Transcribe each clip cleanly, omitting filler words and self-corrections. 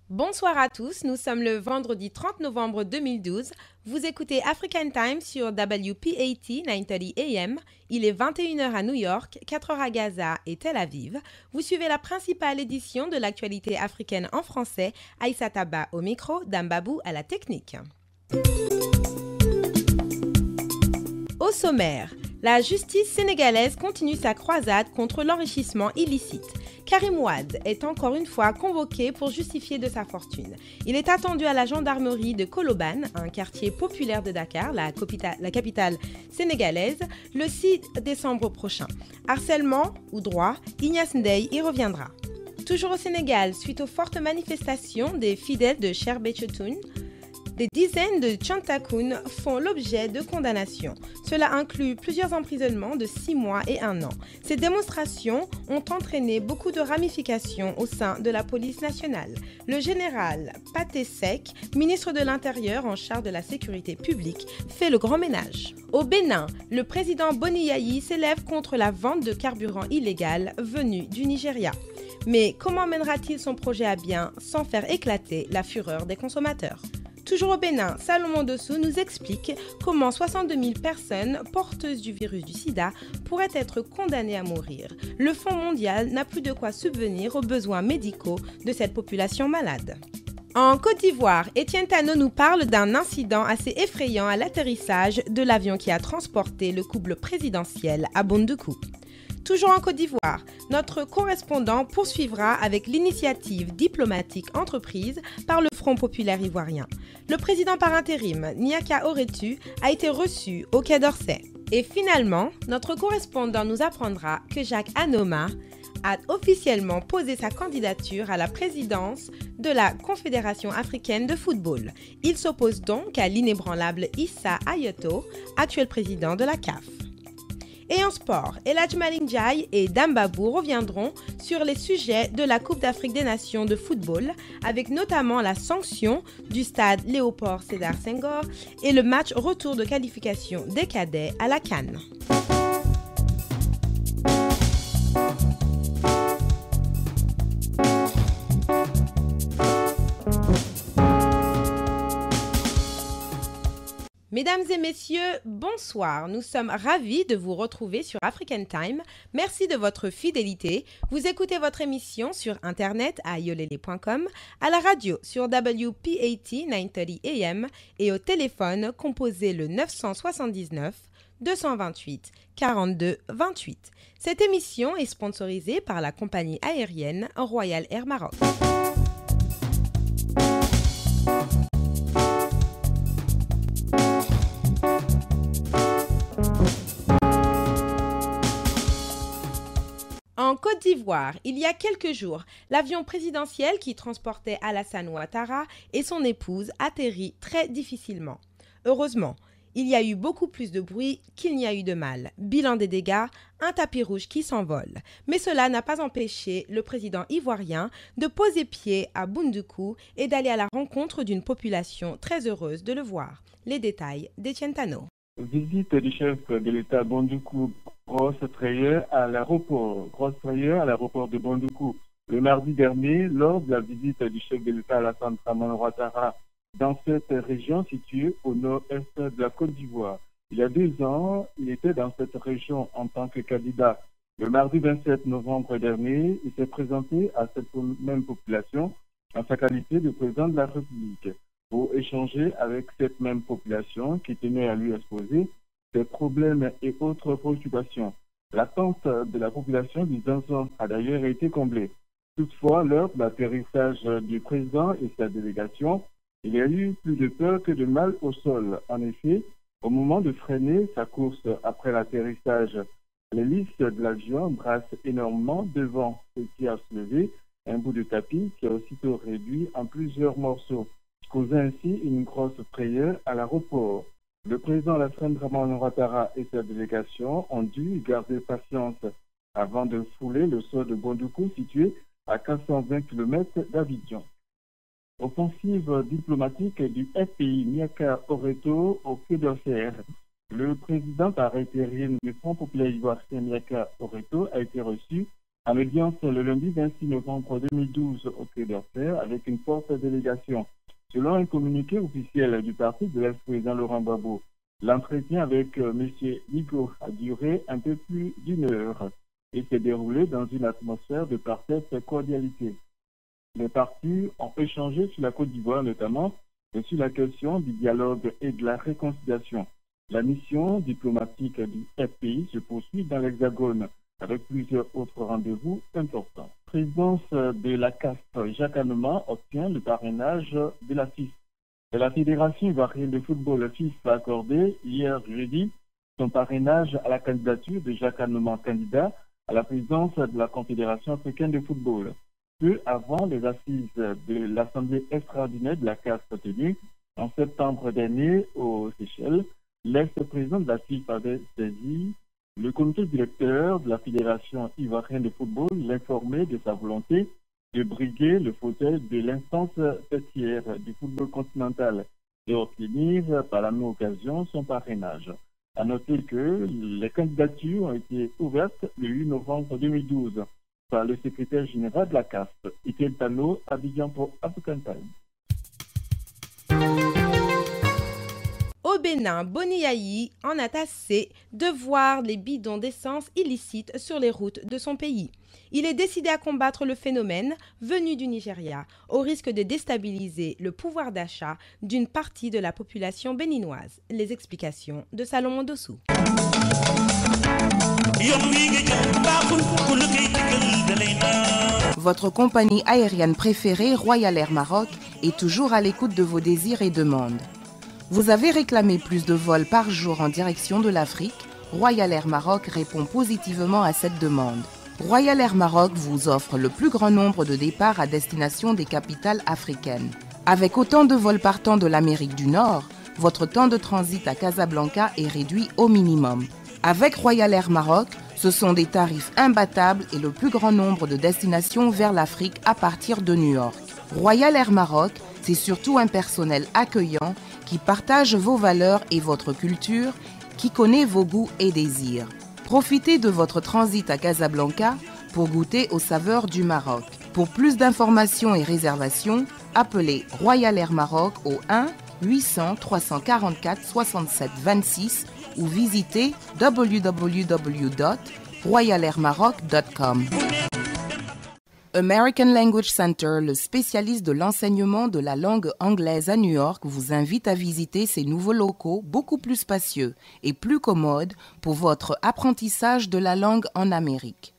Bonsoir à tous, nous sommes le vendredi 30 novembre 2012. Vous écoutez African Time sur WPAT 930 AM. Il est 21h à New York, 4h à Gaza et Tel Aviv. Vous suivez la principale édition de l'actualité africaine en français. Aïssa Taba au micro, Dambabou à la technique. Au sommaire, la justice sénégalaise continue sa croisade contre l'enrichissement illicite. Karim Wade est encore une fois convoqué pour justifier de sa fortune. Il est attendu à la gendarmerie de Colobane, un quartier populaire de Dakar, la capitale sénégalaise, le 6 décembre prochain. Harcèlement ou droit, Ignace Ndeye y reviendra. Toujours au Sénégal, suite aux fortes manifestations des fidèles de Cherbet-Chetoun, des dizaines de Tchantakoun font l'objet de condamnations. Cela inclut plusieurs emprisonnements de 6 mois et 1 an. Ces démonstrations ont entraîné beaucoup de ramifications au sein de la police nationale. Le général Pathé Seck, ministre de l'Intérieur en charge de la sécurité publique, fait le grand ménage. Au Bénin, le président Boni Yayi s'élève contre la vente de carburant illégal venu du Nigeria. Mais comment mènera-t-il son projet à bien sans faire éclater la fureur des consommateurs ? Toujours au Bénin, Salomon Dossou nous explique comment 62 000 personnes porteuses du virus du sida pourraient être condamnées à mourir. Le Fonds mondial n'a plus de quoi subvenir aux besoins médicaux de cette population malade. En Côte d'Ivoire, Étienne Tano nous parle d'un incident assez effrayant à l'atterrissage de l'avion qui a transporté le couple présidentiel à Bondoukou. Toujours en Côte d'Ivoire, notre correspondant poursuivra avec l'initiative diplomatique entreprise par le Front populaire ivoirien. Le président par intérim, Niaka Oretu, a été reçu au Quai d'Orsay. Et finalement, notre correspondant nous apprendra que Jacques Anoma a officiellement posé sa candidature à la présidence de la Confédération africaine de football. Il s'oppose donc à l'inébranlable Issa Hayatou, actuel président de la CAF. Et en sport, Eladj Malick Ndiaye et Dambabou reviendront sur les sujets de la Coupe d'Afrique des Nations de football, avec notamment la sanction du stade Léopold Sédar Senghor et le match retour de qualification des cadets à la CAN. Mesdames et messieurs, bonsoir. Nous sommes ravis de vous retrouver sur African Time. Merci de votre fidélité. Vous écoutez votre émission sur Internet à yolele.com, à la radio sur WPAT 930 AM et au téléphone composez le 979 228 42 28. Cette émission est sponsorisée par la compagnie aérienne Royal Air Maroc. En Côte d'Ivoire, il y a quelques jours, l'avion présidentiel qui transportait Alassane Ouattara et son épouse atterrit très difficilement. Heureusement, il y a eu beaucoup plus de bruit qu'il n'y a eu de mal. Bilan des dégâts, un tapis rouge qui s'envole. Mais cela n'a pas empêché le président ivoirien de poser pied à Bondoukou et d'aller à la rencontre d'une population très heureuse de le voir. Les détails d'Étienne Tano. Visite du chef de l'État Bondoukou, grosse frayeur à l'aéroport de Bondoukou le mardi dernier lors de la visite du chef de l'État Alassane Ouattara dans cette région située au nord-est de la Côte d'Ivoire. Il y a 2 ans, il était dans cette région en tant que candidat. Le mardi 27 novembre dernier, il s'est présenté à cette même population en sa qualité de président de la République pour échanger avec cette même population qui tenait à lui exposer ses problèmes et autres préoccupations. L'attente de la population du Zanzan a d'ailleurs été comblée. Toutefois, lors de l'atterrissage du président et sa délégation, il y a eu plus de peur que de mal au sol. En effet, au moment de freiner sa course après l'atterrissage, l'hélice de l'avion brasse énormément devant ce qui a soulevé un bout de tapis qui a aussitôt réduit en plusieurs morceaux, causant ainsi une grosse frayeur à l'aéroport. Le président Alassane Ouattara et sa délégation ont dû garder patience avant de fouler le sol de Bondoukou situé à 420 km d'Abidjan. Offensive diplomatique du FPI Niaka Oreto au Quai d'Orsay. Le président par intérim du Front populaire ivoirien Yaka Oreto a été reçu à l'audience le lundi 26 novembre 2012 au Quai d'Orsay avec une forte délégation. Selon un communiqué officiel du parti de l'ex-président Laurent Gbagbo, l'entretien avec M. Nigo a duré un peu plus d'une heure et s'est déroulé dans une atmosphère de parfaite cordialité. Les partis ont échangé sur la Côte d'Ivoire notamment et sur la question du dialogue et de la réconciliation. La mission diplomatique du FPI se poursuit dans l'Hexagone avec plusieurs autres rendez-vous importants. Présidence de la CAF, Jacques Anneman obtient le parrainage de la FIF. La Fédération ivoirienne de football FIF a accordé hier jeudi son parrainage à la candidature de Jacques Anneman, candidat à la présidence de la Confédération africaine de football. Peu avant les assises de l'Assemblée extraordinaire de la CAF tenue en septembre dernier aux Seychelles, l'ex-président de la FIF avait saisi le comité directeur de la Fédération ivoirienne de football, l'informait de sa volonté de briguer le fauteuil de l'instance fêtière du football continental et obtenir par la même occasion son parrainage. À noter que les candidatures ont été ouvertes le 8 novembre 2012 par le secrétaire général de la CAF, Etienne Tano, Abidjan pour African Time. Au Bénin, Boni Yayi en a assez de voir les bidons d'essence illicites sur les routes de son pays. Il est décidé à combattre le phénomène venu du Nigeria, au risque de déstabiliser le pouvoir d'achat d'une partie de la population béninoise. Les explications de Salomon Dossou. Votre compagnie aérienne préférée, Royal Air Maroc, est toujours à l'écoute de vos désirs et demandes. Vous avez réclamé plus de vols par jour en direction de l'Afrique. Royal Air Maroc répond positivement à cette demande. Royal Air Maroc vous offre le plus grand nombre de départs à destination des capitales africaines. Avec autant de vols partant de l'Amérique du Nord, votre temps de transit à Casablanca est réduit au minimum. Avec Royal Air Maroc, ce sont des tarifs imbattables et le plus grand nombre de destinations vers l'Afrique à partir de New York. Royal Air Maroc, c'est surtout un personnel accueillant qui partage vos valeurs et votre culture, qui connaît vos goûts et désirs. Profitez de votre transit à Casablanca pour goûter aux saveurs du Maroc. Pour plus d'informations et réservations, appelez Royal Air Maroc au 1 800 344 67 26 ou visitez www.royalairmaroc.com. American Language Center, le spécialiste de l'enseignement de la langue anglaise à New York, vous invite à visiter ses nouveaux locaux beaucoup plus spacieux et plus commodes pour votre apprentissage de la langue en Amérique.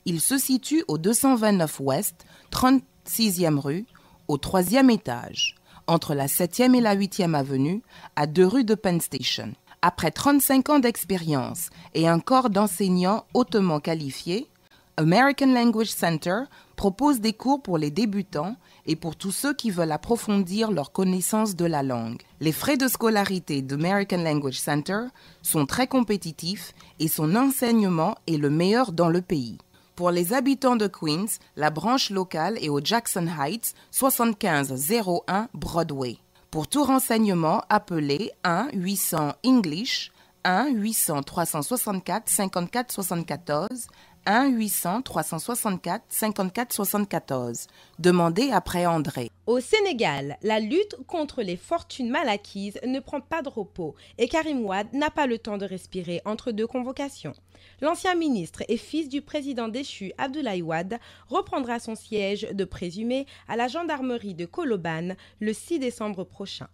Il se situe au 229 Ouest, 36e rue, au 3e étage, entre la 7e et la 8e avenue, à 2 rues de Penn Station. Après 35 ans d'expérience et un corps d'enseignants hautement qualifiés, American Language Center propose des cours pour les débutants et pour tous ceux qui veulent approfondir leur connaissance de la langue. Les frais de scolarité d'American Language Center sont très compétitifs et son enseignement est le meilleur dans le pays. Pour les habitants de Queens, la branche locale est au Jackson Heights, 7501 Broadway. Pour tout renseignement, appelez 1-800-ENGLISH, 1-800-364-5474, 1-800-364-5474. Demandez après André. Au Sénégal, la lutte contre les fortunes mal acquises ne prend pas de repos et Karim Wade n'a pas le temps de respirer entre deux convocations. L'ancien ministre et fils du président déchu Abdoulaye Wade reprendra son siège de présumé à la gendarmerie de Colobane le 6 décembre prochain.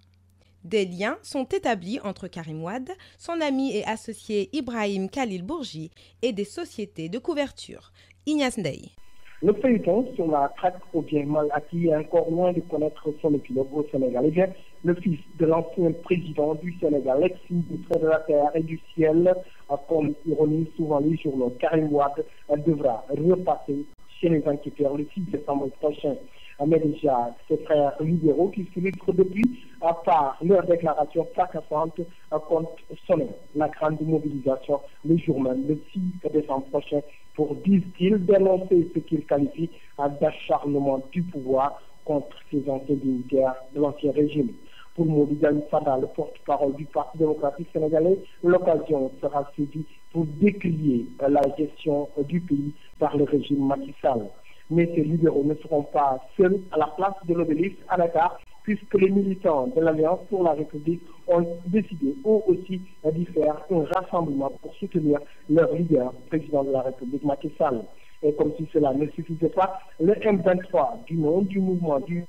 Des liens sont établis entre Karim Wade, son ami et associé Ibrahim Khalil Bourgi et des sociétés de couverture. Ignace Ndeye. Le feuilleton sur la traque au bien mal acquis est encore loin de connaître son épilogue au Sénégal. Eh bien, le fils de l'ancien président du Sénégal, ex-ministre de la Terre et du Ciel, comme ironise souvent les journaux, Karim Wade devra repasser chez les enquêteurs le 6 décembre prochain. Mais déjà, ces frères libéraux qui s'illustrent depuis par leur déclaration fracassante contre sonner la grande mobilisation le jour même, le 6 décembre prochain, pour, disent-ils, dénoncer ce qu'ils qualifient d'acharnement du pouvoir contre ces anciens dignitaires de l'ancien régime. Pour Mody Diagne Fada, le porte-parole du Parti démocratique sénégalais, l'occasion sera saisie pour décrier la gestion du pays par le régime Macky Sall. Mais ces libéraux ne seront pas seuls à la place de l'Obélisque à Dakar, puisque les militants de l'Alliance pour la République ont décidé eux aussi d'y faire un rassemblement pour soutenir leur leader, président de la République, Macky Sall. Et comme si cela ne suffisait pas, le M23, du nom du mouvement du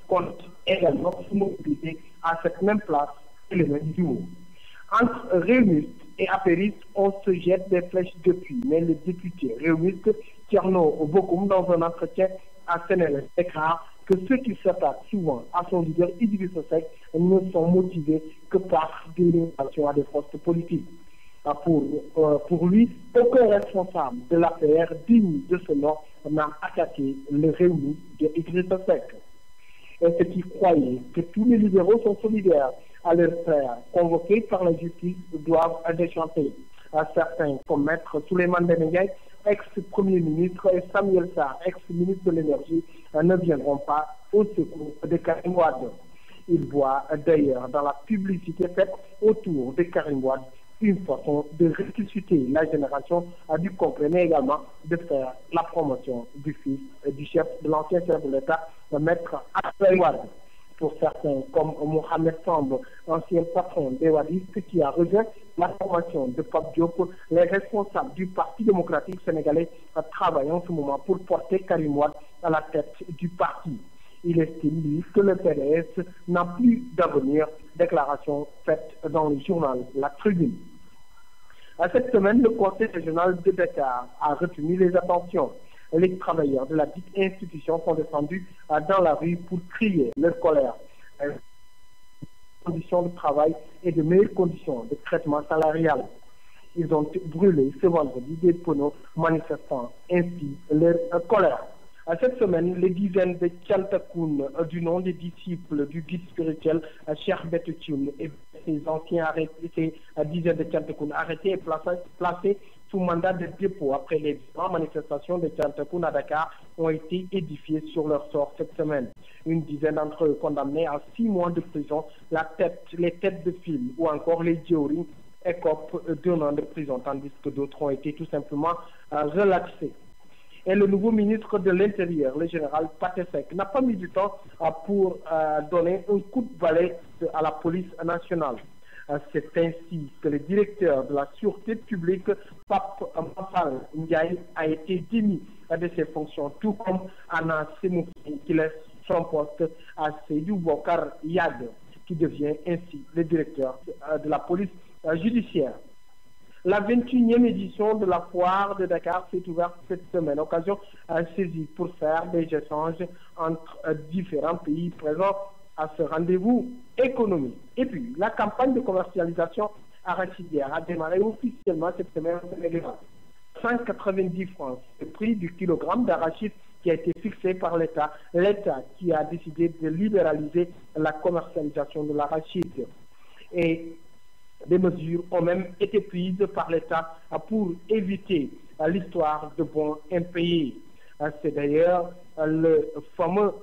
compte également se mobiliser à cette même place et le même jour. Entre réunistes et apéristes, on se jette des flèches depuis, mais le député réuniste Thierno Bokoum, dans un entretien à Sénégal, déclare que ceux qui s'attaquent souvent à son leader Idrissa Seck ne sont motivés que par des relations à des forces politiques. Pour lui, aucun responsable de l'affaire digne de ce nom n'a attaqué le réuni de Idrissa Seck. Et ceux qui croyaient que tous les libéraux sont solidaires à leurs frères convoqués par la justice doivent déchanter. Certains, comme Maître Souleymane Ndéné, ex-premier ministre, et Samuel Sarr, ex-ministre de l'énergie, ne viendront pas au secours de Karim Wade. Il voit d'ailleurs dans la publicité faite autour de Karim Wade une façon de ressusciter la génération du complet, mais également de faire la promotion du fils du chef de l'ancien chef de l'État, Maître Abdoulaye Wade. Pour certains, comme Mohamed Samb, ancien patron des wadistes qui a rejoint la formation de Pape Diop, les responsables du Parti démocratique sénégalais travaillent en ce moment pour porter Karim Wade à la tête du parti. Il estime, lui, que le PDS n'a plus d'avenir. Déclaration faite dans le journal La Tribune. Cette semaine, le Conseil régional de Dakar a retenu les attentions. Les travailleurs de la dite institution sont descendus dans la rue pour crier leur colère. Conditions de travail et de meilleures conditions de traitement salarial. Ils ont brûlé ce vendredi des panneaux manifestant ainsi leur colère. Cette semaine, les dizaines de Thiantakoun du nom des disciples du guide spirituel Cheikh Béthio Thioune et ses anciens arrêtés, ces dizaines de Thiantakoun arrêtés et placés sous mandat de dépôt après les grandes manifestations de Thiantakoun à Dakar ont été édifiées sur leur sort cette semaine. Une dizaine d'entre eux condamnés à 6 mois de prison, les têtes de file ou encore les djihouris écopent d'1 an de prison, tandis que d'autres ont été tout simplement relaxés. Et le nouveau ministre de l'Intérieur, le général Pathé Seck, n'a pas mis du temps pour donner un coup de balai à la police nationale. C'est ainsi que le directeur de la sûreté publique, Pape Mafal Ndiaye, a été démis de ses fonctions, tout comme Anna Semouki, qui laisse son poste à Seydou Bokar Yad, qui devient ainsi le directeur de la police judiciaire. La 21e édition de la foire de Dakar s'est ouverte cette semaine, occasion saisie pour faire des échanges entre différents pays présents à ce rendez-vous économique. Et puis, la campagne de commercialisation arachidière a démarré officiellement cette semaine au Sénégal. 190 francs, le prix du kilogramme d'arachide qui a été fixé par l'État, l'État qui a décidé de libéraliser la commercialisation de l'arachide. Et des mesures ont même été prises par l'État pour éviter l'histoire de bons impayés. C'est d'ailleurs le fameux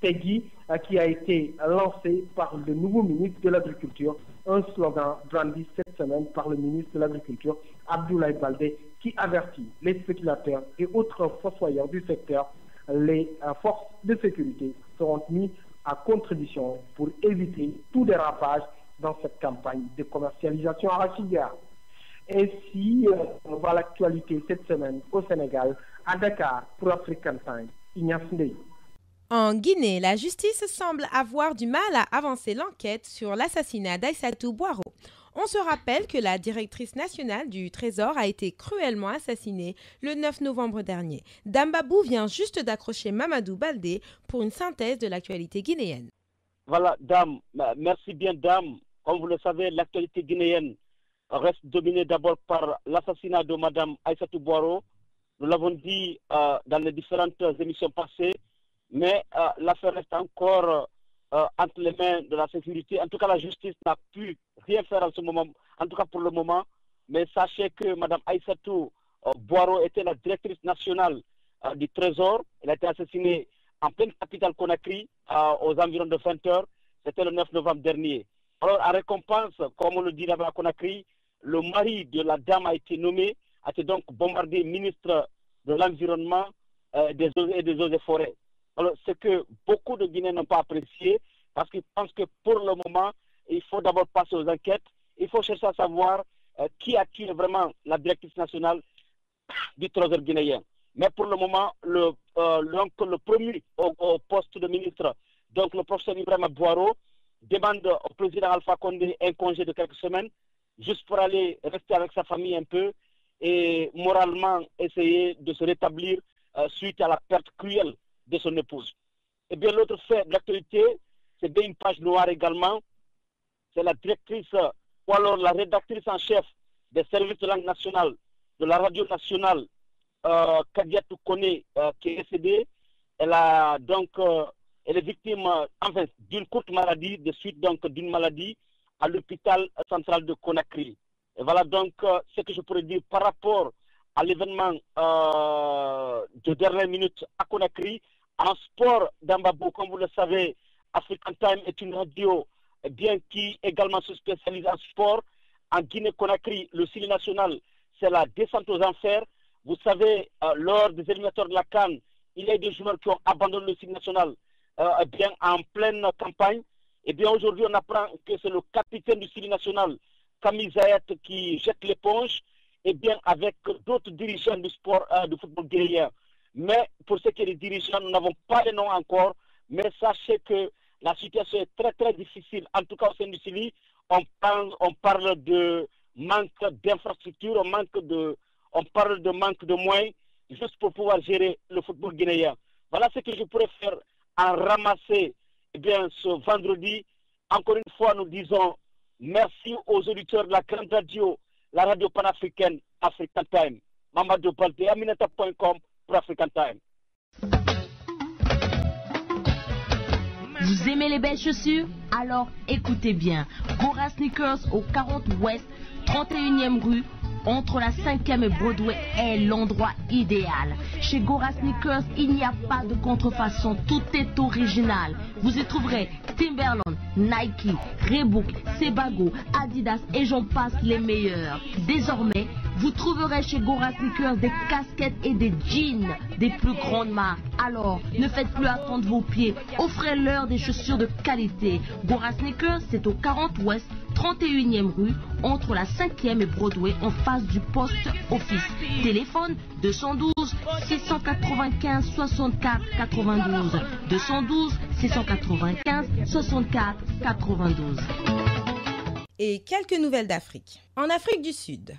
Tegui qui a été lancé par le nouveau ministre de l'Agriculture, un slogan brandi cette semaine par le ministre de l'Agriculture, Abdoulaye Baldé, qui avertit les spéculateurs et autres fossoyeurs du secteur. Les forces de sécurité seront mises à contribution pour éviter tout dérapage dans cette campagne de commercialisation arachidière. Ainsi va l'actualité cette semaine au Sénégal, à Dakar, pour African Time. Ignace Ndeye. En Guinée, la justice semble avoir du mal à avancer l'enquête sur l'assassinat d'Aïssatou Boiro. On se rappelle que la directrice nationale du Trésor a été cruellement assassinée le 9 novembre dernier. Dambabou vient juste d'accrocher Mamadou Baldé pour une synthèse de l'actualité guinéenne. Voilà, Dame, merci bien, Dame. Comme vous le savez, l'actualité guinéenne reste dominée d'abord par l'assassinat de Mme Aïssatou Boiro. Nous l'avons dit dans les différentes émissions passées, mais l'affaire reste encore entre les mains de la sécurité. En tout cas, la justice n'a pu rien faire en ce moment, en tout cas pour le moment. Mais sachez que Mme Aïssatou Boiro était la directrice nationale du Trésor. Elle a été assassinée en pleine capitale Conakry aux environs de 20 heures. C'était le 9 novembre dernier. Alors, en récompense, comme on le dit là-bas à Conakry, le mari de la dame a été nommé, a été donc bombardé ministre de l'Environnement, des eaux et des eaux et forêts. Alors, c'est que beaucoup de Guinéens n'ont pas apprécié parce qu'ils pensent que pour le moment, il faut d'abord passer aux enquêtes. Il faut chercher à savoir qui a tué vraiment la directrice nationale du Trésor guinéen. Mais pour le moment, le premier au poste de ministre, donc le professeur Ibrahima Boiro, demande au président Alpha Condé un congé de quelques semaines, juste pour aller rester avec sa famille un peu et moralement essayer de se rétablir suite à la perte cruelle de son épouse. Et bien l'autre fait de l'actualité, c'est bien une page noire également, c'est la directrice ou alors la rédactrice en chef des services de langue nationale de la radio nationale, Kadiatou Kone, qui est décédée. Elle a donc elle est victime enfin, d'une courte maladie, de suite donc d'une maladie à l'hôpital central de Conakry. Et voilà donc ce que je pourrais dire par rapport à l'événement de dernière minute à Conakry. En sport d'Ambabou, comme vous le savez, African Time est une radio bien qui également se spécialise en sport. En Guinée-Conakry, le Sili national, c'est la descente aux enfers. Vous savez, lors des éliminatoires de la CAN, il y a des joueurs qui ont abandonné le Sili national bien en pleine campagne. Et bien aujourd'hui, on apprend que c'est le capitaine du Sili national, Camille Zayat, qui jette l'éponge, et bien avec d'autres dirigeants du sport, du football guinéen. Mais pour ce qui est des dirigeants, nous n'avons pas les noms encore, mais sachez que la situation est très très difficile, en tout cas au sein du Sili. On parle de manque d'infrastructures, on parle de manque de moyens, juste pour pouvoir gérer le football guinéen. Voilà ce que je pourrais faire en ramasser eh bien, ce vendredi. Encore une fois, nous disons merci aux auditeurs de la grande radio, la radio panafricaine African Time. Mamadou Balde, aminata.com pour African Time. Vous aimez les belles chaussures? Alors écoutez bien. Gora Sneakers au 40 Ouest, 31e rue, entre la 5e et Broadway est l'endroit idéal. Chez Gora Sneakers, il n'y a pas de contrefaçon, tout est original. Vous y trouverez Timberland, Nike, Reebok, Sebago, Adidas et j'en passe les meilleurs. Désormais, vous trouverez chez Gora Sneakers des casquettes et des jeans des plus grandes marques. Alors, ne faites plus attendre vos pieds, offrez-leur des chaussures de qualité. Gora Sneakers, c'est au 40 Ouest, 31e rue, entre la 5e et Broadway, en face du poste office. Téléphone 212 695 64 92. 212 695 64 92. Et quelques nouvelles d'Afrique. En Afrique du Sud,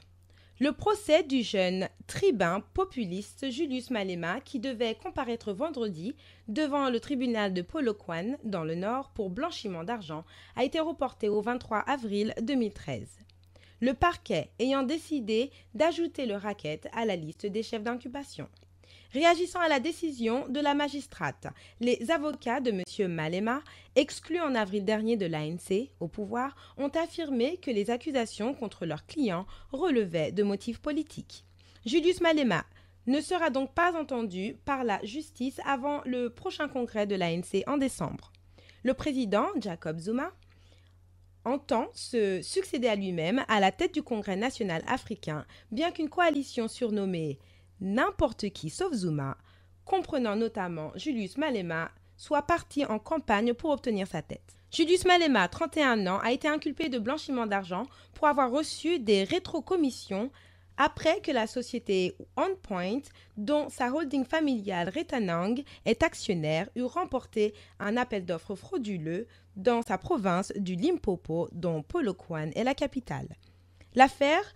le procès du jeune tribun populiste Julius Malema, qui devait comparaître vendredi devant le tribunal de Polokwane dans le Nord pour blanchiment d'argent, a été reporté au 23 avril 2013. Le parquet ayant décidé d'ajouter le racket à la liste des chefs d'inculpation. Réagissant à la décision de la magistrate, les avocats de M. Malema, exclus en avril dernier de l'ANC au pouvoir, ont affirmé que les accusations contre leur client relevaient de motifs politiques. Julius Malema ne sera donc pas entendu par la justice avant le prochain congrès de l'ANC en décembre. Le président, Jacob Zuma, entend se succéder à lui-même à la tête du Congrès national africain, bien qu'une coalition surnommée N'importe qui sauf Zuma, comprenant notamment Julius Malema, soit parti en campagne pour obtenir sa tête. Julius Malema, 31 ans, a été inculpé de blanchiment d'argent pour avoir reçu des rétrocommissions après que la société On Point, dont sa holding familiale Retanang est actionnaire, eut remporté un appel d'offres frauduleux dans sa province du Limpopo, dont Polokwane est la capitale. L'affaire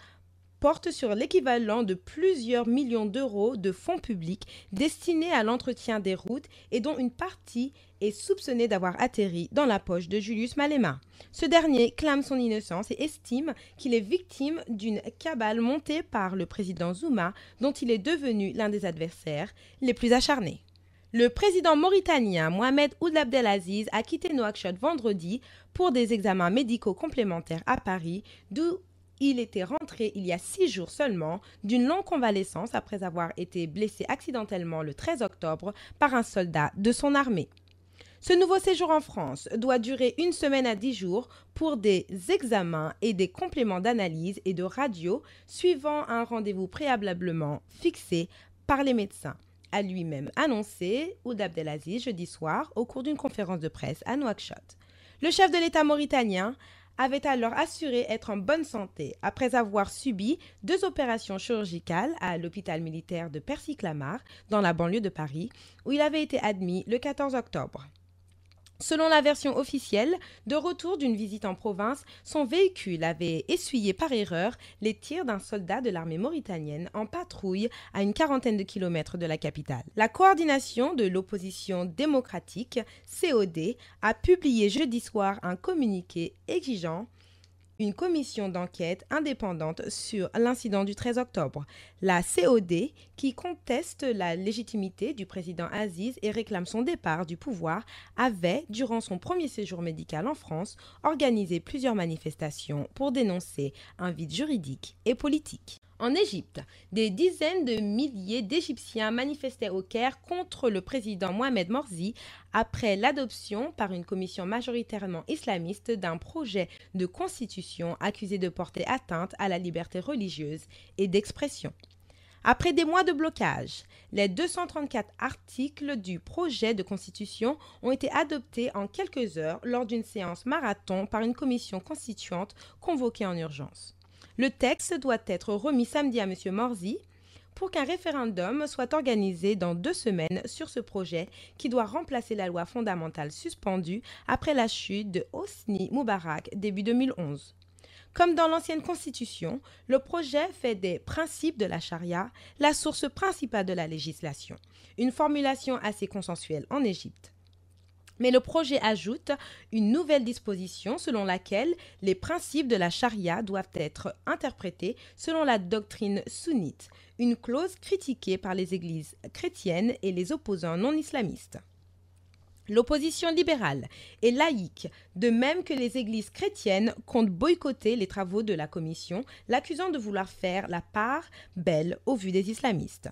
porte sur l'équivalent de plusieurs millions d'euros de fonds publics destinés à l'entretien des routes et dont une partie est soupçonnée d'avoir atterri dans la poche de Julius Malema. Ce dernier clame son innocence et estime qu'il est victime d'une cabale montée par le président Zuma, dont il est devenu l'un des adversaires les plus acharnés. Le président mauritanien Mohamed Ould Abdelaziz a quitté Nouakchott vendredi pour des examens médicaux complémentaires à Paris, d'où il était rentré il y a 6 jours seulement d'une longue convalescence après avoir été blessé accidentellement le 13 octobre par un soldat de son armée. Ce nouveau séjour en France doit durer 1 semaine à 10 jours pour des examens et des compléments d'analyse et de radio suivant un rendez-vous préalablement fixé par les médecins, a lui-même annoncé Ould Abdelaziz jeudi soir au cours d'une conférence de presse à Nouakchott. Le chef de l'État mauritanien avait alors assuré être en bonne santé après avoir subi 2 opérations chirurgicales à l'hôpital militaire de Percy-Clamart dans la banlieue de Paris où il avait été admis le 14 octobre. Selon la version officielle, de retour d'une visite en province, son véhicule avait essuyé par erreur les tirs d'un soldat de l'armée mauritanienne en patrouille à une quarantaine de kilomètres de la capitale. La coordination de l'opposition démocratique, COD, a publié jeudi soir un communiqué exigeant une commission d'enquête indépendante sur l'incident du 13 octobre. La COD, qui conteste la légitimité du président Aziz et réclame son départ du pouvoir, avait, durant son premier séjour médical en France, organisé plusieurs manifestations pour dénoncer un vide juridique et politique. En Égypte, des dizaines de milliers d'Égyptiens manifestaient au Caire contre le président Mohamed Morsi après l'adoption par une commission majoritairement islamiste d'un projet de constitution accusé de porter atteinte à la liberté religieuse et d'expression. Après des mois de blocage, les 234 articles du projet de constitution ont été adoptés en quelques heures lors d'une séance marathon par une commission constituante convoquée en urgence. Le texte doit être remis samedi à M. Morsi pour qu'un référendum soit organisé dans 2 semaines sur ce projet qui doit remplacer la loi fondamentale suspendue après la chute de Hosni Moubarak début 2011. Comme dans l'ancienne constitution, le projet fait des principes de la charia la source principale de la législation, une formulation assez consensuelle en Égypte. Mais le projet ajoute une nouvelle disposition selon laquelle les principes de la charia doivent être interprétés selon la doctrine sunnite, une clause critiquée par les églises chrétiennes et les opposants non islamistes. L'opposition libérale et laïque, de même que les églises chrétiennes, comptent boycotter les travaux de la commission, l'accusant de vouloir faire la part belle au vu des islamistes.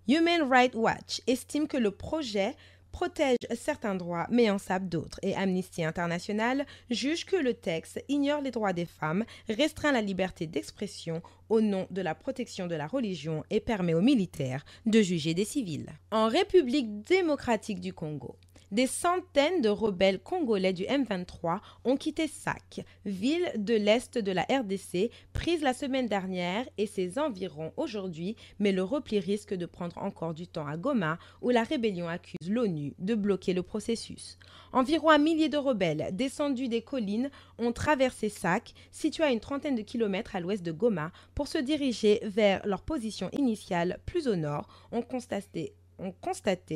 Human Rights Watch estime que le projet protège certains droits mais ensape d'autres et Amnesty International juge que le texte ignore les droits des femmes, restreint la liberté d'expression au nom de la protection de la religion et permet aux militaires de juger des civils. En République démocratique du Congo, des centaines de rebelles congolais du M23 ont quitté Sac, ville de l'est de la RDC, prise la semaine dernière et ses environs aujourd'hui, mais le repli risque de prendre encore du temps à Goma, où la rébellion accuse l'ONU de bloquer le processus. Environ 1 millier de rebelles descendus des collines ont traversé Sac, situé à une trentaine de kilomètres à l'ouest de Goma, pour se diriger vers leur position initiale plus au nord, ont constaté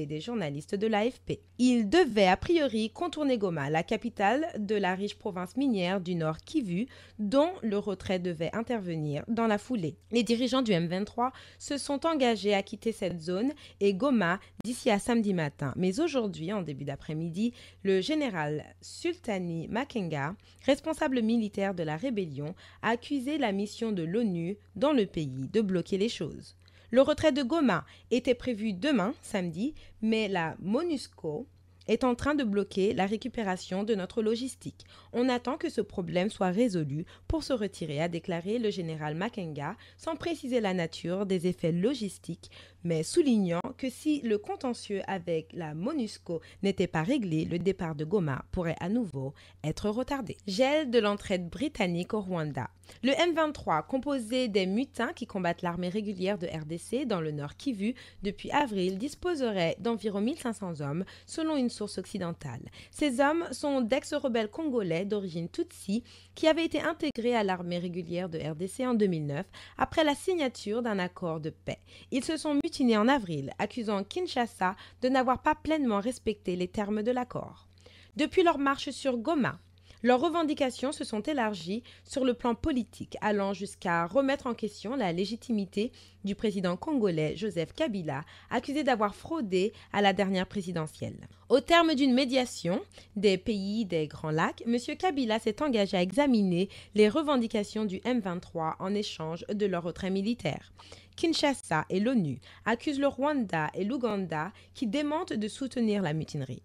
des journalistes de l'AFP. Ils devaient a priori contourner Goma, la capitale de la riche province minière du Nord Kivu, dont le retrait devait intervenir dans la foulée. Les dirigeants du M23 se sont engagés à quitter cette zone et Goma d'ici à samedi matin. Mais aujourd'hui, en début d'après-midi, le général Sultani Makenga, responsable militaire de la rébellion, a accusé la mission de l'ONU dans le pays de bloquer les choses. Le retrait de Goma était prévu demain, samedi, mais la MONUSCO est en train de bloquer la récupération de notre logistique. On attend que ce problème soit résolu pour se retirer, a déclaré le général Makenga, sans préciser la nature des effets logistiques, mais soulignant que si le contentieux avec la MONUSCO n'était pas réglé, le départ de Goma pourrait à nouveau être retardé. Gel de l'entraide britannique au Rwanda. Le M23, composé des mutins qui combattent l'armée régulière de RDC dans le nord Kivu depuis avril, disposerait d'environ 1500 hommes, selon une source occidentale. Ces hommes sont d'ex-rebelles congolais d'origine Tutsi qui avaient été intégrés à l'armée régulière de RDC en 2009 après la signature d'un accord de paix. Ils se sont mutinés en avril, accusant Kinshasa de n'avoir pas pleinement respecté les termes de l'accord. Depuis leur marche sur Goma, leurs revendications se sont élargies sur le plan politique, allant jusqu'à remettre en question la légitimité du président congolais Joseph Kabila, accusé d'avoir fraudé à la dernière présidentielle. Au terme d'une médiation des pays des Grands Lacs, M. Kabila s'est engagé à examiner les revendications du M23 en échange de leur retrait militaire. Kinshasa et l'ONU accusent le Rwanda et l'Ouganda qui démentent de soutenir la mutinerie.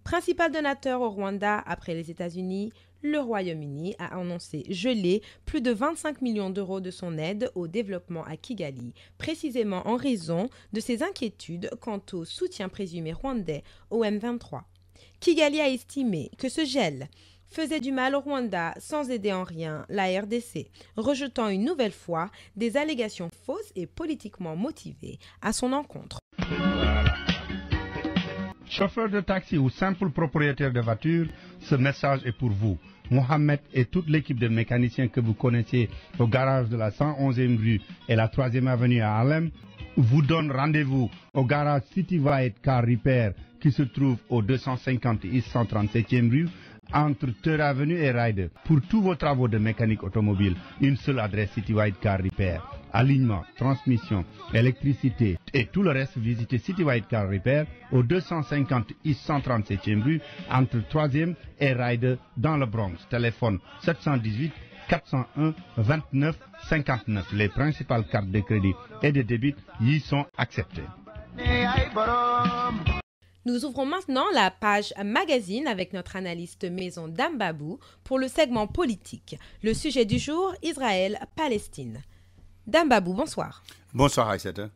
Principal donateur au Rwanda après les États-Unis, le Royaume-Uni a annoncé geler plus de 25 millions d'euros de son aide au développement à Kigali, précisément en raison de ses inquiétudes quant au soutien présumé rwandais au M23. Kigali a estimé que ce gel faisait du mal au Rwanda sans aider en rien la RDC, rejetant une nouvelle fois des allégations fausses et politiquement motivées à son encontre. Chauffeur de taxi ou simple propriétaire de voiture, ce message est pour vous. Mohamed et toute l'équipe de mécaniciens que vous connaissez au garage de la 111e rue et la 3e avenue à Harlem vous donnent rendez-vous au garage City White Car Repair qui se trouve au 250 East 137e rue entre Third Avenue et Ryder. Pour tous vos travaux de mécanique automobile, une seule adresse City White Car Repair. Alignement, transmission, électricité et tout le reste, visitez City White Car Repair au 250 East 137e rue entre 3e et Ryder dans le Bronx. Téléphone 718 401 29 59. Les principales cartes de crédit et de débit y sont acceptées. Nous ouvrons maintenant la page magazine avec notre analyste maison Dame Babou pour le segment politique. Le sujet du jour, Israël-Palestine. Dame Babou, bonsoir. Bonsoir Aïssata.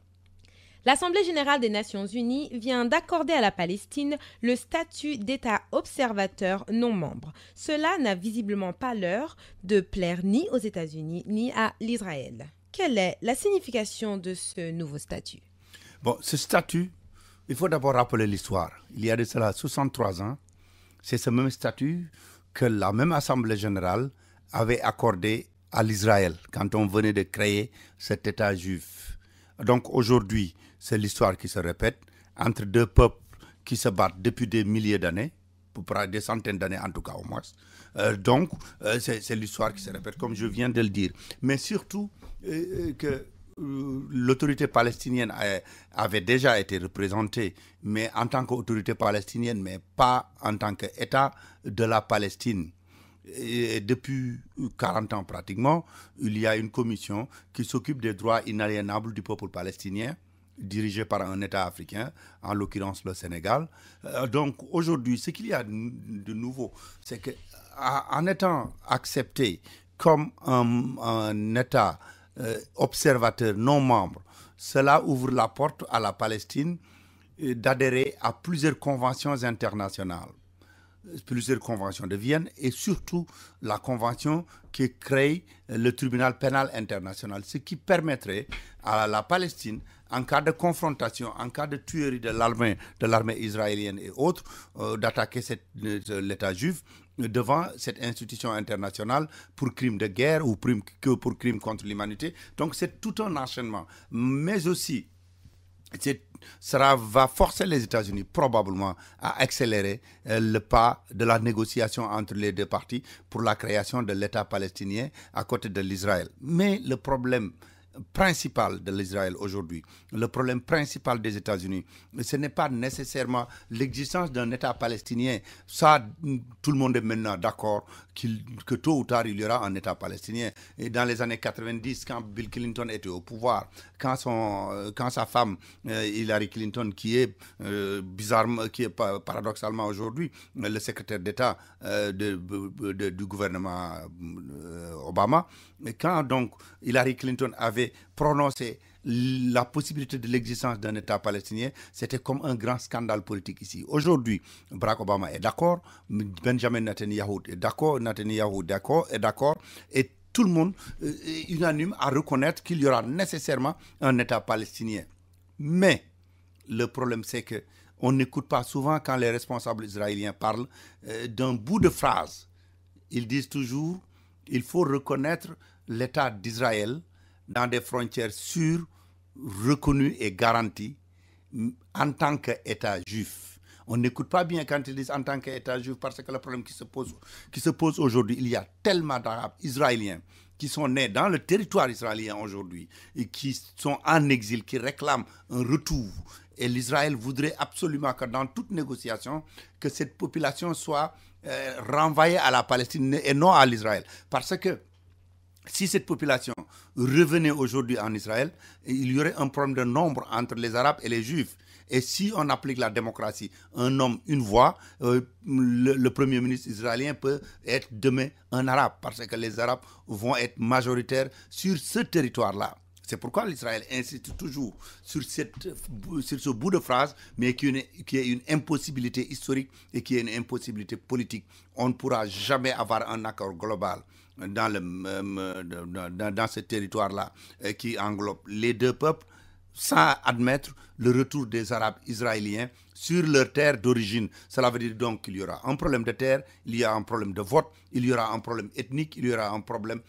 L'Assemblée générale des Nations unies vient d'accorder à la Palestine le statut d'État observateur non membre. Cela n'a visiblement pas l'heure de plaire ni aux États-Unis ni à l'Israël. Quelle est la signification de ce nouveau statut? Bon, ce statut, il faut d'abord rappeler l'histoire. Il y a de cela 63 ans, c'est ce même statut que la même Assemblée générale avait accordé à l'Israël quand on venait de créer cet État juif. Donc aujourd'hui, c'est l'histoire qui se répète entre deux peuples qui se battent depuis des milliers d'années, pour des centaines d'années en tout cas au moins. C'est l'histoire qui se répète comme je viens de le dire. Mais surtout que l'autorité palestinienne avait déjà été représentée, mais en tant qu'autorité palestinienne, mais pas en tant qu'État de la Palestine. Et depuis 40 ans pratiquement, il y a une commission qui s'occupe des droits inaliénables du peuple palestinien, dirigée par un État africain, en l'occurrence le Sénégal. Donc aujourd'hui, ce qu'il y a de nouveau, c'est qu'en étant accepté comme un État observateur non membre, cela ouvre la porte à la Palestine d'adhérer à plusieurs conventions internationales. Plusieurs conventions de Vienne et surtout la convention qui crée le tribunal pénal international, ce qui permettrait à la Palestine, en cas de confrontation, en cas de tuerie de l'armée israélienne et autres, d'attaquer l'État juif devant cette institution internationale pour crimes de guerre ou pour crimes contre l'humanité. Donc c'est tout un enchaînement. Mais aussi, va forcer les États-Unis probablement à accélérer le pas de la négociation entre les deux parties pour la création de l'État palestinien à côté de l'Israël. Mais le problème principal de l'Israël aujourd'hui, le problème principal des États-Unis, ce n'est pas nécessairement l'existence d'un État palestinien. Ça, tout le monde est maintenant d'accord que tôt ou tard, il y aura un État palestinien. Et dans les années 90, quand Bill Clinton était au pouvoir, quand sa femme Hillary Clinton, qui est paradoxalement aujourd'hui le secrétaire d'État du gouvernement Obama, mais quand donc Hillary Clinton avait prononcé la possibilité de l'existence d'un État palestinien, c'était comme un grand scandale politique ici. Aujourd'hui, Barack Obama est d'accord, Benjamin Netanyahu est d'accord, et tout le monde est unanime à reconnaître qu'il y aura nécessairement un État palestinien. Mais le problème, c'est qu'on n'écoute pas souvent quand les responsables israéliens parlent d'un bout de phrase. Ils disent toujours il faut reconnaître l'État d'Israël dans des frontières sûres, reconnues et garanties en tant qu'État juif. On n'écoute pas bien quand ils disent en tant qu'État juif parce que le problème qui se pose aujourd'hui, il y a tellement d'Arabes israéliens qui sont nés dans le territoire israélien aujourd'hui et qui sont en exil, qui réclament un retour. Et l'Israël voudrait absolument que dans toute négociation, que cette population soit renvoyée à la Palestine et non à l'Israël. Parce que si cette population revenait aujourd'hui en Israël, il y aurait un problème de nombre entre les Arabes et les Juifs. Et si on applique la démocratie, un homme, une voix, le premier ministre israélien peut être demain un arabe, parce que les arabes vont être majoritaires sur ce territoire-là. C'est pourquoi l'Israël insiste toujours sur ce bout de phrase, mais qui est une impossibilité historique et qui est une impossibilité politique. On ne pourra jamais avoir un accord global dans ce territoire-là qui englobe les deux peuples sans admettre le retour des Arabes israéliens sur leur terre d'origine. Cela veut dire donc qu'il y aura un problème de terre, il y a un problème de vote, il y aura un problème ethnique, il y aura un problème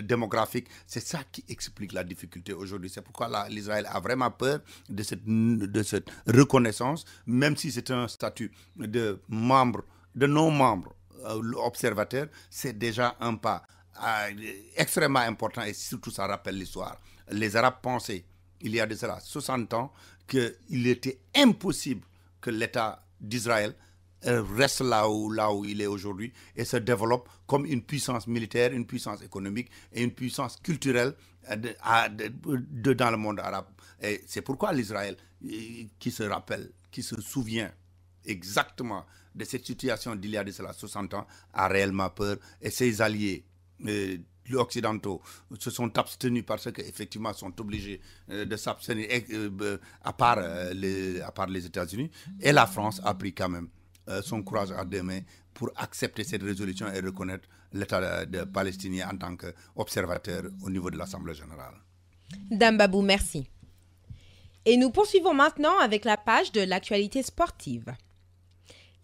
démographique. C'est ça qui explique la difficulté aujourd'hui. C'est pourquoi l'Israël a vraiment peur de cette reconnaissance, même si c'est un statut de non-membre observateur, c'est déjà un pas extrêmement important et surtout ça rappelle l'histoire. Les Arabes pensaient, il y a de cela 60 ans, qu'il était impossible que l'État d'Israël reste là où il est aujourd'hui et se développe comme une puissance militaire, une puissance économique et une puissance culturelle dans le monde arabe. Et c'est pourquoi l'Israël, qui se souvient exactement de cette situation d'il y a de cela 60 ans, a réellement peur et ses alliés occidentaux se sont abstenus parce qu'effectivement sont obligés de s'abstenir à part les États-Unis, et la France a pris quand même son courage à deux mains pour accepter cette résolution et reconnaître l'État palestinien en tant qu'observateur au niveau de l'Assemblée générale. Dambabou, merci. Et nous poursuivons maintenant avec la page de l'actualité sportive.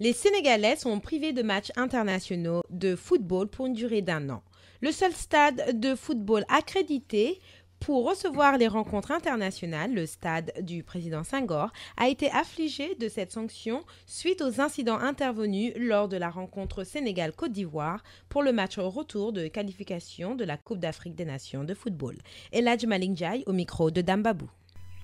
Les Sénégalais sont privés de matchs internationaux de football pour une durée d'1 an. Le seul stade de football accrédité pour recevoir les rencontres internationales, le stade du président Senghor, a été affligé de cette sanction suite aux incidents intervenus lors de la rencontre Sénégal-Côte d'Ivoire pour le match retour de qualification de la Coupe d'Afrique des Nations de football. Eladj Malick Ndiaye au micro de Dambabou.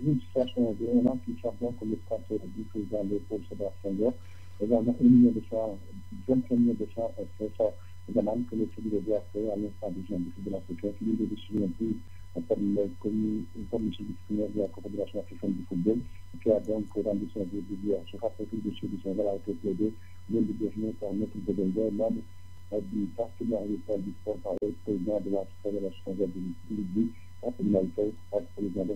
Une situation de 1 an qui chargeant comme le stade du président Léopold Sédar Senghor, également 1 million de francs, 25 millions de francs, demande que le fédéral doit faire à l'instant des gens du football africain, qui lui devait suivre un peu comme commission disciplinaire de la Confédération africaine du football, qui a donc rendu son vœu hier. Je rappelle que le dossier du Sénégal a été plaidé lundi dernier par Maître Bedengue, membre du partenaire électoral du sport par le président de la Fédération de l'Uruguay, l'humanité, par le président de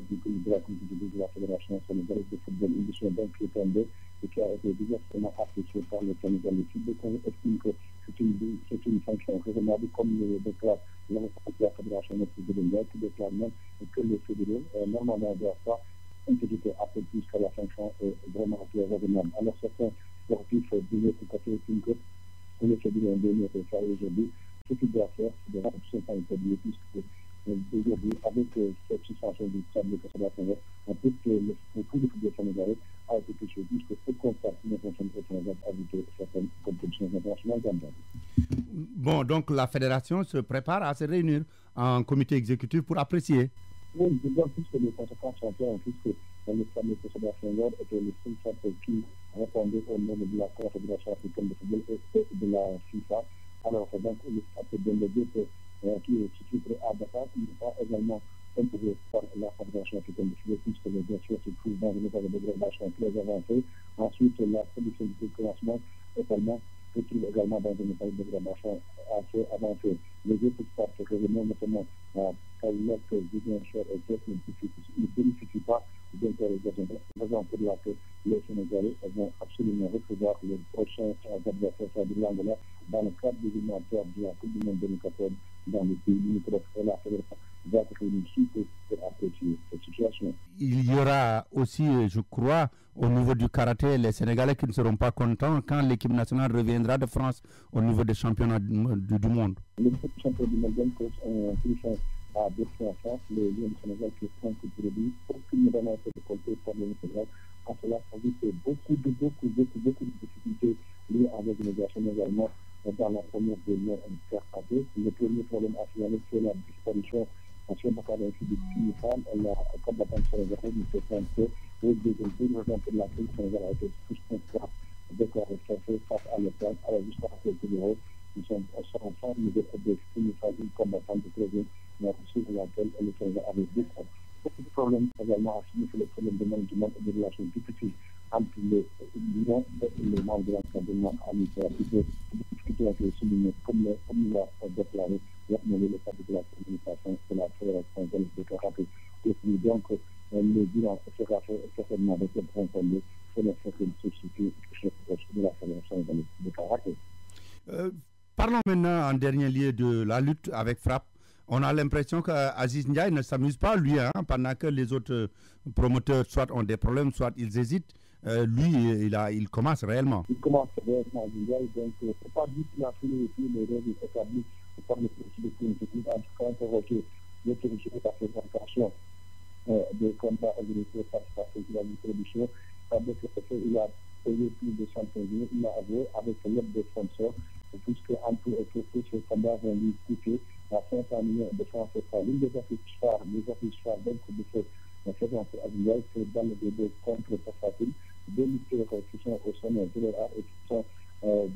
la communauté de la Fédération sénégalaise de football, une décision donc qui est tombée et qui a été diversement appréciée par le Sénégal. Le football estime que c'est une sanction raisonnable, comme le déclare la Fédération de l'Uruguay, qui déclare même que le fédéral, normalement, ne doit pas interjeter après plus que la sanction est vraiment raisonnable. Alors, certains sportifs du notre côté estiment que le fédéral donné pour faire aujourd'hui, ce qu'il doit faire, c'est de rembourser son établi, puisque aujourd'hui, avec cette suspension du stade de Sénégal, on peut que le football sénégalais a été touché, puisque aucun partenaire Sénégal a ajouté certaines compétitions internationales. Bon, donc la fédération se prépare à se réunir en comité exécutif pour apprécier. Oui, je vois plus que les conséquences sont claires, puisque le fameux Sédar Senghor était le seul centre qui répondait au nom de la Confédération africaine de football et de la FIFA. Alors, donc, le stade de Mbédé, qui est situé à Dakar, il n'est pas également imposé par la Fédération africaine de football, puisque bien sûr se trouve dans une état de dégradation très avancée. Ensuite, la production du classement également se trouve également dans une état de dégradation assez avancée. Les autres stades régionaux, notamment Kailek, Ziguinchor et Thiès, ne bénéficient pas d'interrogation, raison pour laquelle les Sénégalais vont absolument recevoir le prochain adversaire de l'Angola dans le cadre des éliminatoires de la Coupe du Monde 2014 dans le pays limitrophe. Et la fédération va être réunie pour apprécier cette situation. Il y aura aussi, je crois, au niveau du karaté, les Sénégalais qui ne seront pas contents quand l'équipe nationale reviendra de France au niveau des championnats du monde. Les champions du monde coach ont pris fin à 2 fois en France. Les Lions du Sénégal qui sont produits, aucune médaille n'a été récoltée par le Sénégal. En cela, ça veut dire beaucoup de difficultés liées à l'organisation également dans la première réunion intercadrée. Le premier problème à signaler, c'est la disparition ancien Bakar de Finifan, la combattante sénégalaise, M. Santé, et le deuxième raison pour laquelle le Sénégal a été tous contraints de faire face à l'État, à la justice fédérale. Nous sommes ensemble, nous avons des Finifan, une combattante de président, mais sur laquelle le Sénégal avait beaucoup de problèmes également à signer sur le problème de management et de relations difficiles communication de la Fédération de karaté. Et puis donc, le bilan sera fait certainement de cette rencontre sur certaines sociétés de la Fédération de karaté. Parlons maintenant en dernier lieu de la lutte avec frappe. On a l'impression qu'Aziz Ndiaye ne s'amuse pas, lui, pendant que les autres promoteurs soit ont des problèmes, soit ils hésitent. Lui, il commence réellement. Il commence réellement, Ndiaye, donc il ne faut pas dire qu'il a fait les règles établies par le président de technique, en tout cas interroger l'autorité de la présentation des combats organisés par la production, avec le fait qu'il a payé plus de 100 millions, il a avoué avec l'aide des sponsors, puisque en tout et pour tous ces combats vont lui coûter à 500 millions de francs CFA. L'une des affiches phares donc de cette saison pour Ndiaye, c'est dans le débat contre Tafatine, deux lutteurs qui sont au sommet de leur art et qui sont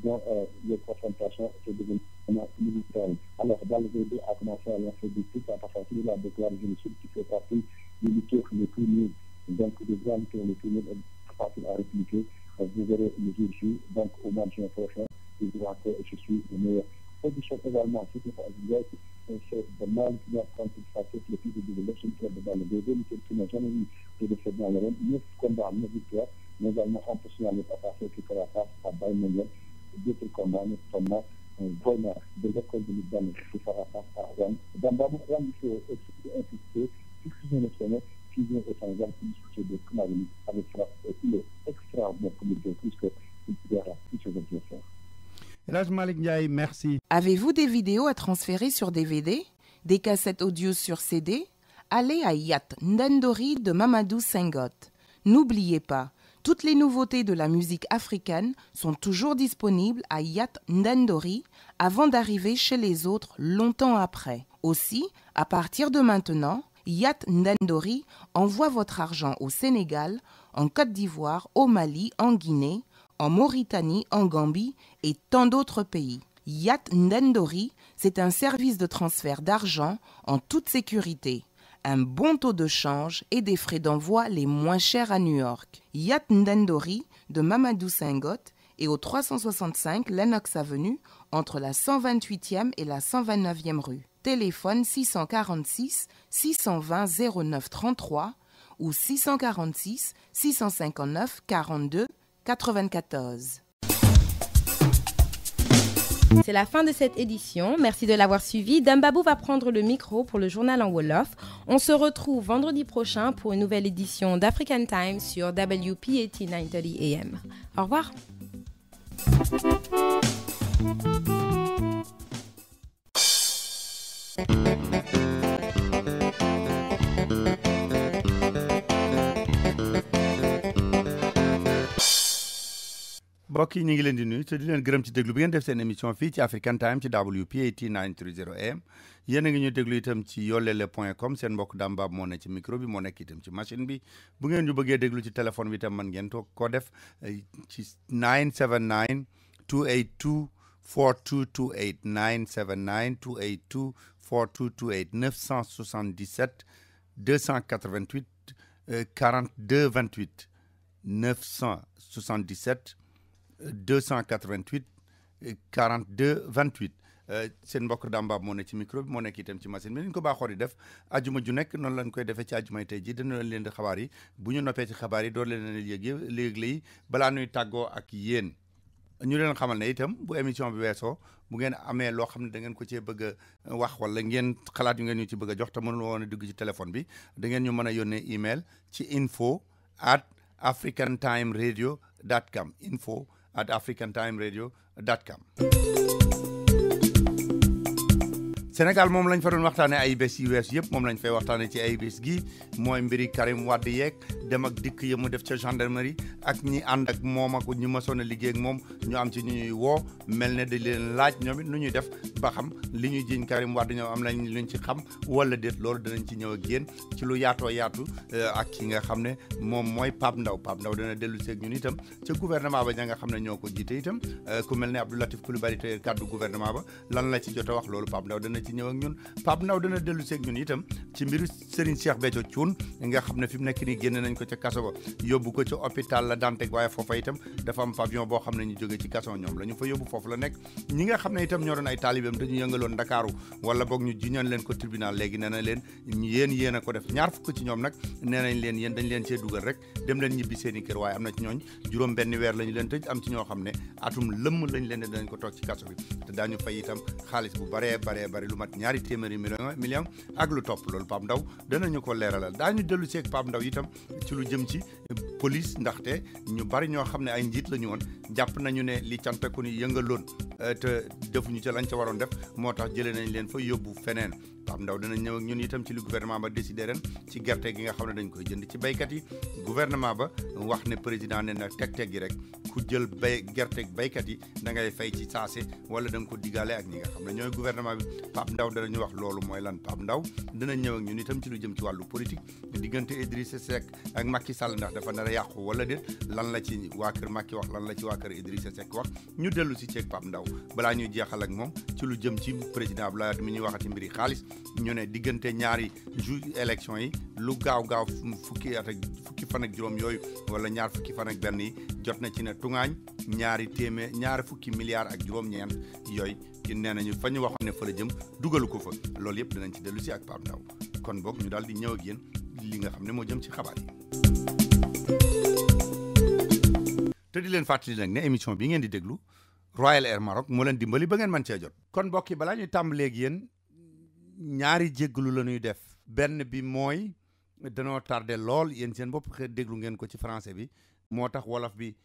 dans les confrontations étaient devenues militaires. Alors, dans le débat a commencé à lancer des titres à Tafatine, il a déclaré génocide qui fait partie des lutteurs les plus nuls, donc des grands lutteurs les plus nuls, Tafatine a répliqué. Vous verrez le jour J, donc au mois de juin prochain, je dirai que je suis le meilleur. Position également, c'était pour Ndiaye, c'est de mal qui a contre le plus de développement dans le débat, qui n'a jamais eu de défaite dans le monde, 9 combats, 9 victoires, mais également on peut signaler à passer qui fera face à Bayern Munich, d'autres combats, notamment Voyner de l'école de Liban qui fera face à Rouen. Dans Babou Rouen, il faut aussi insister, fusion nationale, fusion étrangère, qui discute de Koumarini avec frappe. Il est extraordinaire comme il puisqu'il verra tous ses adversaires. Elhadj Malick Ndiaye, merci. Avez-vous des vidéos à transférer sur DVD, des cassettes audio sur CD? Allez à Yat Ndendori de Mamadou Senghot. N'oubliez pas, toutes les nouveautés de la musique africaine sont toujours disponibles à Yat Ndendori avant d'arriver chez les autres longtemps après. Aussi, à partir de maintenant, Yat Ndendori envoie votre argent au Sénégal, en Côte d'Ivoire, au Mali, en Guinée, en Mauritanie, en Gambie et tant d'autres pays. Yat Ndendori, c'est un service de transfert d'argent en toute sécurité, un bon taux de change et des frais d'envoi les moins chers à New York. Yat Ndendori de Mamadou Senghot est au 365 Lenox Avenue entre la 128e et la 129e rue. Téléphone 646 620 09 33 ou 646 659 42 94. C'est la fin de cette édition. Merci de l'avoir suivi. Dambabou va prendre le micro pour le journal en Wolof. On se retrouve vendredi prochain pour une nouvelle édition d'African Time sur WPAT 930 AM. Au revoir. mbokk yi ñu ngi leen di nuyu te di leen gërëm ci déglu bi ngeen def seen émission fii ci African Time ci WPAT 930 AM yéen a ngi ñu déglu itam ci yollele.com seen mbokk Dambab moo ne ci micro bi moo nekk itam ci machine bi bu ngeen ñu bëggee déglu ci téléphone bi itam mën ngeen toog koo def ci 979 282 4228 979 282 4228 977 288 42 28 977 288 42 28 seen mbokk Dambab moo ne ci micro bi moo nekk itam ci machine bi ni ñu ko baaxoo di def ajuma ju nekk noonu lañ koy defee ci ajumay tey ji dana leen di xabaar yi bu ñu noppee ci xabaar yi door leen léegi balaa ñuy tàggoo ak yéen ñu leen xamal ne itam bu émission bi weesoo bu ngeen amee loo xam ne da ngeen ko cee bëgg a wax wala ngeen xalaat yu ngeen ñu ci bëgg a jox te mënul woon a dugg ci téléphone bi da ngeen ñu mën a yónnee email ci info@africantimeradio.com info@africantimeradio.com. Sénégal moom lañ fa doon waxtaane ay bés yi wees yëpp moom lañ fay waxtaane ci ay bés gi mooy mbiri Karim Wade yeeg dem ak dikk yi mu def ca gendarmerie ak ñi ànd ak moom ak ñu mësoon a liggéey ak moom ñu am ci ñu ñuy woo mel ne dañ leen laaj ñoom it nu ñuy def ba xam li ñuy jiñ Karim Wade ñoom am nañ luñ ci xam wala déet loolu danañ ci ñëw ak yéen ci lu yaatoo yaatu ak ki nga xam ne moom mooy Pape Ndaw dana dellu seeg ñun itam ca gouvernement ba ña nga xam ne ñoo ko jiite itam ku mel ne Abdou Latif Coulibaly te kaddu gouvernement ba lan la ci jot a wax loolu Pape Ndaw dana ci ci ñëw ak ñun Pape Ndaw dana dellu seeg ñun itam ci mbiru Serigne Cheikh Béthio Thioune nga xam ne fi mu nekk nii génn nañ ko ca kaso ba yóbbu ko ca hôpital la Dantec waaye foofa itam dafa am pavillon boo xam ne ñu jógee ci kaso ñoom la ñu fa yóbbu foofu la nekk ñi nga xam ne itam ñoo doon ay taalibeem te ñu yëngaloon Ndakaaru wala boog ñu jiñoon leen ko tribunal léegi nee na leen yéen a ko def ñaar fukk ci ñoom nag nee nañ leen yéen dañ leen cee dugal rek dem leen ñibbi seen i kër waaye am na ci ñooñ juróom benn weer lañu leen tëj am ci ñoo xam ne atum lëmm lañ leen ne danañ ko toog ci kaso bi te daañu fay itam xaalis bu baree lu mat 2 téeméeri million ak lu topp loolu Pape Ndaw danañu ko leeralal daañu dellu seeg Pape Ndaw itam ci lu jëm ci police ndaxte ñu bari ñoo xam ne ay njiit la ñu woon jàpp nañu ne li cantaku ni yëngaloon te defuñu ca lañ ca waroon def moo tax jëlee nañ leen fa yóbbu feneen Pape Ndaw danañ ñëw ak ñun itam ci li gouvernement ba décidé ren ci gerte gi nga xam ne dañ koy jënd ci baykat yi gouvernement ba wax ne président ne na teg gi rek ku jël gerte baykat yi da ngay fay ci saase wala da nga ko digaale ak ñi nga xam ne ñooy gouvernement bi Pape Ndaw danañu wax loolu mooy lan Pape Ndaw danañ ñëw ak ñun itam ci lu jëm ci wàllu politique diggante Idrissa Seck ak Macky Sall ndax dafa nar a yàqu wala déet lan la ci waa kër Macky wax lan la ci waa kër Idrissa Seck wax ñu dellu si ceeg Pape Ndaw balaa ñuy jeexal ak moom ci lu jëm ci président Abdoulaye Wade mi ñuy waxati mbiri xaalis ñu ne diggante ñaari élection yi lu gaaw fukki fan ak juróom yooyu wala ñaar fukki fan ak benn yi jot na ci ne tungaañ ñaari fukki milliards ak juróom-ñeent yooyu nee nañu fa ñu waxoon ne fa la jëm dugalu ko fa loolu yëpp dinañ ci dellu si ak Pape Ndaw kon boog ñu daal di ñëw ak yéen li nga xam ne moo jëm ci xabaar yi te di leen fàttali nag ne émission bi ngeen di déglu Royal Air Maroc moo leen dimbali ba ngeen mën cee jot kon mbokk yi balaa ñuy tàmbalee ak yéen ñaari jéggalu la ñuy def benn bi mooy danoo tardé lool yéen seen bopp déglu ngeen ko ci français bi moo tax wolof bi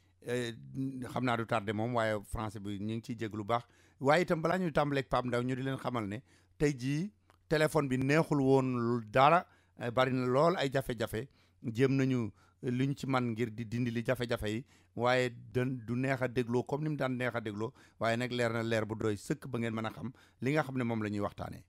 xam naa du tardé moom waaye français bi ñu ngi ciy jéglu lu baax waaye itam balaa ñuy tàmbaleeg Pape Ndaw ñu di leen xamal ne tey jii téléphone bi neexul woon dara bari na lool ay jafe-jafe jéem nañu li ñu ci man ngir di dindi li jafe-jafe yi waaye du neex a dégloo comme ni mu daan neex a dégloo waaye nag leer na leer bu doy sëkk ba ngeen mën a xam li nga xam ne moom la ñuy waxtaanee.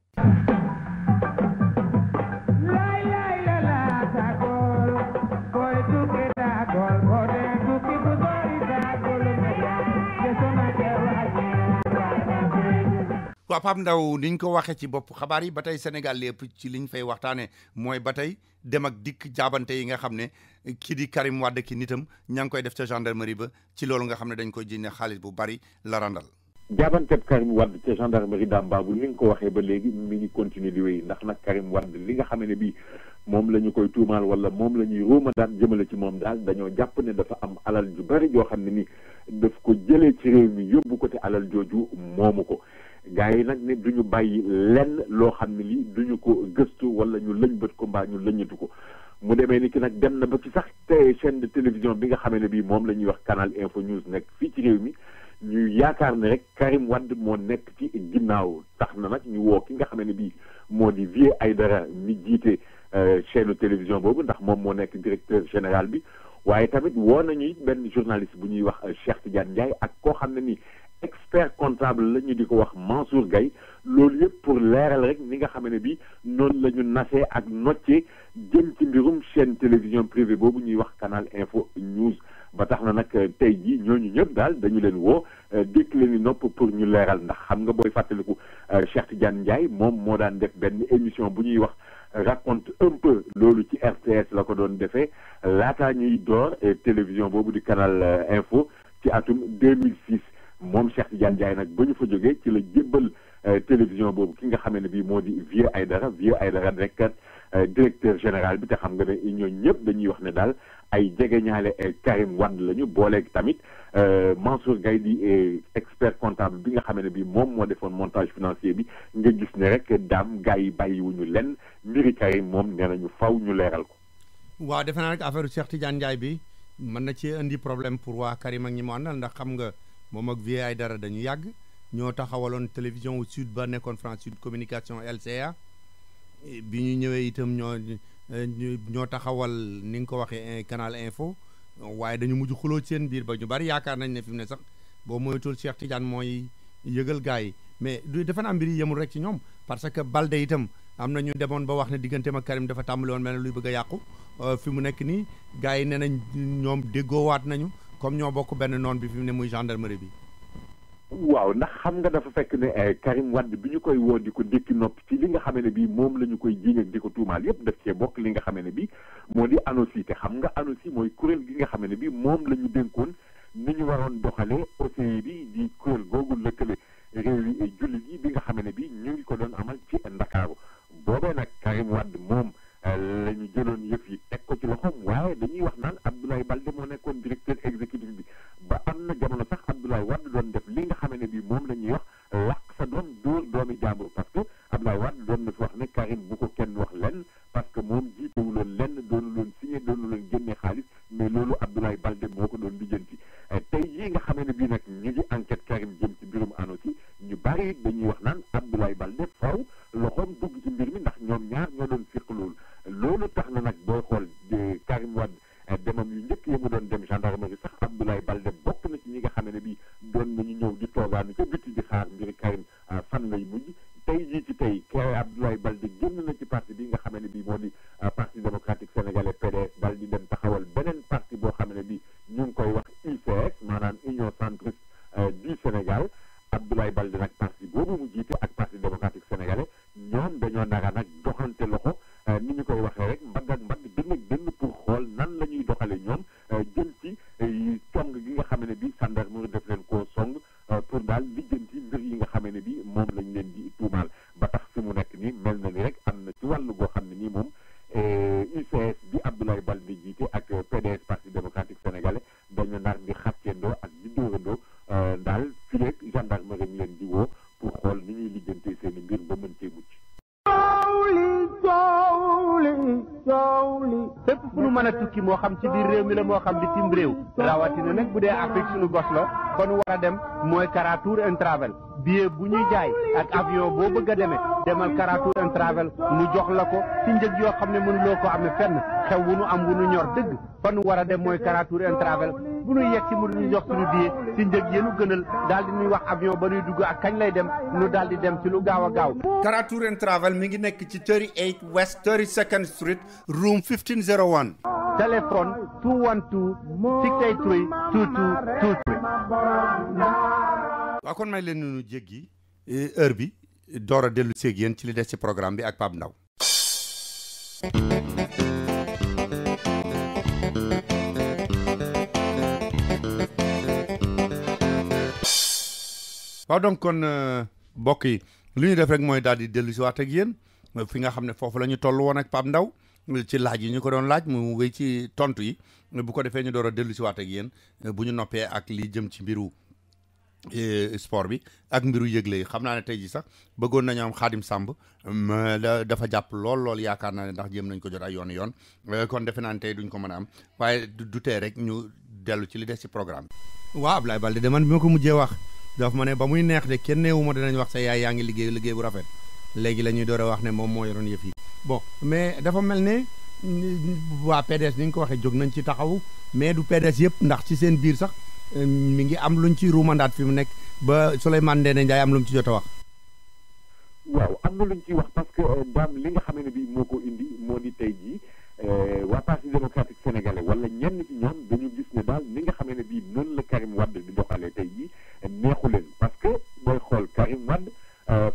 waaw Pape Ndaw niñ ko waxee ci bopp xabaar yi ba tey Sénégal lépp ci liñ fay waxtaanee mooy ba tey dem ak dikk jaabante yi nga xam ne kii di Karim Wade ki nitam ña ngi koy def ca gendarmerie ba ci loolu nga xam ne dañ koy jinne xaalis bu bari la randal. jaabanteb Karim Wade ca gendarmerie Dambabou ni nga ko waxee ba léegi mi ngi continuer di wéy ndax nag Karim Wade li nga xam ne bii moom la ñu koy tuumaal wala moom la ñuy ruuma daan jëmale ci moom daal dañoo jàpp ne dafa am alal ju bari joo xam ne ni daf ko jëlee ci réew mi yóbbu ko te alal jooju moomu ko. gaa yi nag ne duñu bàyyi lenn loo xam ne lii duñu ko gëstu wala ñu lëñbët ko mbaa ñu lëñatu ko mu demee ni ki nag dem na ba ci sax te chaîne de télévision bi nga xamee ne bii moom la ñuy wax Canal Info News nekk fii ci réew mi ñu yaakaar ne rek Karim Wade moo nekk ci ginnaaw tax na nag ñu woo ki nga xamee ne bii moo di Vieux Aïdara mi jiite chaîne de télévision boobu ndax moom moo nekk directeur général bi waaye tamit woo nañu benn journaliste bu ñuy wax Cheikh Tidiane Ndiaye ak koo xam ne ni expert comptable la ñu di ko wax Mansour Gaye loolu yëpp pour leeral rek ni nga xam ne bi noonu la ñu nasee ak noccee jëm ci mbirum chaîne télévision privée boobu ñuy wax Canal Info News ba tax na nag tey jii ñooñu ñëpp daal dañu leen woo dékk leen ni nopp pour ñu leeral ndax xam nga booy fàttaliku Cheikh Tidiane Ndiaye moom moo daan def benn émission bu ñuy wax raconte un peu loolu ci RTS la ko doon defee laataa ñuy door télévision boobu di Canal Info ci atum 2006 moom Cheikh Tidiane Ndiaye nag ba ñu fa jógee ci la jébbal télévision boobu ki nga xamee ne bii moo di Vieux Aïdara nekk directeur général bi te xam nga ne ñooñu ñëpp dañuy wax ne daal ay jegeñaale Karim Wade lañu booleeg tamit Mansour Gaye di expert comptable bi nga xamee ne bii moom moo defoon montage financier bi nga gis ne rek daam gars yi bàyyiwuñu lenn mbiri Karim moom nee nañu faw ñu leeral ko. waaw defe naa nag affaire Cheikh Tidiane Ndiaye bi mën na ci indi problème pour waa Karim ak ñi mu àndal ndax xam nga. moom ak Vieux Aïdara dañu yàgg ñoo taxawaloon télévision Sud ba nekkoon France Sud Communication LCA bi ñu ñëwee itam ñoo taxawal ni nga ko waxee Canal Info waaye dañu mujj xuloo ci seen biir ba ñu bari yaakaar nañ ne fi mu ne sax boo moytul Cheikh Tidiane mooy yëgal gars yi mais du defe naa mbir yi yemul rek ci ñoom parce que Balde itam am na ñu demoon ba wax ne digganteem ak Karim dafa tàmbali woon mel ne luy bëgg a yàqu fi mu nekk nii gars yi nee nañ ñoom déggoowaat nañu comme ñoo bokk benn noon bi fi mu ne muy gendarmerie bi. waaw ndax xam nga dafa fekk ne Karim Wade bi ñu koy woo di ko dékki nopp ci li nga xamee ne bii moom la ñu koy jiiñ ak di ko tuumaal yépp daf cee bokk li nga xamee ne bii moo di ANOCI te xam nga ANOCI mooy kuréel gi nga xamee ne bii moom la ñu dénkoon ni ñu waroon doxalee OCI bi di kuréel googu lëkkale réew yi jullit yi bi nga xamee ne bii ñu ngi ko doon amal ci Ndakaaru boobee nag Karim Wade moom la ñu jëloon yëf yi teg ko ci loxoom waaye dañuy wax naan Abdoulaye Baldé moo nekkoon directeur exécutif bi ba am na jamono sax Abdoulaye Wade doon def li nga xamee ne bii moom la ñuy wax làq sa doom dóor doomi jàmbur parce que Abdoulaye Wade doon na fi wax ne Karim bu ko kenn wax lenn parce que moom jiitewuloon lenn doonu loon signé doonu loon génne xaalis mais loolu Abdoulaye Baldé moo ko doon lijjanti tey jii nga xamee ne bii nag ñu ngi enquête Karim jëm ci mbirum ANOCI ñu bari dañuy wax naan Abdoulaye Baldé faw loxoom dugg ci mbir mi ndax ñoom ñaar ñoo doon fiq loolu tax na nag booy xool Karim Wade demam yu njëkk yi mu doon dem gendarmerie sax Abdoulaye Baldé bokk na ci ñi nga xam ne bii doon nañu ñëw di toogaanu ca biti di xaar mbiri Karim fan lay mujj tey jii ci tey Abdoulaye Baldé génn na ci parti bi nga xam ne bii moo di parti démocratique sénégalais PDS dal di dem taxawal beneen parti boo xam ne bii ñu ngi koy wax UCS maanaam Union centriste du Sénégal Abdoulaye Baldé nag parti boobu mu jiite ak parti démocratique sénégalais ñoom dañoo nara nag doxante loxo ni ñu koy waxee rek mbagg ak mbagg dënn ak dënn pour xool nan la ñuy doxale ñoom jëm ci cong gi nga xam ne bi gendarmerie def leen koo song pour daal lijjanti mbir yi nga xam ne bi moom lañ leen di tuumaal ba tax fi mu nekk nii mel na ni rek am na ci wàllu goo xam ne nii moom UCS bi Abdoulaye Baldé jiite ak PDS parti démocratique sénégalais dañu nar di xàcceendoo ak di dóorandoo daal fileeg gendarmerie ñu leen di woo pour xool ni ñuy lijjantee seen i mbir ba mën cee mucc fépp fu nu mën a tukki moo xam ci biir réew mi la moo xam bitim réew rawatina nag bu dee Afrique suñu gos la kon war a dem mooy Kara Tour and Travel billet bu ñuy jaay ak avion boo bëgg a demee demal Kara Tour and Travel mu jox la ko ci njëg yoo xam ne mënuloo ko amee fenn xew wu nu am wu nu ñor dëgg fan war a dem mooy Kara Tour and Travel bu nu yegg si mu ñu jox suñu billet ci njëg yenu gënal daal di ñuy wax avion ba nuy dugg ak kañ lay dem nu daal di dem ci lu gaaw a gaaw. Kara Tour and Travel mi ngi nekk ci 38 West 32nd Street room 1501. téléphone 212 683 2223. waaw kon may leen nu jéggi heure bi door a dellu seeg yéen ci li des ci programme bi ak Pape Ndaw. waaw donc kon mbokk yi li ñu def rek mooy daal di dellu si waat ak yéen fi nga xam ne foofu la ñu toll woon ak Pape Ndaw ci laaj yi ñu ko doon laaj mu wéy ci tontu yi bu ko defee ñu door a dellu si waat ak yéen bu ñu noppee ak li jëm ci mbiru sport bi ak mbiru yëgle yi xam naa ne tey ji sax bëggoon nañu am Xaadim Samb dafa jàpp lool yaakaar naa ne ndax jéem nañ ko jot ay yoon kon defe naa ne tey duñ ko mën a am waaye du tee rek ñu dellu ci li des ci programme bi. waaw Abdoulaye Baldé de man bi ma ko mujjee wax dafa ma ne ba muy neex de kenn neewu ma dinañ wax sa yaay yaa ngi liggéey bu rafet léegi la ñuy door a wax ne moom moo yoroon yëf yi. bon mais dafa mel ne waa PDS ni nga ko waxee jóg nañ ci taxawu mais du PDS yëpp ndax ci seen biir sax mi ngi am luñ ci ruumandaat fi mu nekk ba Souleymane Ndéné Ndiaye am lu mu ci jot a wax. waaw am na luñ ci wax parce que daam li nga xam ne bii moo ko indi moo di tey jii waa parti démocratique sénégalais wala ñenn ci ñoom dañu gis ne daal li nga xam ne bii noonu la Karim Wade di doxalee tey jii neexu leen parce que booy xool Karim Wade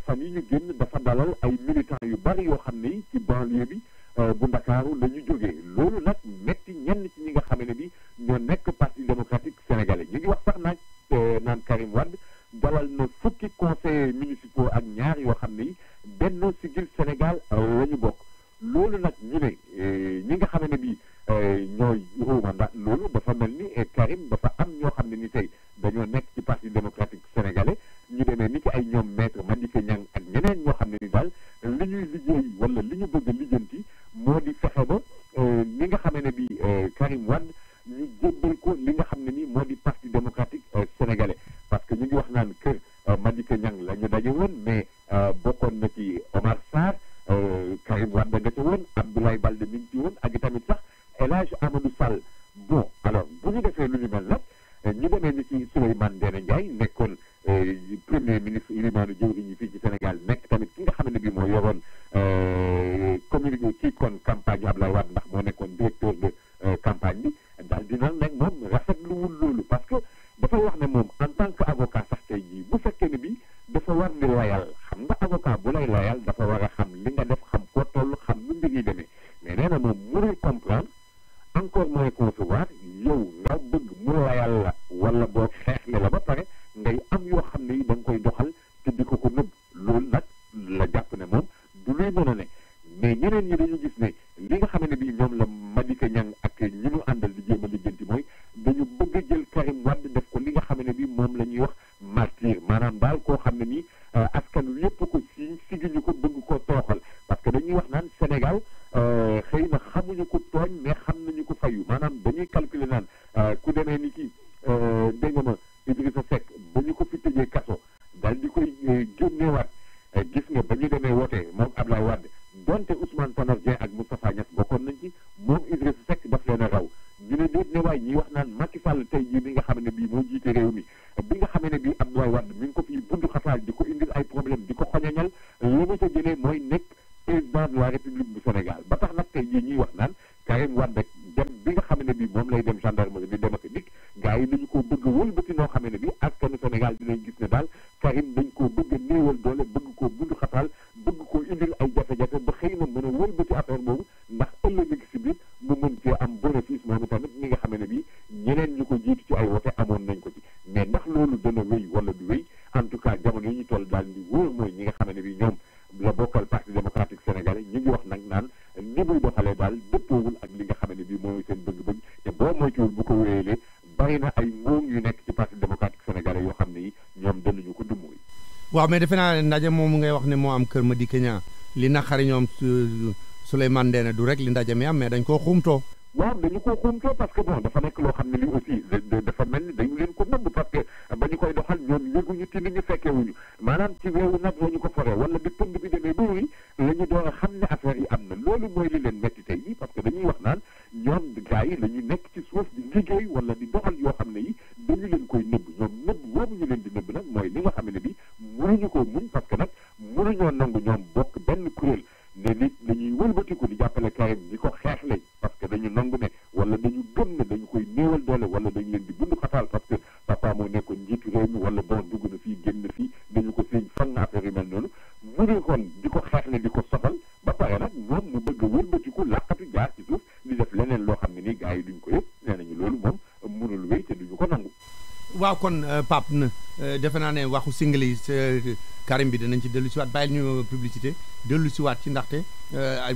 fan yi ñu génn dafa dalal ay militants yu bari yoo xam ne ci banlieue bi bu Ndakaaru la ñu jógee loolu nag metti ñenn ci ñi nga xam ne bi ñoo nekk parti démocratique sénégalais ñu ngi wax sax naaj naan Karim Wade dalal na fukki conseillers municipaux ak ñaar yoo xam ne Benno Siggil Sénégal la ñu bokk loolu nag ñu ne ñi nga xam ne bi ñooy ruumandaat loolu dafa mel ni Karim dafa am ñoo xam ne ni tey dañoo nekk ci parti démocratique sénégalais ñu demee ni ki ay ñoom maître Madické Niang ak ñeneen ñoo xam ne ni daal li ñuy liggéey wala li ñu bëgg a lijjanti moo di fexe ba li nga xam ne bi Karim Wade ñu jébbal ko li nga xam ne ni moo di parti démocratique sénégalais parce que ñu ngi wax naan kër Madické Niang la ñu daje woon mais bokkoon na ci Omar Sarr Karim Wade nga ca woon Abdoulaye Baldé mi ngi ci woon ak itamit sax El Hadj Amadou Sall bon alors bu ñu defee lu ñu mel nag ñu demee ni ci Souleymane Ndéné Ndiaye nekkoon premier ministre ilimaanu jëwriñ yi fii ci Sénégal nekk tamit ki nga xam ne bi moo yoroon communiqué kii kon campagne Abdoulaye Wade ndax moo nekkoon directeur de campagne bi daal dina nag moom rafetluwul loolu parce que dafay wax ne moom en tant que avocat sax tey jii ñuy demee mais nee na moom mënul comprendre encore moins concevoir yow nga bëgg mu layal la wala boo xeex ne la ba pare ngay am yoo xam ne yi da nga koy doxal te di ko nëbb loolu nag la jàpp ne moom du luy mën a ne mais ñeneen ñi dañu gis ne li nga xam ne bii ñoom la Madické Niang ak ñi ñu àndal di jéem a lijjanti mooy dañu bëgg a jël Karim Wade def ko li nga xam ne bii moom la ñuy wax martyr maanaam daal koo xam ne nii askan wi yëpp ko siguñu ko bëgg koo tooxal parce que dañuy wax naan Sénégal xëy na xamuñu ko tooñ mais xam nañu ko fayu maanaam dañuy calculer naan ku demee ni kii dégg nga ma Idrissa Seck ba ñu ko fi tëjee kaso daal di koy génneewaat gis nga ba ñu demee woote moom Ablaye Wade donte Ousmane Tanor Dieng ak Moustapha Niasse bokkoon nañ ci moom Idrissa Seck daf leen a raw ñu ne déet ne waay ñiy wax naan Macky Sall tey jii bi nga xam ne bii moo jiite réew mi bi nga xam ne bii Abdoulaye Wade mi ngi ko fi bundu xataal di ko indil ay problème di ko xoñoñal li ma ca jëlee mooy nekk président de la République du Sénégal ba tax nag tey jii ñuy wax naan Karim Wade dem bi nga xam ne bii moom lay dem gendarmerie di dem ak dikk gars yi dañu koo bëgg wëlbati noo xam ne bii askanu Sénégal dinañ gis ne daal Karim dañ koo bëgg a néewal doole bëgg koo bundu xataal bëgg koo indil ay jafe-jafe ba xëy na mën a wëlbati affaire boobu ndax ëllëg si biir mu mën cee am bénéfice moom tamit ñi nga xam ne bii ñeneen ñu ko jiitu ci ay wote amoon nañ ko ci mais ndax loolu dana wéy wala du wéy en tout cas jamono yi ñu toll daal di wóor mooy ñi nga xam ne bii ñoom la bokkal parti démocratique sénégalais ñu ngi wax nag naan ni muy doxalee daal dëppoowul ak li nga xam ne bii mooy seen bëgg-bëgg te boo moytuwul bu ko wéyalee bari na ay ngóoŋ yu nekk ci parti démocratique sénégalais yoo xam ne yi ñoom danañu ko dummuy waaw mais defe naa ndaje moomu ngay wax ne moo am kër Madické Niang li naqari ñoom Souleymane Ndéné du rek li ndaje mi am mais dañ koo xumtoo waaw dañu ko xumtoo parce que bon dafa nekk loo xam ne li aussi dafa mel ni dañu leen ko nëbb parce que ba ñu koy doxal ñoom yëguñu ci ni ñu fekkewuñu maanaam ci weewu nag la ñu ko foree wala bi pënd bi demee ba wuri la ñu doon a xam ne affaire yi am na loolu mooy li leen metti tey yi parce que dañuy wax naan ñoom gars yi la ñu nekk ci suuf di liggéey wala di doxal yoo xam ne yi dañu leen koy nëbb ñoom nëbb boobu ñu leen di nëbb nag mooy li nga xam ne bi mënuñu ko muñ parce que nag mënuñoo nangu ñoom bokk benn kuréel ne nit dañuy wëlbatiku di jàppale Karim ñi ko xeexle parce que dañu nangu ne wala dañu gëm ne dañu koy néewal doole wala dañu leen di bund xataal parce que papa moo nekkoon njiitu réew mi wala bon dugg na fii génn fii dañu ko sëñ fan na affaire yu mel noonu mënu kon di ko xeexle di ko sotal ba pare nag moom mu bëgg a wëlbatiku làqatu jaar ci suuf di def leneen loo xam ne nii gars yi duñ ko yëpp nee nañu loolu moom mënul wéy te duñu ko nangu waaw kon Pape na defe naa ne waxu single yi Karim bi dinañ ci dellu si waat bàyyil ñu publicité dellu si waat ci ndaxte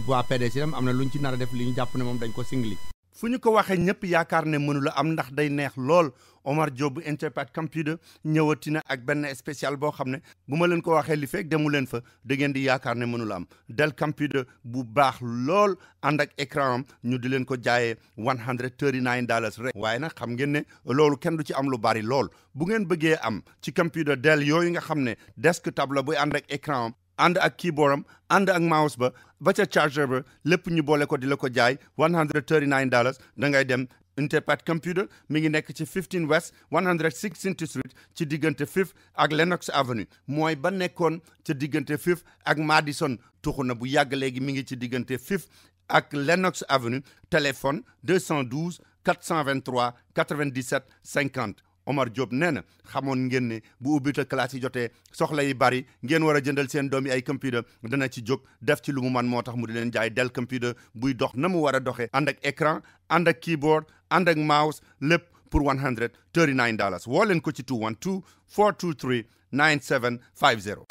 waa PDS itam am na luñ ci nar a def li ñu jàpp ne moom dañ ko single fu ñu ko waxee ñëpp yaakaar ne mënula am ndax day neex lool Omar Diop bu Interpath Computer ñëwati na ak benn spécial boo xam ne bu ma leen ko waxee li fekk demu leen fa da ngeen di yaakaar ne mënula am Dell Computer bu baax lool ànd ak écran am ñu di leen ko jaayee $139 rek waaye nag xam ngeen ne loolu kenn du ci am lu bari lool bu ngeen bëggee am ci computer Dell yooyu nga xam ne desktop la buy ànd ak écran am ànd ak keyboard am ànd ak mouse ba ca charger ba lépp ñu boole ko di la ko jaay $139 da ngay dem Interpath Computer mi ngi nekk ci 15 West 116th Street ci diggante 5th ak Lenox Avenue mooy ba nekkoon ca diggante 5th ak Madison tuxu na bu yàgg léegi mi ngi ci diggante 5th ak Lenox Avenue téléphone 212 423 97 50 Omar Diop nee na xamoon ngeen ne bu ubbite classe yi jotee soxla yi bari ngeen war a jëndal seen doom yi ay computer dana ci jóg def ci lu mu man moo tax mu di leen jaay Dell Computer buy dox na mu war a doxee ànd ak écran ànd ak keyboard ànd ak mouse lépp pour $139 woo leen ko ci 212 423 9750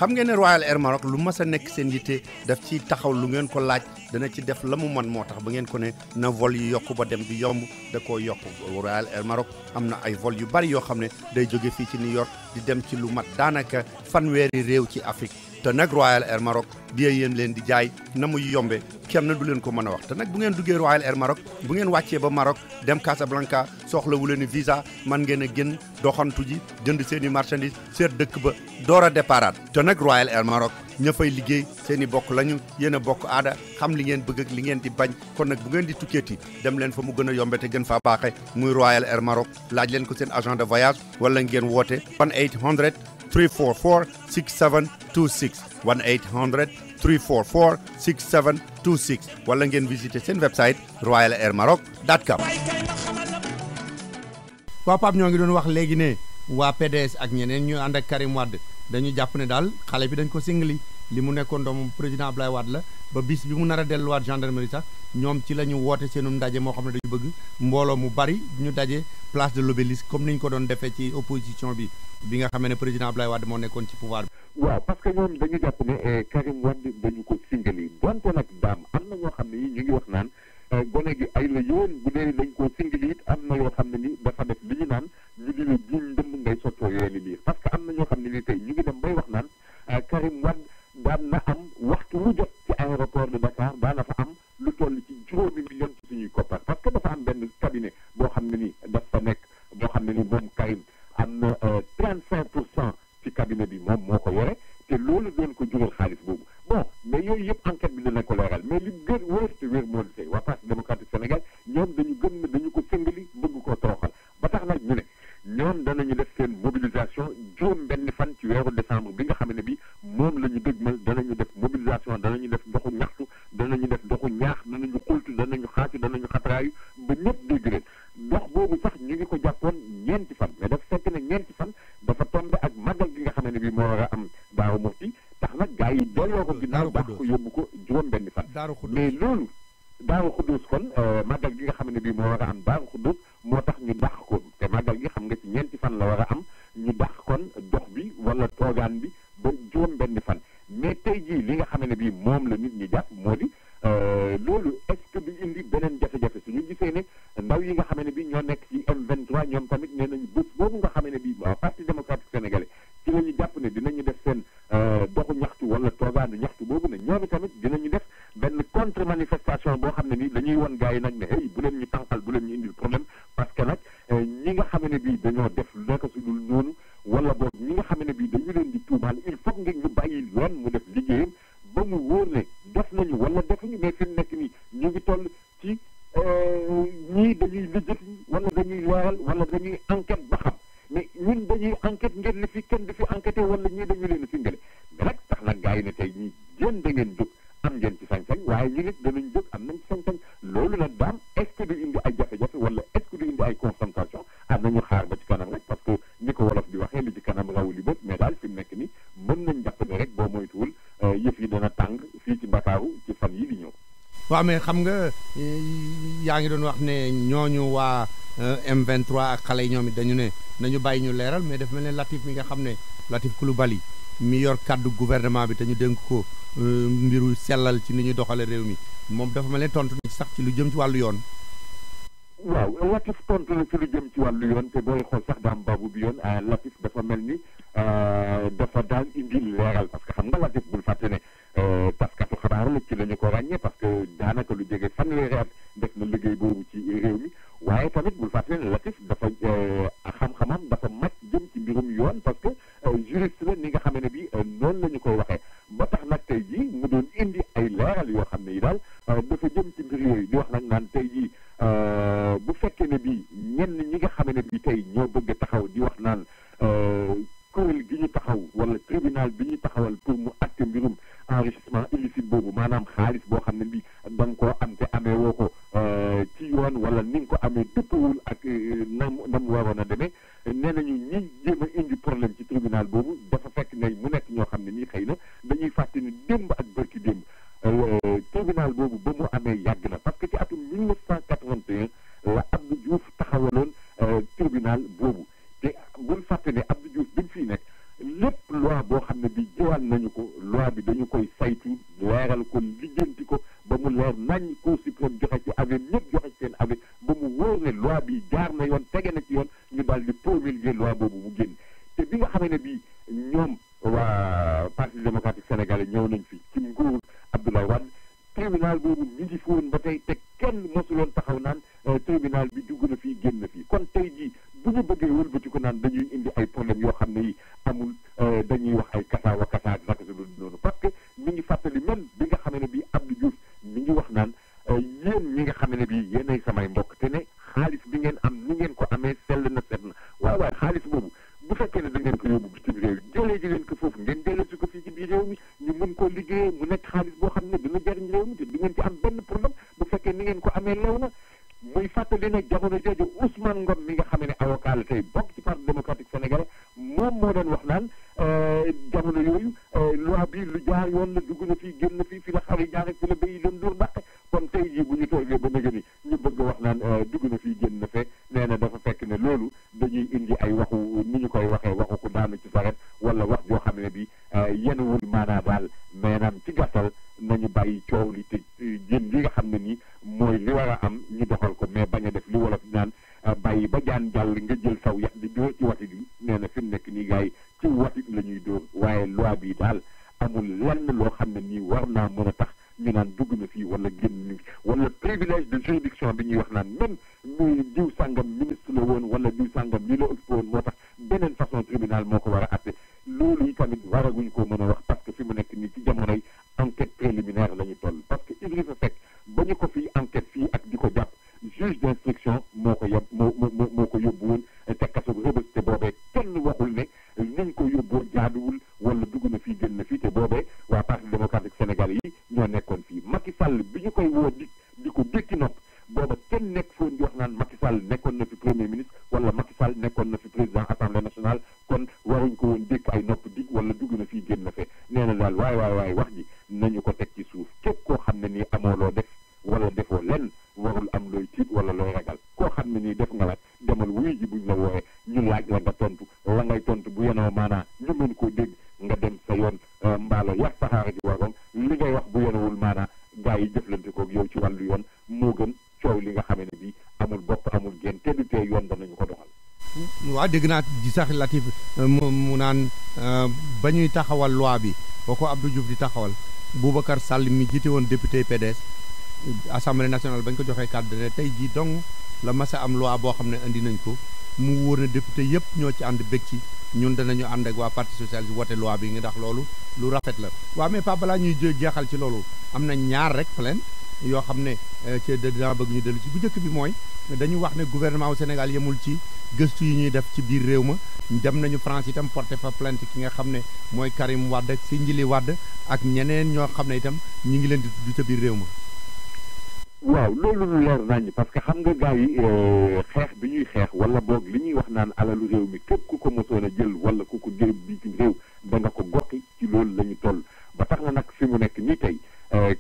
xam ngeen ne Royal Air Maroc lu mas a nekk seen yitte daf ci taxaw lu ngeen ko laaj dana ci def la mu man moo tax ba ngeen ko ne na vol yi yokku ba dem di yomb da koo yokku Royal Air Maroc am na ay vol yu bari yoo xam ne day jóge fii ci New York di dem ci lu mat daanaka fanweeri réew ci Afrique te nag Royal Air Maroc bi yéen leen di jaay na muy yombe kenn du leen ko mën a wax te nag bu ngeen duggee Royal Air Maroc bu ngeen wàccee ba Maroc dem Casablanca soxla wu leen visa man ngeen a génn doxantu ji jënd seen i marchandise seet dëkk ba door a déparaat te nag Royal Air Maroc ña fay liggéey seen i bokk lañu yéen a bokk aada xam li ngeen bëgg ak li ngeen di bañ kon nag bu ngeen di tukkeeti dem leen fa mu gën a yombe te gën faa baaxe muy Royal Air Maroc laaj leen ko seen agent de voyage wala ngeen woote 1-800 344 6726 1-800 344-6726 wala ngeen visiter seen website royalairmaroc.com. waa Pape ñoo ngi doon wax léegi ne waa PDS ak ñeneen ñu ànd ak Karim Wade dañu jàpp ne daal xale bi dañ ko singali li mu nekkoon doomu président Abdoulaye Wade la ba bis bi mu nar a delluwaat gendarmerie sax ñoom ci la ñu woote seenu ndaje moo xam ne dañu bëgg mbooloo mu bari ñu daje place de l'Obélisque comme ni ñu ko doon defee ci opposition bi nga xamee ne président Abdoulaye Wade moo nekkoon ci pouvoir bi. waaw parce que ñoom dañu jàpp ne Karim Wade dañu ko singali donte nag daam am na ñoo xam ne ñu ngi wax naan gone gi ay la yoon bu dee dañ koo singali it am na yoo xam ne ni dafa def li ñu naan ñu di la jiñ ndëmb ngay sottoo yooni lii parce que am na ñoo xam ne ni tey ñu ngi dem bay wax naan Karim Wade daan na am waxtu wu jot ci aéroport de Dakar daana fa am lu toll ci 5 millions ci suñuy koppar parce que dafa am benn cabinet boo xam ne ni dafa nekk boo xam ne ni moom Karim am na 35% ci cabinet bi moom moo ko yore te loolu doon ko jural xaalis boobu bon mais yooyu yëpp enquête bi dina ko leeral mais li gën wóor te wér moo di tey waa Parti démocratique Sénégal ñoom dañu gëm ne dañu ko sëngali bëgg koo toroxal ba tax nag ñu ne ñoom danañu def seen mobilisation juróom benn fan ci weeru décembre bi nga xam ne bi moom la ñu dëgmal danañu def mobilisation danañu def doxu ñaxtu danañu def doxu ñaax danañu xultu danañu xaacu danañu xatraayu ba ñëpp dégg leen dox boobu sax ñu ngi ko jàppoon ñeenti fan mais dafa fekk ne ñeenti fan dafa tombé ak màggal gi nga xam ne bi moo war a am Daaru Muxti tax nag gars yi delloo ko ginnaaw baax ko yóbbu ko juróom benn fan mais loolu Daaru Xuddus kon màggal gi nga xam ne bi moo war a am Daaru Xuddus moo tax ñu dàq ko te màggal gi xam nga ci ñeenti fan la war a am ñu dàq kon dox bi wala toogaan bi ba juróom benn fan mais tey jii li nga xam ne bii moom la nit ñi jàpp moo di loolu est-ce que du indi beneen jafe-jafe suñu gisee ne ndaw yi nga xam ne bii ñoo nekk ci M23 ñoom tamit nee nañu bés boobu nga xam ne bii Parti démocratique sénégalais ci la ñu jàpp ne dinañu def seen doxu ñaxtu wala toogaanu ñaxtu boobu ne ñoom tamit dinañu def benn contre manifestation boo xam ne nii dañuy won gars yi nag ne hey bu leen ñu tànqal bu leen ñu indil problème parce que nag ñi nga xam ne bii dañoo def naka su dul noonu wala boog ñi nga xam ne bii dañu leen di tuumaal il faut nga ñu bàyyi yoon mu def liggéeyam ba mu wóor ne def nañu wala defuñu mais fi mu nekk nii ñu ngi toll ci ñii dañuy lijjati wala dañuy leeral wala dañuy enquête ba xam mais ñun dañuy enquête ngeen ne fi kenn du fi enquêté wala ñii dañu leen a singale mais nag tax nag gars yi ne tey ñii jéem da ngeen jóg am ngeen ci sañ-sañ waaye ñu nit danañ jóg am nañ ci sañ-sañ loolu nag daam est-ce que du indi ay jafe-jafe wala est-ce que du indi ay confrontation am nañu xaar ba ci kanam rek parce que ni ko wolof di waxee li ci kanam raw li bët mais daal fi mu nekk ni mën nañ jàpp ne rek boo moytuwul yëf yi dana tàng fii ci Ndakaaru ci fan yi di ñëw. waaw mais xam nga yaa ngi doon wax ne ñooñu waa M23 ak xale yi ñoom it dañu ne nañu bàyyi ñu leeral mais daf mel ne Latif mi nga xam ne Latif Coulibaly mi yor kaddu gouvernement bi te ñu dénk ko mbiru sellal ci ni ñuy doxale réew mi moom dafa mel ne tontu na sax ci lu jëm ci wàllu yoon. waaw Latif tontu na ci lu jëm ci wàllu yoon te booy xool sax daam babu bi yoon Latif dafa mel ni dafa daan indi leeral parce que xam nga Latif bul fàtte ne taskatu xabaar la ci la ñu ko ràññee parce que daanaka lu jege fanweeri at def na liggéey boobu ci réew mi waaye tamit bul fàtte ne Latif dafa xam-xamam dafa màcc jëm ci mbirum yoon parce que juriste la ni nga xam ne bi noonu la ñu koy waxee ba tax nag tey jii mu doon indi ay leeral yoo xam ne yi daal dafa jëm ci mbir yooyu di wax nag naan tey jii bu fekkee ne bii ñenn ñi nga xam ne bii tey ñoo bëgg a taxaw di wax naan kuréel gi ñu taxaw wala tribunal bi ñu taxawal pour mu atte mbirum enrichissement illicite boobu maanaam xaalis boo xam ne bii da nga koo am te amee woo ko ci yoon wala ni nga ko amee dëppawul ak na mu waroon a demee nee nañu ñi jéem a indi problème ci tribunal boobu dafa fekk ne mu nekk ñoo xam ne nii xëy na dañuy fàtte ni démb ak bërki démb tribunal boobu ba mu amee yàgg na parce que ci atum 1981 la Abdou Diouf taxawaloon tribunal boobu te bul fàtte ne Abdou Diouf bi mu fii nekk lépp loi boo xam ne bi jëwaan nañu ko loi bi dañu koy saytu leeral ko lijjanti ko ba mu leer nañ Cour suprême joxe ci avis ñëpp joxe ci seen avis ba mu wóor ne loi bi jaar na yoon tege na ci yoon ñu daal di promulguer loi boobu mu génn te bi nga xamee ne bii ñoom waa Parti démocratique sénégalais ñëw nañ fi ci nguur Abdoulaye Wade tribunal boobu mi ngi foon ba tey te kenn mosuloon taxaw naan tribunal bi dugg na fii génn na fii kon tey jii bu ñu bëggee wëlbati ko naan dañuy indi ay problème yoo xam ne yi amul dañuy wax ay kasa wa kasa ak naka su dul noonu parce que mi ngi fàttali même bi nga xam ne bii Abdou Diouf mi ngi wax naan yéen ñi nga xam ne bii yéenay samay mbokk te ne xaalis bi ngeen am ni ngeen ko amee sell na set na waaw waaye xaalis boobu bu fekkee ne da ngeen ko yóbbu bitim réew jëlee ji leen ko foofu ngeen delloo si ko fii ci biir réew mi ñu mën koo liggéeyee mu nekk xaalis boo xam ne dina jariñ réew mi te du ngeen ci am benn problème bu fekkee ni ngeen ko amee lew na muy fàttali ne jamono jooju Ousmane Ngom mi nga xam ne avocat la tey bokk ci Parti démocratique sénégalais moom moo doon wax naan jamono yooyu loi bi lu jaar yoon la dugg na fii génn fii fi la xar yi jaar ak fi la béy doon dóor dàq kon tey jii bu ñu toogee ba nëgë ni ñu bëgg wax naan dugg na fii génn na fee nee na dafa fekk ne loolu dañuy indi ay waxu ni ñu koy waxee waxu ku daanu ci saret wala wax joo xam ne bi yenuwul maanaa daal maanaam ci gàttal nañu bàyyi coow li te jën li nga xam ne nii mooy li war a am ñu doxal ko mais bañ a def li wolof naan bàyyi ba jaan jàll nga jël saw yat di dóor ci watit yi nee na fi mu nekk nii gars yi ci watit la ñuy dóor waaye loi bi daal amul lenn loo xam ne nii war naa mën a tax ñu naan dugg na fii wala génn ni wala privilège de juridiction bi ñuy wax naan même muy diw sàngam ministre la woon wala diw sàngam li la occupé woon moo tax beneen façon tribunal moo ko war a atte loolu yi tamit waraguñ ko mën a wax parce que fi mu nekk nii ci jamonoy enquête préliminaire la ñu toll parce que Idrissa Seck ba ñu ko fii enquête fii ak di ko jàpp juge d'instruction moo ko yeb moo ko yóbbu woon te kaso Rebeuss te boobee kenn waxul ne niñ ko yóbboo jaaduwul wala dugg na fii génn na fii te boobee waa parti démocratique sénégalais yi ñoo nekkoon fii Macky Sall bi ñu koy woo di ko dékki nopp booba kenn nekk foon di wax naan Macky Sall nekkoon na fi premier ministre wala Macky Sall nekkoon na fi président assemblée nationale kon waruñ ko woon dékk ay nopp dig wala dugg na fii génn na fee nee na daal waay wax ji nañu ko teg ci suuf képp koo xam ne nii amoo loo def wala defoo lenn warul am looy tiit wala looy ragal koo xam ne nii def nga la demal wuy ji buñ la wooyee ñu laaj la nga tontu la ngay tontu bu yenoo maanaa ñu mën koo dégg nga dem sa yoon mbaalo yàq saxaara ji waroon li ngay wax bu yenowul maanaa gars yi jëflante koog yow ci wàllu yoon moo gën coow li nga xamee ne bii amul bopp amul génn te du tee yoon danañu ko doxal. waaw dégg naa ji sax Latif mu naan ba ñuy taxawal loi bi boo ko Abdou Diouf di taxawal Boubacar Sall mi jiite woon député PDS assemblée nationale bañ ko joxee kàddu ne tey jii dong la mas a am loi boo xam ne indi nañ ko mu wóor na député yëpp ñoo ci ànd bég ci ñun danañu ànd ak waa parti socialiste wote loi bi nga ndax loolu lu rafet la. waaw mais pas balaa ñuy jeexal ci loolu am na ñaar rek plainte yoo xam ne ci dinaa bëgg ñu dellu ci bu njëkk bi mooy dañu wax ne gouvernement wu Sénégal yemul ci gëstu yi ñuy def ci biir réew ma dem nañu France itam porté fa plainte ki nga xam ne mooy Karim Wade ak Sindiély Wade ak ñeneen ñoo xam ne itam ñu ngi leen di tudd ca biir réew ma. waaw loolu lu leer nañ parce que xam nga gars yi xeex bi ñuy xeex wala boog li ñuy wax naan alalu réew mi képp ku ko mosoon a jël wala ku ko jël bitim réew da nga ko goxi ci loolu la ñu toll ba tax na nag fi mu nekk nii tey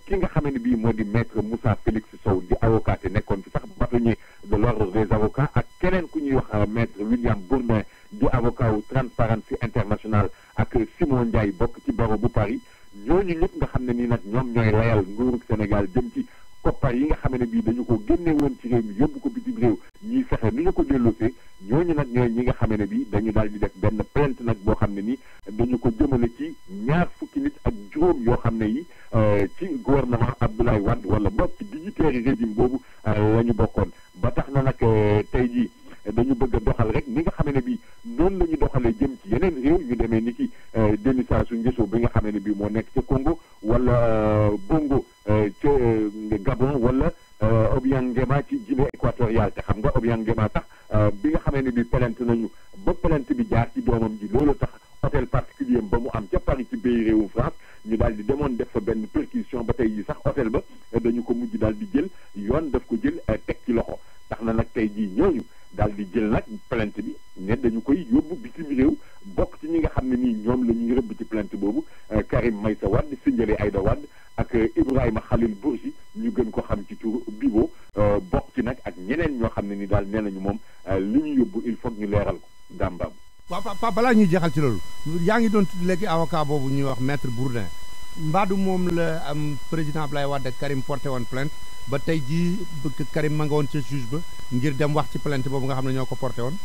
ki nga xam ne bii moo di maître Moussa Félix Sow di avocat te nekkoon fi sax bâtonnier de l'ordre des avocats ak keneen ku ñuy wax maître William Bourdin di avocat wu Transparency International ak Simon Ndiaye bokk ci barreau bu Paris ñooñu ñëpp nga xam ne nii nag ñoom ñooy layal nguurug Sénégal jëm ci koppar yi nga xam ne bii dañu ko génne woon ci réew mi yóbbu ko bitim réew ñuy fexe ni ñu ko delloosee ñooñu nag ñooy ñi nga xam ne bii dañu daal di def benn plainte nag boo xam ne nii dañu ko jëmale ci 20 nit ak juróom yoo xam ne yi ci gouvernement Abdoulaye Wade wala boog ci dignitaires régime boobu la ñu bokkoon ba tax na nag tey jii dañu bëgg a doxal rek ni nga xam ne bii noonu la ñu doxalee jëm ci yeneen réew ñu demee ni ki Denis Sassou Nguesso bi nga xam ne bii moo nekk ca Congo wala Bongo ca Gabon wala Obiang Nguema ci Guinée équatoriale te xam nga Obiang Nguema tax bi nga xamee ne bi plainte nañu ba plainte bi jaar ci doomam ji loolu tax hôtel particulier ba mu am ca Paris ci biir réewu France ñu daal di demoon def fa benn perquisition ba tey yi sax hôtel ba dañu ko mujj daal di jël yoon daf ko jël teg ci loxo tax na nag tey jii ñooñu daal di jël nag plainte bi ne dañu koy yóbbu bitim réew bokk ci ñi nga xam ne nii ñoom la ñuy rëbb ci plainte boobu Karim Meïssa Wade Sindiély Aïda Wade ak Ibrahima Khalil Bourgi ñu gën ko xam ci tur Bibo bokk ci nag ak ñeneen ñoo xam ne ni daal nee nañu moom li ñu yóbbu il faut ñu leeral ko dàmbaam. waaw balaa ñuy jeexal ci loolu yaa ngi doon tudd léegi avocat boobu ñuy wax maître Bourdin mbaadu moom la am président Abdoulaye Wade ak Karim porté woon plainte ba tey jii Karim ma nga woon ca juge ba ngir dem wax ci plainte boobu nga xam ne ñoo ko porté woon.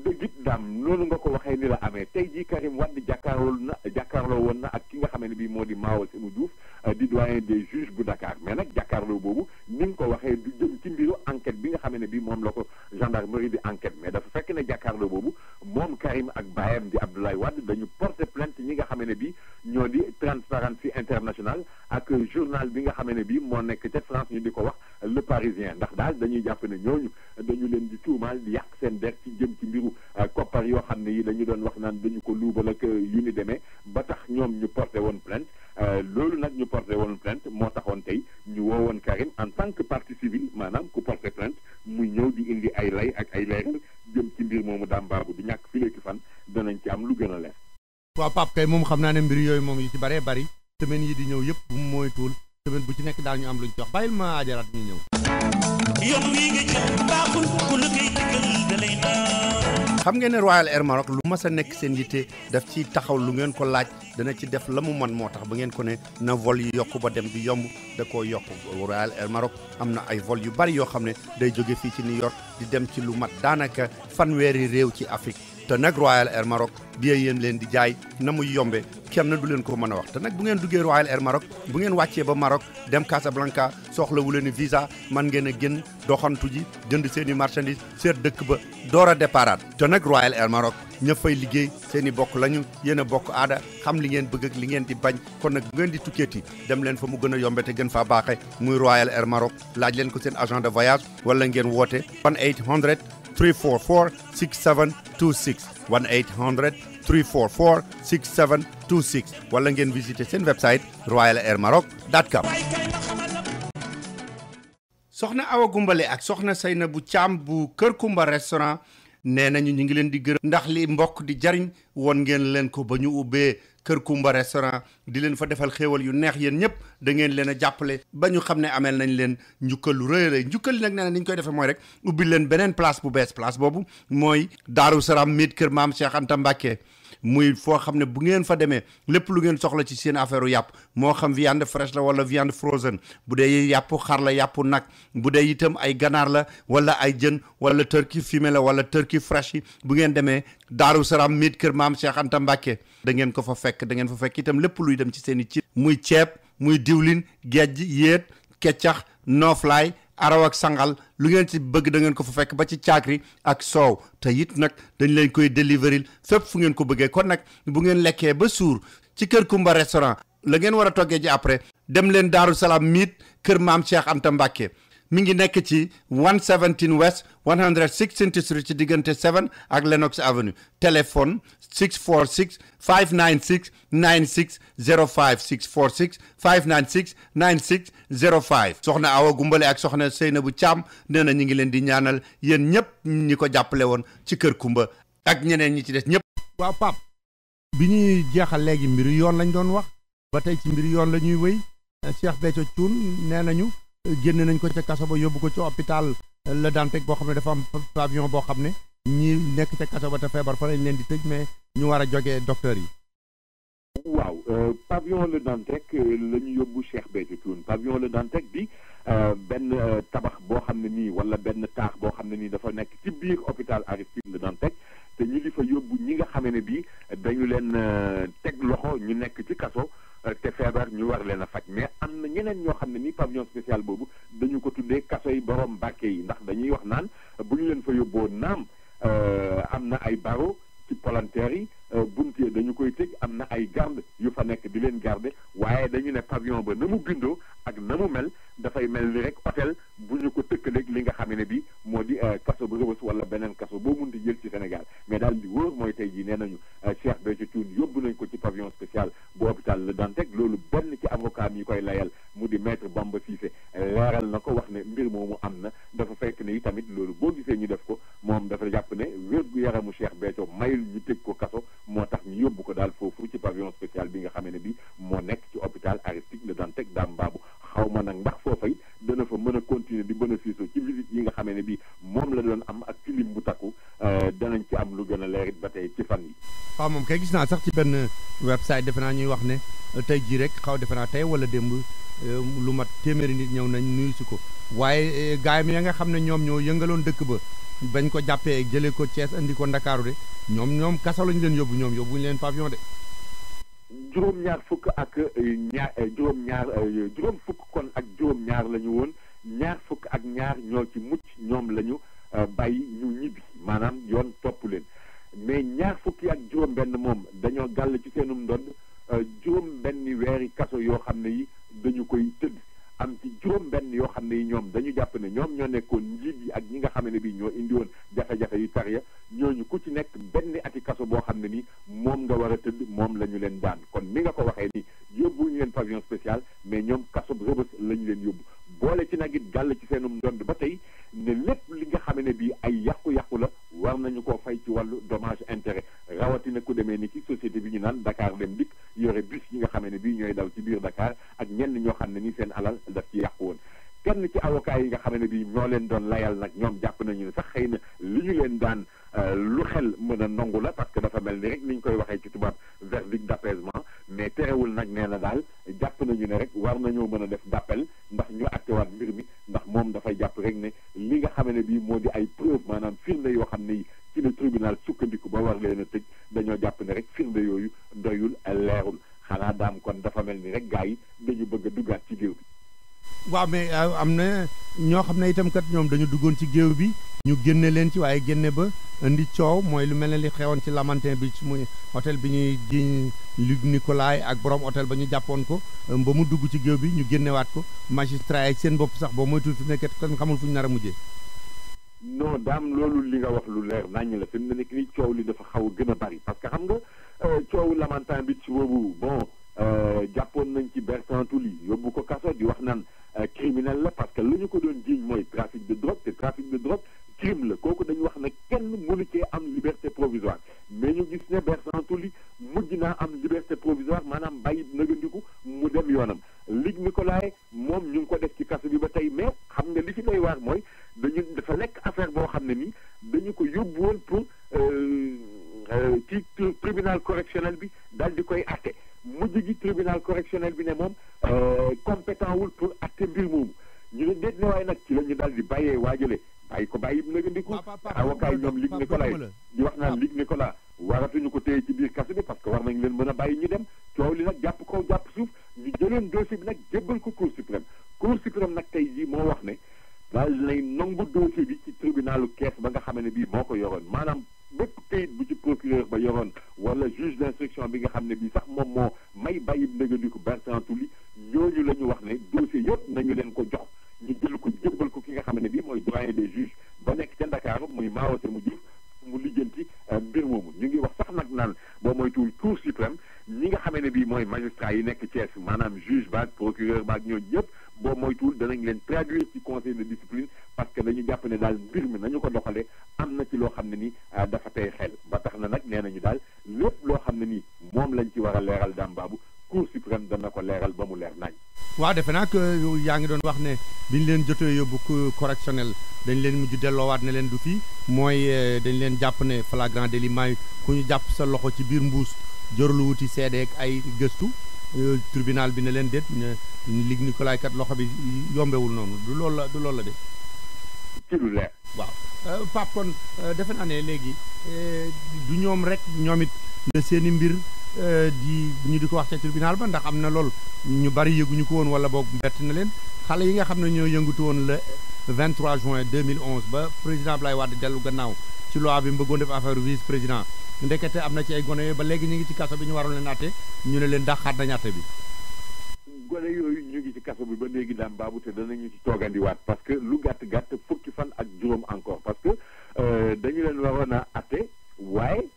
dëgg it daam noonu nga ko waxee ni la amee tey jii Karim Wade jàkkaarloo woon na ak ki nga xam ne bii moo di Mao Sémou Diouf di doyen des juges bu Dakar mais nag jàkkaarloo boobu ni nga ko waxee du jëm ci mbiru enquête bi nga xam ne bii moom la ko gendarmerie di enquête mais dafa fekk ne jàkkaarloo boobu moom Karim ak baayam di Abdoulaye Wade dañu porté plainte ñi nga xam ne bii ñoo di Transparency International ak journal bi nga xam ne bii moo nekk ca France ñu di ko wax Le Parisien ndax daal dañuy jàpp ne ñooñu dañu leen di tuumaal di yàq seen der ci jëm ci mbiru koppar yoo xam ne yi dañu doon wax naan dañu ko luubal ak yu ni demee ba tax ñoom ñu porté woon plainte loolu nag ñu porté woon plainte moo taxoon tey ñu woowoon Karim en tant que partie civile maanaam ku porté plainte muy ñëw di indi ay lay ak ay leeral jëm ci mbir moomu daam baabu du ñàkk fi léegi fan danañ ci am lu gën a leer waaw Pape kay moom xam naa ne mbir yooyu moom yi ci bëree bëri semaine yi di ñëw yëpp bu mooy tuul semaine bu ci nekk daal ñu am luñ jox bàyyil ma ajaraat ñu ñëw. yoon wi nga jël baaxul ku la koy digal da lay naan. xam ngeen ne Royal Air Maroc lu mas a nekk seen yitte daf ci taxaw lu ngeen ko laaj dana ci def la mu mën moo tax ba ngeen ko ne na vol yi yokku ba dem di yomb da koo yokk. Royal Air Maroc am na ay vol yu bari yoo xam ne day jóge fii ci New York di dem ci lu mat daanaka fanweeri réew ci Afrique te nag Royal Air Maroc billet yéen leen di jaay na muy yombe kenn du leen ko mën a wax te nag bu ngeen duggee Royal Air Maroc bu ngeen wàccee ba Maroc dem Casablanca soxlawu leen visa man ngeen a génn doxantu ji jënd seen i marchandise seet dëkk ba door a déparaat te nag Royal Air Maroc ña fay liggéey seen i bokk lañu yéen a bokk aada xam li ngeen bëgg ak li ngeen di bañ kon nag bu ngeen di tukkeeti dem leen fa mu gën a yombe te gën faa baaxe muy Royal Air Maroc laaj leen ko seen agent de voyage wala ngeen woote 1-800 344 6726 1-800 344 6726 wala ngeen visiter seen website royalairmaroc.com. soxna Awa Gumbale ak soxna Seynabou Thiam bu Kër Kumba restaurant nee nañu ñu ngi leen di gërëm ndax li mbokk di jariñ woon ngeen leen ko ba ñu ubbee Kër Kumba restaurant di leen fa defal xéewal yu neex yéen ñëpp da ngeen leen a jàppale ba ñu xam ne ameel nañ leen njukkal lu rëy rëy njukkal li nag nee na ni ñu koy defee mooy rek ubbi leen beneen place bu bees place boobu mooy Daaru Salaam miit kër maam Cheikh Anta Mbacké muy foo xam ne bu ngeen fa demee lépp lu ngeen soxla ci seen affaire u yàpp moo xam viande fraîche la wala viande frozen bu dee yàpp xar la yàpp nag bu dee itam ay ganaar la wala ay jën wala turkey fumé la wala turkey fresh yi bu ngeen demee Daaru Salaam miit kër maam Cheikh Anta Mbacké da ngeen ko fa fekk da ngeen fa fekk itam lépp luy dem ci seen i ci muy ceeb muy diwlin gejj yéet keccax nooflaay araw ak sangal lu ngeen ci bëgg da ngeen ko fa fekk ba ci caakri ak soow te it nag dañ leen koy délivrer fépp fu ngeen ko bëggee kon nag bu ngeen lekkee ba suur ci Kër Kumba restaurant la ngeen war a toggee ji après dem leen Daaru Salaam miit kër maam Cheikh Anta Mbacké mi ngi nekk ci 117 West 116th Street ci diggante 7 ak Lenox Avenue téléphone 646 596 9605 646 596 9605 soxna Awa Gumbale ak soxna Seynabou Thiam nee na ñu ngi leen di ñaanal yéen ñëpp ñi ko jàppale woon ci Kër Kumba ak ñeneen ñi ci des ñëpp. waaw Pape bi ñuy jeexal léegi mbiru yoon lañ doon wax ba tey ci mbiru yoon la ñuy wéy Cheikh Béthio Thioune nee nañu génn nañ ko ca kaso ba yóbbu ko ci hôpital Le Dantec boo xam ne dafa am pavillon boo xam ne ñi nekk ca kaso ba te feebar fa lañ leen di tëj mais ñu war a jógee docteur yi. waaw pavillon Le Dantec la ñu yóbbu Cheikh Béthio Thioune pavillon Le Dantec bi benn tabax boo xam ne nii wala benn taax boo xam ne nii dafa nekk ci biir hôpital Aristide Le Dantec te ñu di fa yóbbu ñi nga xamee ne bii dañu leen teg loxo ñu nekk ci kaso te feebar ñu war leen a faj mais am na ñeneen ñoo xam ne ni pavillon spécial boobu dañu ko tuddee kaso yi borom Mbàkke yi ndax dañuy wax naan bu ñu leen fa yóbboo naam am na ay barreau ci palanteer yi bunt yi dañu koy tëj am na ay garde yu fa nekk di leen garde waaye dañu ne pavillon ba na mu bindoo ak na mu mel dafay mel ni rek hôtel bu ñu ko tëkkaleeg li nga xam ne bi moo di kaso bu Rebeuss wala beneen kaso boo munti jël ci Sénégal mais daal di wóor mooy tey jii nee nañu Cheikh Béthio Thioune yóbbu nañ ko ci pavillon spécial bu hôpital Le Dantec loolu benn ci avocat yi koy layal mu di maître Bamba Cissé leeral na ko wax ne mbir moomu am na dafa fekk ne itamit loolu boo gisee ñu def ko moom dafa jàpp ne wér-gu-yaramu Cheikh Béthio mayul ñu tëj ko kaso moo tax ñu yóbbu ko daal foofu ci pavillon spécial bi nga xam ne bi moo nekk ci hôpital Aristide Le Dantec Dame Babou xaw ma nag ndax foofa it dana fa mën a continuer di bénéficier ci visite yi nga xamee ne bi moom la doon am ak ci lim bu takku danañ ci am lu gën a leer it ba tey ci fan yi. waaw moom kay gis naa sax ci benn website defe naa ñuy wax ne tey jii rek xaw defe naa tey wala démb lu mat téeméeri nit ñëw nañ nuyu si ko waaye gaay mi ya nga xam ne ñoom ñoo yëngaloon dëkk ba bañ ko jàppee jëlee ko Thiès andi ko Ndakaaru de ñoom kaso lañu leen yóbbu ñoom yóbbuñu leen pavillon de. juróom fukk kon ak juróom-ñaar la ñu woon ñaar fukk ak ñaar ñoo ci mucc ñoom la ñu bàyyi ñu ñibbi maanaam yoon topp leen mais ñaar fukki ak juróom-benn moom dañoo gàll ci seenum ndodd juróom-benni weeri kaso yoo xam ne yi dañu koy tëdd am ci juróom-benn yoo xam ne yi ñoom dañu jàpp ne ñoom ñoo nekkoon njiit yi ak ñi nga xam ne bi ñoo indi woon jafe-jafe yu tar ya ñooñu ku ci nekk benn ati kaso boo xam ne ni moom nga war a tëdd moom la ñu leen daan kon ni nga ko waxee ni yóbbu ñu leen pavillon spécial mais ñoom kaso Rebeuss la ñu leen yóbbu boole ci nag it gàll ci seenum ndond ba tey ne lépp li nga xam ne bii ay yàqu-yàqu la war nañu koo fay ci wàllu dommage intérêt rawatina ku demee ni ci société bi ñu naan Dakar Dem Dikk yore bus yi nga xam ne bii ñooy daw ci biir Dakar ak ñenn ñoo xam ne ni seen alal daf ci yàqu woon kenn ci avocat yi nga xam ne bii ñoo leen doon layal nag ñoom jàpp nañu ne sax xëy na li ñu leen daan lu xel mën a nangu la parce que dafa mel ni rek ni ñu koy waxee ci tubaab verdict d'apaisement mais terewul nag nee na daal jàpp nañu ne rek war nañoo mën a def d'appel ndax ñu attewaat mbir mi ndax moom dafay jàpp rek ne li nga xam ne bii moo di ay preuve maanaam firnde yoo xam ne yi ci le tribunal sukkandiku ba war leen a tëj dañoo jàpp ne rek firnde yooyu doyul leerul xanaa daam kon dafa mel ni rek gars yi dañu bëgg a duggaat ci géew bi. waaw mais am na ñoo xam ne itam kat ñoom dañu duggoon ci géew bi ñu génne leen ci waaye génne ba indi coow mooy lu mel ne li xewoon ci Lamantin bi muy hôtel bi ñuy jiiñ Luc Nicolaï ak borom hôtel ba ñu jàppoon ko ba mu dugg ci géew bi ñu génnewaat ko magistrat yi seen bopp sax boo moytuwul fi nekket kon xamul fu ñu nar a mujjee. non daam loolu li nga wax lu leer naññ la fi mu ne nekk ni coow li dafa xaw a gën a bari parce que xam nga coowu Lamantin bi ci boobu bon jàppoon nañ ci Bertrand Touly yóbbu ko kaso di wax naan criminel la parce que lu ñu ko doon jiiñ mooy trafic de drogue te trafic de drogue crime la kooku dañu wax ne kenn mënu cee am liberté provisoire mais ñu gis ne Bertrand Touly mujj naa am liberté provisoire maanaam bàyyi nëgandiku mu dem yoonam Luc Nicolaï moom ñu ngi ko def ci kaso bi ba tey mais xam nga li ci doy waar mooy dafa nekk affaire boo xam ne nii dañu ko yóbbu woon pour ci tribunal correctionnel bi daal di koy atte mujj gi tribunal correctionnel bi ne moom compétent wul pour atte mbir moomu ñu ne déet ne waaye nag ci la ñu daal di bàyyee waajale bàyyi ko bàyyi nëgandiku avocat yi ñoom Luc Nicolaï di wax naan Luc Nicolaï waratuñu ko téye ci biir kaso bi parce que war nañ leen mën a bàyyi ñu dem coow li nag jàpp kaw jàpp suuf ñu jëloon dossier bi nag jébbal ko cour suprême nag tey jii moo wax ne daal lay nangu dossier bi ci tribunalu kees ba nga xam ne bii moo ko yoroon maanaam bépp kayit bu ci procureur ba yoroon wala juge d'instruction bi nga xam ne bii sax moom moo may bàyyi nëgandiku Bertrand Touly ñooñu la ñu wax ne dossier yëpp nañu leen ko jox ñu jël ko jébbal ko ki nga xam ne bii mooy doyen des juges ba nekk ca Ndakaaru muy Mao Sémou Diouf mu lijjanti mbir moomu ñu ngi wax sax nag naan boo moytuwul cour suprême ñi nga xam ne bii mooy magistrat yi nekk Thiès maanaam juge baag procureur baag ñooñu ñëpp boo moytuwul danañ leen traduire ci conseil de discipline parce que dañu jàpp ne daal mbir mi nañu ko doxalee am na ci loo xam ne ni dafa tey xel ba tax na nag nee nañu daal lépp loo xam ne nii moom lañ ci war a leeral daam baabu cour suprême dana ko leeral ba mu leer nañ. waaw defe naa que yaa ngi doon wax ne biñ leen jotee yóbbu correctionnel dañ leen mujj delloowaat ne leen du fii mooy dañ leen jàpp ne flagrant délit may ku ñu jàpp sa loxo ci biir mbuus jorlu wuti seedeek ay gëstu tribunal bi ne leen déet Luc Nicolaï kat loxo bi yombewul noonu du loolu la de. ci lu leer. waaw Pape kon defe naa ne léegi du ñoom rek ñoom it la seen i mbir ñu di ko wax ca tribunal ba ndax am na lool ñu bari yëguñu ko woon wala boog bett na leen xale yi nga xam ne ñoo yëngatu woon le 23 juin 2011 ba président Abdoulaye Wade dellu gannaaw ci loi bi mu bëggoon def affaire vice président ndekete am na ci ay gone yooyu ba léegi ñu ngi ci kaso bi ñu waroon leen atte ñu ne leen dàqaat nañ atte bi. gone yooyu ñu ngi ci kaso bi ba léegi daam baabu te danañu ci toogandiwaat parce que lu gàtt fukki fan ak juróom encore parce que dañu leen waroon a atte waaye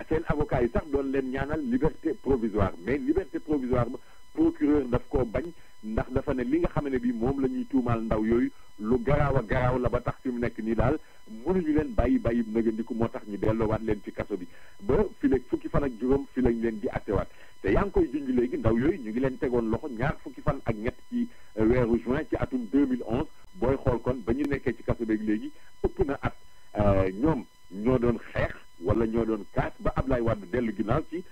seen avocat yi sax doon leen ñaanal liberté provisoire mais liberté provisoire ba procureur daf koo bañ ndax dafa ne li nga xam ne bii moom la ñuy tuumaal ndaw yooyu lu garaaw a garaaw la ba tax fi mu nekk nii daal mënuñu leen bàyyi nëgandiku moo tax ñu delloowaat leen ci kaso bi ba fi léegi fukki fan ak juróom fi lañ leen di attewaat te yaa ngi koy junj léegi ndaw yooyu ñu ngi leen tegoon loxo ñaar fukki fan ak ñett ci weeru juin ci atum 2011 booy xool kon ba ñu nekkee ci kaso beeg léegi ëpp na at ñoom ñoo doon xeex wala ñoo doon kaas ba Ablaye Wade dellu ginnaaw ci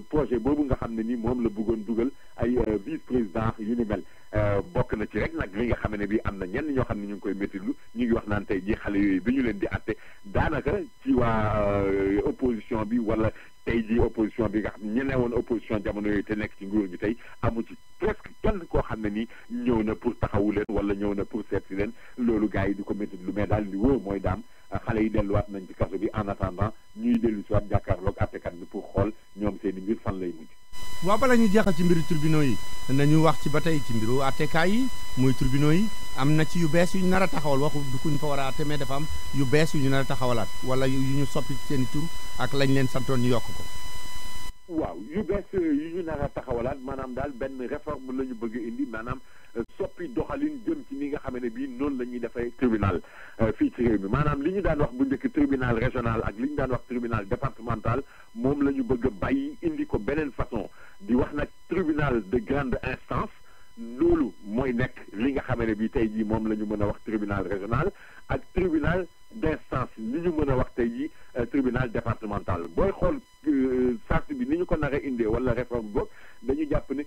projet boobu nga xam ne ni moom la bëggoon dugal ay vice président yu ni mel bokk na ci rek nag li nga xam ne bi am na ñenn ñoo xam ne ñu ngi koy méttilu ñu ngi wax naan tey jii xale yooyu bi ñu leen di atte daanaka ci waa opposition bi wala tey jii opposition bi nga xam ne ñu newoon opposition jamono yooyu te nekk ci nguur gi tey amu ci presque kenn koo xam ne ni ñëw na pour taxawu leen wala ñëw na pour seet si leen loolu gars yi di ko méttilu mais daal li wóor mooy daam xale yi delluwaat nañ ci kaso bi en attendant ñuy dellu si waat jàkkaarloog attekat bi pour xool ñoom seen i mbir fan lay mujj. waaw bala ñu jeexal ci mbiru tribunaux yi nañu wax ci ba tey ci mbiru attekaay yi muy tribunaux yi am na ci yu bees yu ñu nar a taxawal waxu du ko ñu fa war a atte mais dafa am yu bees yu ñu nar a taxawalaat wala yu ñu soppi seen i tur ak lañ leen santoon ñu yokk ko. waaw yu bees yu ñu nar a taxawalaat maanaam daal benn réforme la ñu bëgg indi maanaam soppi doxalin jëm ci ni nga xam ne bii noonu la ñuy defee tribunal fii ci réew mi maanaam li ñu daan wax bu njëkk tribunal régional ak li ñu daan wax tribunal départemental moom la ñu bëgg a bàyyi indi ko beneen façon di wax nag tribunal de grande instance loolu mooy nekk li nga xam ne bii tey jii moom la ñu mën a wax tribunal régional ak tribunal d'instance li ñu mën a wax tey jii tribunal départemental booy xool charte bi ni ñu ko nar a indee wala réforme boobu dañu jàpp ne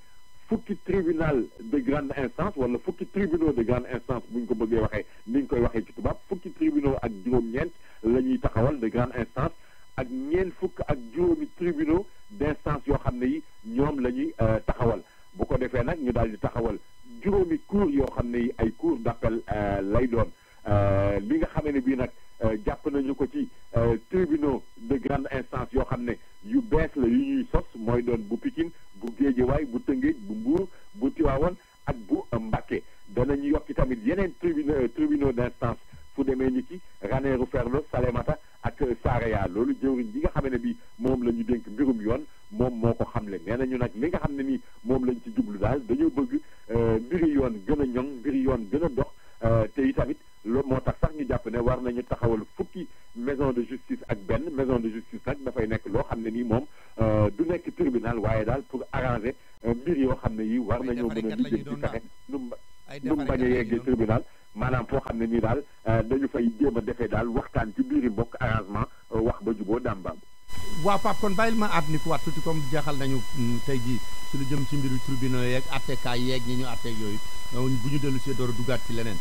fukki tribunal de grande instance wala fukki tribunaux de grande instance bu ñu ko bëggee waxee ni ñu koy waxee ci tubaab fukki tribunaux ak juróom-ñeent la ñuy taxawal de grande instance ak ñeent fukk ak juróomi tribunaux d'instance yoo xam ne yi ñoom la ñuy taxawal bu ko defee nag ñu daal di taxawal juróomi cour yoo xam ne yi ay cour d'appel lay doon li nga xam ne bii nag jàpp nañu ko ci tribunaux de grande instance yoo xam ne yu bees la yu ñuy sos mooy doon bu Pikine bu Géejawaay bu Tëngéej bu Mbuur bu Tivaouane ak bu Mbacké danañu yokki tamit yeneen tribunaux d'instance fu demee ni ki Ranérou Ferlo Salémata ak Saraya loolu jëwriñ bi nga xam ne bi moom la ñu dénk mbirum yoon moom moo ko xamle nee nañu nag li nga xam ne nii moom lañ ci jublu daal dañoo bëgg mbiri yoon gën a ñoŋ mbiri yoon gën a dox te itamit loolu moo tax sax ñu jàpp ne war nañu taxawal fukki maison de justice ak benn maison de justice nag dafay nekk loo xam ne nii moom du nekk tribunal waaye daal pour arranger mbir yoo xam ne yi war nañoo mën a lijjanti ci fexe nu mu bañ a yeggee tribunal maanaam foo xam ne nii daal dañu fay jéem a defee daal waxtaan ci biiri mbokk arrangement wax ba juboo dàmbaam. waaw Pape kon bàyyil ma aat ni ko waat tuuti comme jeexal nañu tey jii ci lu jëm ci mbiru tribunal yeeg attekaay yeeg ñi ñu atteeg yooyu bu ñu dellu see door a dugaat ci leneen.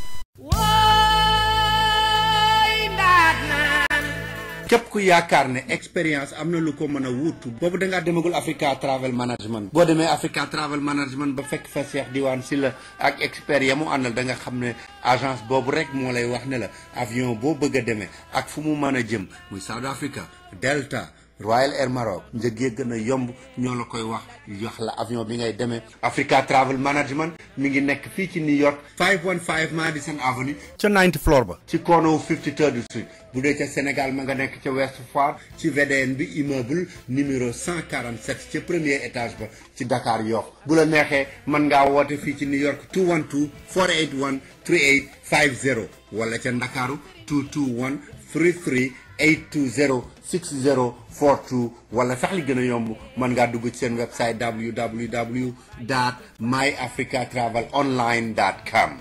képp ku yaakaar ne expérience am na lu ko mën a wuutu boobu da ngaa demagul Africa Travel Management boo demee Africa Travel Management ba fekk fa Cheikh Diwane Sylla ak expert ya mu àndal da nga xam ne agence boobu rek moo lay wax ne la avion boo bëgg a demee ak fu mu mën a jëm muy South Africa Delta Royal Air Maroc njëg yi gën a yomb ñoo la koy wax la avion bi ngay demee Africa Travel Management mi ngi nekk fii ci New York 515 Madison Avenue ca 9th floor ba ci corner 53rd Street bu dee ca Sénégal ma nga nekk ca West Foire ci VDN bi immeuble numéro 147 ca premier étage ba ci Dakar Yoff bu la neexee mën ngaa woote fii ci New York 212 481 3850 wala ca Ndakaaru 221 33 820 6042 wala sax li gën a yomb mën ngaa dugg ci seen website www.myafricatravelonline.com.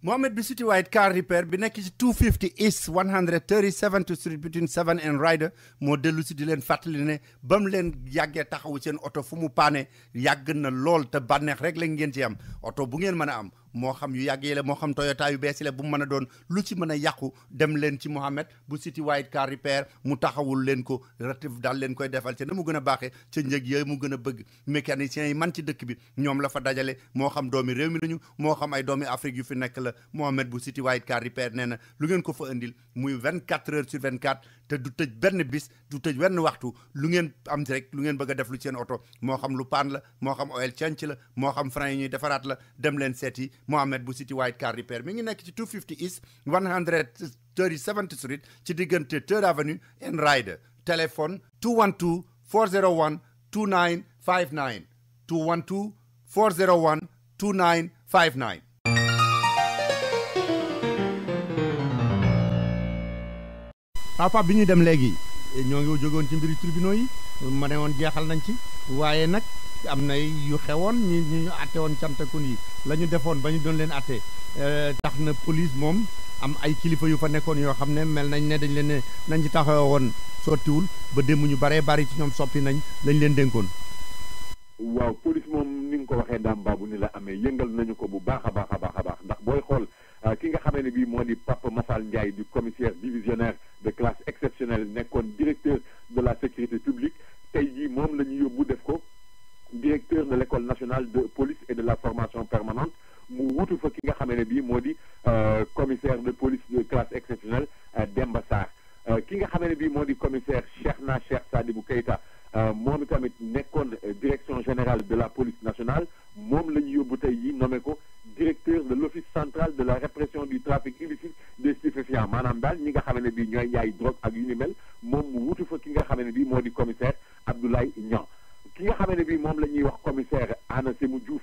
Mohamed bi City White Car Repair bi nekk ci 250 East 137th Street between 7 and Ryder moo dellu si di leen fàttali ne ba mu leen yàggee taxawu seen oto fu mu paane yàgg na lool te bànneex rek la ngeen ci am oto bu ngeen mën a am moo xam yu yàgg yi la moo xam Toyota yu bees yi la bu mu mën a doon lu ci mën a yàqu dem leen ci Mohamed bu City White Car Repair mu taxawul leen ko ratif daal leen koy defal ci na mu gën a baaxee ca njëg yooyu mu gën a bëgg mécaniciens yi man ci dëkk bi ñoom la fa dajale moo xam doomi réew mi lañu moo xam ay doomi Afrique yu fi nekk la Mohamed bu City White Car Repair nee na lu ngeen ko fa indil muy 24 heures sur 24 te du tëj benn bis du tëj benn waxtu lu ngeen am rek lu ngeen bëgg a def lu ci seen oto moo xam lu paan la moo xam oil change la moo xam frein yi ñuy defaraat la dem leen seeti Mohamed bu City White Car Repair mi ngi nekk ci 250 East 137th Street ci diggante 3rd Avenue and Ryder téléphone 212 401 2959 212 401 2959. papa bi ñu dem léegi ñoo ngi jógoon ci mbiri tribunaux yi ma ne woon jeexal nañ ci waaye nag am na yu xewoon ñu atte woon cantakun yi la ñu defoon ba ñu doon leen atte tax na police moom am ay kilifa yu fa nekkoon yoo xam ne mel nañ ne dañ leen ne nañ ci taxaw woon sottiwul ba démb ñu baree bari ci ñoom soppi nañ lañ leen dénkoon. waaw police moom ni nga ko waxee daam baabu ni la amee yëngal nañu ko bu baax a baax a baax a baax ndax booy xool ki nga xamee ne bii moo di Papa Massal Ndiaye du commissaire divisionnaire de classe exceptionnelle nekkoon directeur de la sécurité publique tey jii moom la ñu yóbbu def ko directeur de l'école nationale de police et de la formation permanente mu wutu fa ki nga xamee ne bii moo di commissaire de police de classe exceptionnelle Demba Sarr ki nga xamee ne bii moo di commissaire Cheikh Sadibou Keita moom tamit nekkoon direction générale de la police nationale moom la ñu yóbbu tey jii nommé ko directeur de l'office central de la répression du trafic illicite des stupéfiants maanaam daal ñi nga xam ne bii ñooy jaay drogue ak yu ni mel moom mu xam ne bii moo di commissaire Abdoulaye Niang ki nga xam ne bii moom la ñuy wax commissaire Anna Sémou Diouf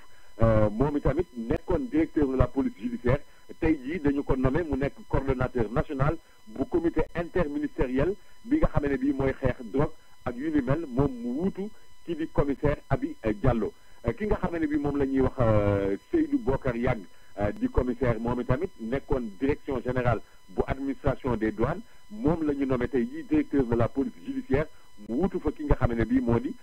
moom itamit nekkoon directeur de la police judiciaire tey jii dañu ko nommé mu nekk coordonnateur national bu comité interministériel bi nga xam ne bii mooy xeex drogue ak yu ni mel moom mu wuutu ki di commissaire Abi Diallo ki nga xam ne bii moom la ñuy wax Seydou Bokar Yàgg di commissaire moom itamit nekkoon direction générale bu administration des douanes moom la ñu nommé tey jii directeur de la police judiciaire mu wuutu fa ki nga xam ne bii moo di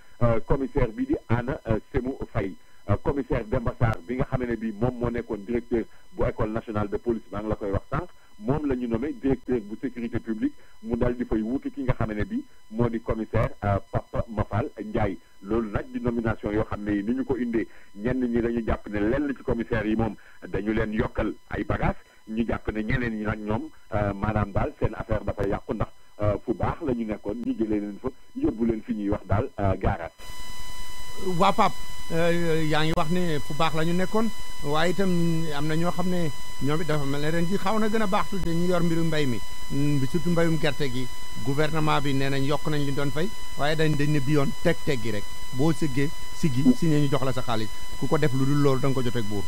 commissaire bi di Anna Sémou Faye commissaire Demba Sarr bi nga xam ne bii moom moo nekkoon directeur bu école nationale de police maa ngi la koy wax sànq moom la ñu nommé directeur bu sécurité publique mu dal di fay wuutu ki nga xam ne bii moo di commissaire Papa Mafal Ndiaye loolu nag di nomination yoo xam ne ni ñu ko indee ñenn ñi dañu jàpp ne lenn ci commissaire yi moom dañu leen yokkal ay bagages ñu jàpp ne ñeneen ñi nag ñoom maanaam daal seen affaire dafa yàqu ndax fu baax la ñu nekkoon ñu jëlee leen fa yóbbu leen fi ñuy wax daal gaaraat. waa Pape yaa ngi wax ne fu baax la ñu nekkoon waaye itam am na ñoo xam ne ñoom it dafa mel ne ren ji xaw na gën a baax tuuti ñu yor mbiru mbay mi surtout mbayum gerte gi gouvernement bi nee nañ yokk nañ li doon fay waaye dañ ne bi yoon teg gi rek boo sëggee siggi si ñu jox la sa xaalis ku ko def lu dul loolu da nga ko joteeg buur.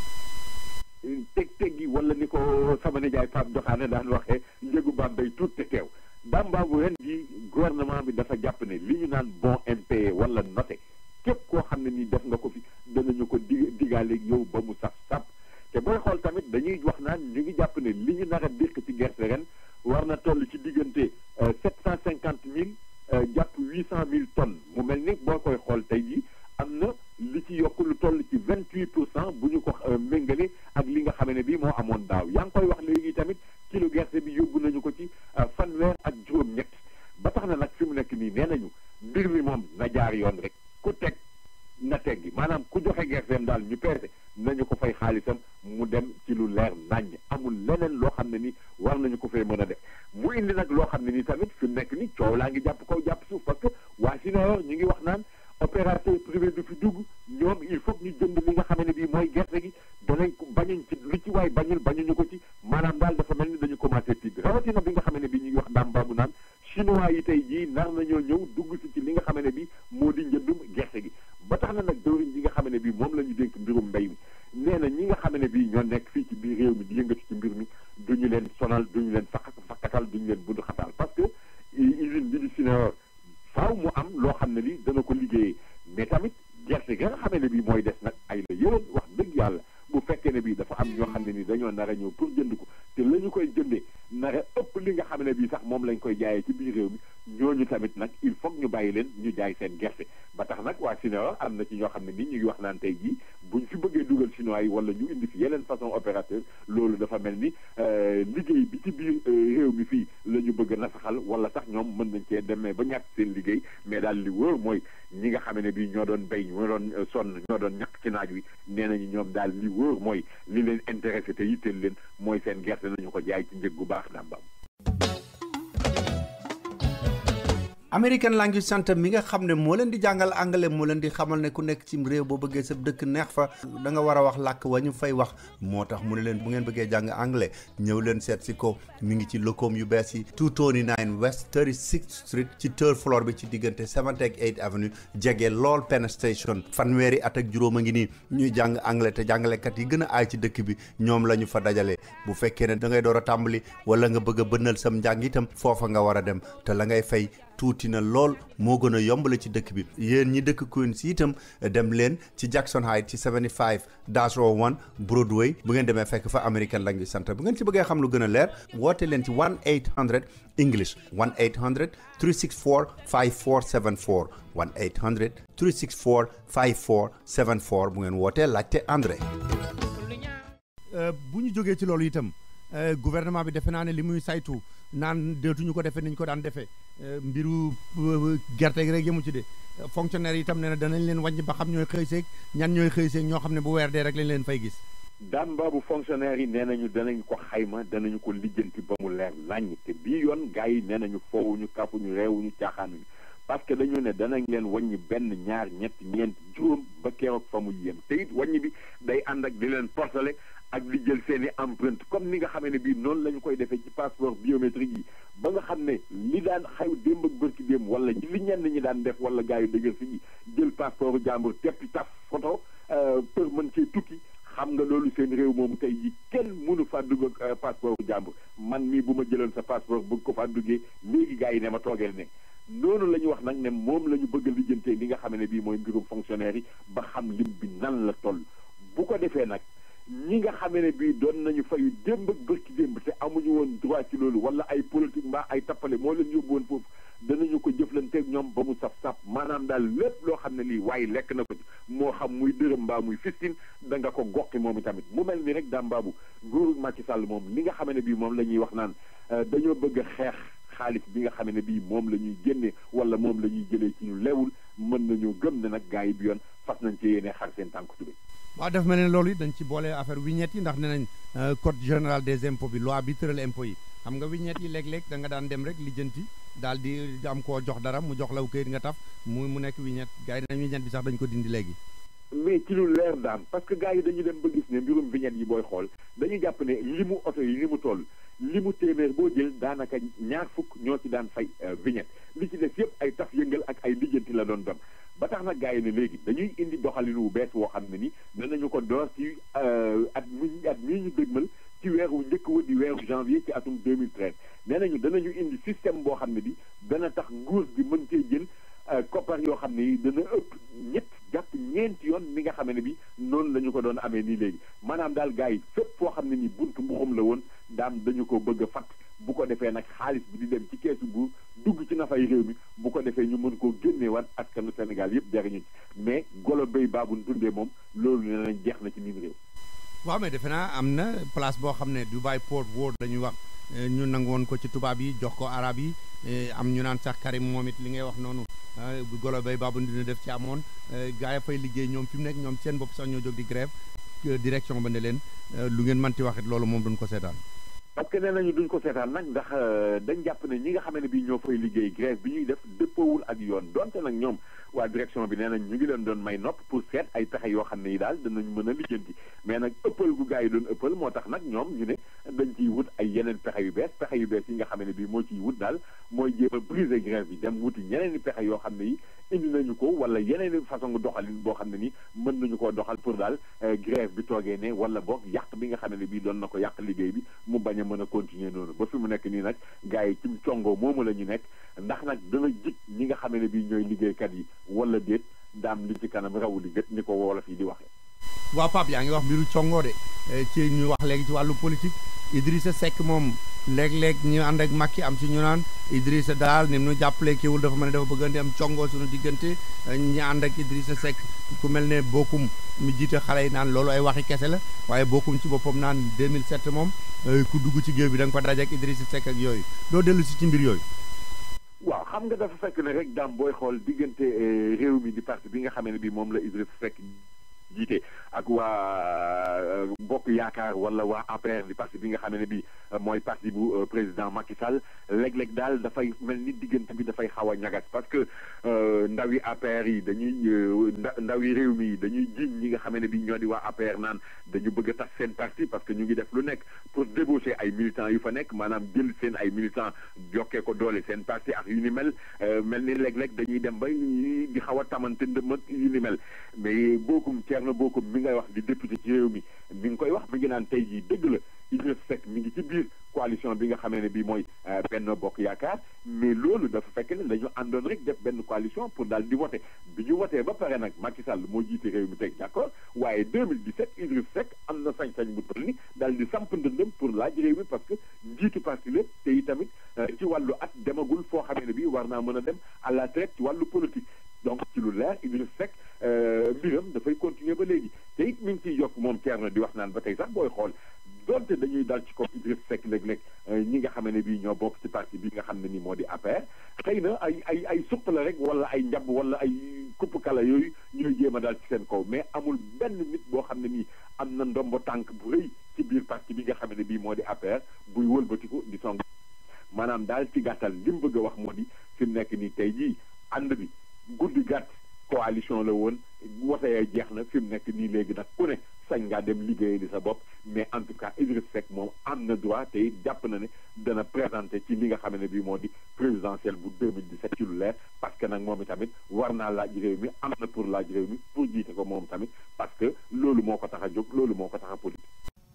teg gi wala ni ko sama nijaay Pape Doxaane daan waxee njëgu baam day tuut te teew daam baabu ren ji gouvernement bi dafa jàpp ne li ñu naan bon impayé wala noté képp koo xam ne nii def nga ko fi danañu ko digaaleeg yow ba mu saf te booy xool tamit dañuy wax naan ñu ngi jàpp ne li ñu nar a dékk ci gerte ren war na toll ci diggante 750 000 jàpp 800 000 tonnes mu mel ni boo koy xool tey jii am na li ci yokk lu toll ci 28% bu ñu ko méngale ak li nga xam ne bii moo amoon daaw yaa ngi koy wax léegi tamit kilo gerte bi yóbbu nañu ko ci fanweer ak juróom-ñett ba tax na nag fi mu nekk nii nee nañu mbir mi moom na jaar yoon rek ku teg na teggi maanaam ku joxe gerteem daal ñu peese nañu ko fay xaalisam mu dem ci lu leer naññ amul leneen loo xam ne ni war nañu ko fay mën a def mu indi nag loo xam ne ni tamit fi mu nekk ni coow laa ngi jàpp kaw jàpp suuf parce que waa Sinéor ñu ngi wax naan opérateur privé du fi dugg ñoom il faut ñu jënd li nga xam ne bii mooy gerte gi danañ ko bañuñ ci lu ci waay bañuñu ko ci maanaam daal dafa mel ni dañu commencé tiit rawatina bi nga xam ne bii ñu ngi wax daam baabu naan chinois yi tey jii nar nañoo ñëw dugg si ci li nga xam ne bii moo di njëndum gerte gi ba tax na nag jawriñ ji nga xam ne bii moom la ñu dénk mbirum mbéy mi nee na ñi nga xam ne bii ñoo nekk fii ci biir réew mi di yëngatu ci mbir mi duñu leen sonal duñu leen fakkatal duñu leen budd xataal parce que usine bi di Sinéor faaw mu am loo xam ne lii dana ko liggéeyee mais tamit gerte gi nga xam ne bii mooy des nag ay la yéwén wax dëgg yàlla bu fekkee ne bii dafa am ñoo xam ne ni dañoo nar a ñëw pour jënd ko te la ñu koy jëndee nar a ëpp li nga xam ne bii sax moom lañ koy jaayee ci biir réew mi ñooñu tamit nag il faut ñu bàyyi leen ñu jaay seen gerte ba tax nag waa Sinéor am na ci ñoo xam ne ni ñu ngi wax naan tey jii buñ fi bëggee dugal chinois yi wala ñu indi fi yeneen façon opérateur loolu dafa mel ni liggéey bi ci biir réew mi fii la ñu bëgg nasaxal wala sax ñoom mën nañ cee demee ba ñàkk seen liggéey mais daal li wóor mooy ñi nga xam ne bii ñoo doon béy ñoo doon sonn ñoo doon ñàkk ci naaj wi nee nañu ñoom daal li wóor mooy li leen intéressé te yitteel leen mooy seen gerte nañu ko jaay ci njëg gu baax dàmbam. American Language Center mi nga xam ne moo leen di jàngal anglais moo leen di xamal ne ku nekk ci réew boo bëggee sa dëkk neex fa da nga war a wax làkk wa ñu fay wax moo tax mu ne leen bu ngeen bëggee jàng anglais ñëw leen seet si ko mi ngi ci locom yu bees yi 229 West 36th Street ci third floor bi ci diggante 7th ak 8th Avenue jege lool Penn Station fanweeri at ak juróom a ngi nii ñuy jàng anglais te jàngalekat yi gën a aay ci dëkk bi ñoom la ñu fa dajale bu fekkee ne da ngay door a tàmbali wala nga bëgg a bënnal sam njàng itam foofa nga war a dem te la ngay fay tuuti na lool moo gën a yombale ci dëkk bi yéen ñi dëkk Queens itam dem leen ci Jackson Heights ci 75-01 Broadway bu ngeen demee fekk fa American Language Center bu ngeen ci bëggee xam lu gën a leer woote leen ci 1-800 English 1-800 364 5474 1-800 364 5474 bu ngeen wootee laajte André. bu ñu jógee ci loolu itam gouvernement bi defe naa ne li muy saytu naan dootuñu ko defee ni ñu ko daan defee mbiru gerte gi rek yemu ci de fonctionnaire yi itam nee na danañ leen wàññi ba xam ñooy xëy seeg ñan ñooy xëy seeg ñoo xam ne bu weer dee rek lañ leen fay gis. daan baabu fonctionnaire yi nee nañu danañ ko xayma danañu ko lijjanti ba mu leer naññ te bii yoon gars yi nee nañu foowuñu kafuñu reewuñu caaxaanuñu parce que dañu ne danañ leen wàññi benn ñaar ñett ñeent juróom ba keroog fa mu yem te it wàññi bi day ànd ak di leen portale ak di jël seen i empreinte comme ni nga xamee ne bii noonu la ñu koy defee ci passeport biométrique yi ba nga xam ne li daan xew démb ak bërki démb wala li ñenn ñi daan def wala gars yu dëgër fi jël passeport jàmbur teppi taf photo pour mën cee tukki xam nga loolu seen réew moomu tey ji kenn mënu faa dugg ak passeport jàmbur man mii bu ma jëloon sa passeport bëgg ko faa duggee léegi gars yi ne ma toogeel ne noonu la ñu wax nag ne moom la ñu bëgg a lijjantee li nga xam ne bii mooy mbirum fonctionnaire yi ba xam lim bi nan la toll bu ko defee nag ñi nga xam ne bii doon nañu fayu démb ak bërki démb te amuñu woon droit ci loolu wala ay politique mbaa ay tappale moo leen yóbbu woon foofu danañu ko jëflanteeg ñoom ba mu saf-saf maanaam daal lépp loo xam ne lii waaye lekk na ko ci moo xam muy dërëm mbaa muy fistin da nga ko goqi moom itamit mu mel ni rek daam baabu nguuru Macky Sall moom li nga xam ne bii moom la ñuy wax naan dañoo bëgg a xeex xaalis bi nga xam ne bii moom la ñuy génne wala moom la ñuy jëlee ci ñu leewul mën nañoo gëm ne nag gars yi bi yoon fas nañ ci yéene xar seen tànk tubé waaw def mel ne loolu dañ ci boole affaire vignette yi ndax nee nañ code général des impôts bi loi bi tëral impôts yi xam nga vignette yi léeg-léeg da nga daan dem rek lijjanti daal di am koo jox dara mu jox la këyit nga taf mu nekk vignette gars yi nañ vignette bi sax dañ ko dindi léegi mais ci lu leer daam parce que gars yi dañu dem ba gis ne mbirum vignette yi booy xool dañuy jàpp ne li mu oto yi li mu toll li mu téeméer boo jël daanaka ñaar fukk ñoo ci daan fay vignette li ci des yëpp ay taf yëngal ak ay lijjanti la doon doon ba tax nag gars yi ne léegi dañuy indi doxalin wu bees woo xam ne ni danañu ko door ci at mii ñu dëgmal ci weeru njëkk wa di weeru janvier ci atum 2013 nee nañu danañu indi système boo xam ne bi dana tax nguur bi mën cee jël koppar yoo xam ne yi dana ëpp ñett jàpp ñeenti yoon mi nga xam ne bi noonu la ñu ko doon amee nii léegi maanaam daal gars yi fépp foo xam ne ni buntu mbuxum la woon daam dañu ko bëgg a fatt bu ko defee nag xaalis bi di dem ci keesu buur dugg ci nafay réew mi bu ko defee ñu mën koo génneewaat askanu Sénégal yëpp jariñu ci mais golo béy baabun dundee moom loolu ne nañ jeex na ci nim réew waaw mais defe naa am na place boo xam ne Dubai Port World la ñuy wax ñu nangu woon ko ci tubaab yi jox ko arab yi am ñu naan sax Karim moom it li ngay wax noonu golo bay baabun dina def ci amoon gars yi fay liggéey ñoom fi mu nekk ñoom seen bopp sax ñoo jóg di grève direction ba ne leen lu ngeen manti waxit loolu moom duñ ko seetaan parce que nee nañu duñ ko seetaan nag ndax dañ jàpp ne ñi nga xam ne bii ñoo fay liggéey grève bi ñuy def dëppoowul ak yoon donte nag ñoom waa direction bi nee nañ ñu ngi leen doon may nopp pour seet ay pexe yoo xam ne yi daal danañ mën a lijjanti mais nag ëppal gu gars yi doon ëppal moo tax nag ñoom ñu ne dañ ciy wut ay yeneen pexe yu bees yi nga xam ne bii moo ciy wut daal mooy jéem a briser grève bi dem wuti ñeneen i pexe yoo xam ne yi indi nañu ko wala yeneen i façon doxalin boo xam ne ni mën nañu koo doxal pour daal grève bi toogee ne wala boog yàq bi nga xam ne bii doon na ko yàq liggéey bi mu bañ a mën a continuer noonu ba fi mu nekk nii nag gars yi ci congoo moomu la ñu nekk ndax nag dana jik ñi nga xam ne bii ñooy liggéeykat yi wala déet daam li ci kanam rawu li gët ni ko wolof yi di waxee. waaw Pape yaa ngi wax mbiru congoo de ci ñu wax léegi ci wàllu politique Idrissa Seck moom léeg-léeg ñu ànd ak Macky am ci ñu naan Idrissa daal ni mu jàppalee kiiwul dafa mën ne dafa bëgg di am congoo suñu diggante ñi ànd ak Idrissa Seck ku mel ne bokkum mi jiite xale yi naan loolu ay waxi kese la waaye bokkum ci boppam naan 2007 moom ku dugg ci géew bi da nga fa daje ak Idrissa Seck ak yooyu doo dellu si ci mbir yooyu. waaw xam nga dafa fekk ne rek daam booy xool diggante réew mi di parti bi nga xamee ne bii moom la Idrissa Seck jiite ak waa bokk yaakaar wala waa APR di parti bi nga xam ne bii mooy parti bu président Macky Sall léeg-léeg daal dafay mel ni diggante bi dafay xaw a ñagas parce que ndaw yi APR yi dañuy ndaw yi réew mi dañuy jiiñ ñi nga xam ne bii ñoo di waa APR naan dañu bëgg a tas seen parti parce que ñu ngi def lu nekk pour débaucher ay militants yu fa nekk maanaam jël seen ay militants jokkee ko doole seen parti ak yu ni mel ni léeg-léeg dañuy dem ba di xaw a tamante ndëmët yu ni mel mais bokkum Thierno Bocoum mi ngay wax di député ci réew mi mi ngi koy wax mi ngi naan tey jii dëgg la Idrissa Seck mi ngi ci biir coalition bi nga xamee ne bii mooy Benno Bokk Yaakaar mais loolu dafa fekk ne dañu àndoon rek def benn coalition pour daal di voté bi ñu voté ba pare nag Macky Sall moo jiite réew mi tey d'accord waaye 2017 Idrissa Seck am na sañ-sañ bu toll ni daal di samp ndëndëm pour laaj réew mi parce que njiitu parti la te itamit ci wàllu at demagul foo xamee ne bii war naa mën a dem à la traite ci wàllu politique donc ci lu leer Idrissa Seck mbiram dafay continuer ba léegi te it mi ngi ciy yokk moom Thierno di wax naan ba tey sax booy xool donte dañuy dal ci kaw Idrissa Seck léeg-léeg ñi nga xam ne bii ñoo bokk ci parti bi nga xam ne nii moo di APR xëy na ay supp la rek wala ay njab wala ay kupp kala yooyu ñooy jéem a dal ci seen kaw mais amul benn nit boo xam ne nii am na ndombo tànk bu rëy ci biir parti bi nga xam ne bii moo di APR buy wëlbatiku di song maanaam daal ci gàttal li mu bëgg a wax moo di fi mu nekk nii tey jii ànd bi guddi gàtt coalition la woon wote ya jeex na fi mu nekk nii léegi nag ku ne sañ ngaa dem liggéey di sa bopp mais mais en tout cas Idriss Seck moom am na droit te it jàpp na ne dana présenté ci li nga xam ne bii moo di présidentielle bu 2017 ci lu leer parce que nag moom itamit war naa laaj réew mi am na pour laaj réew mi pour jiite ko moom tamit parce que loolu moo ko tax a jóg loolu moo ko tax a politique.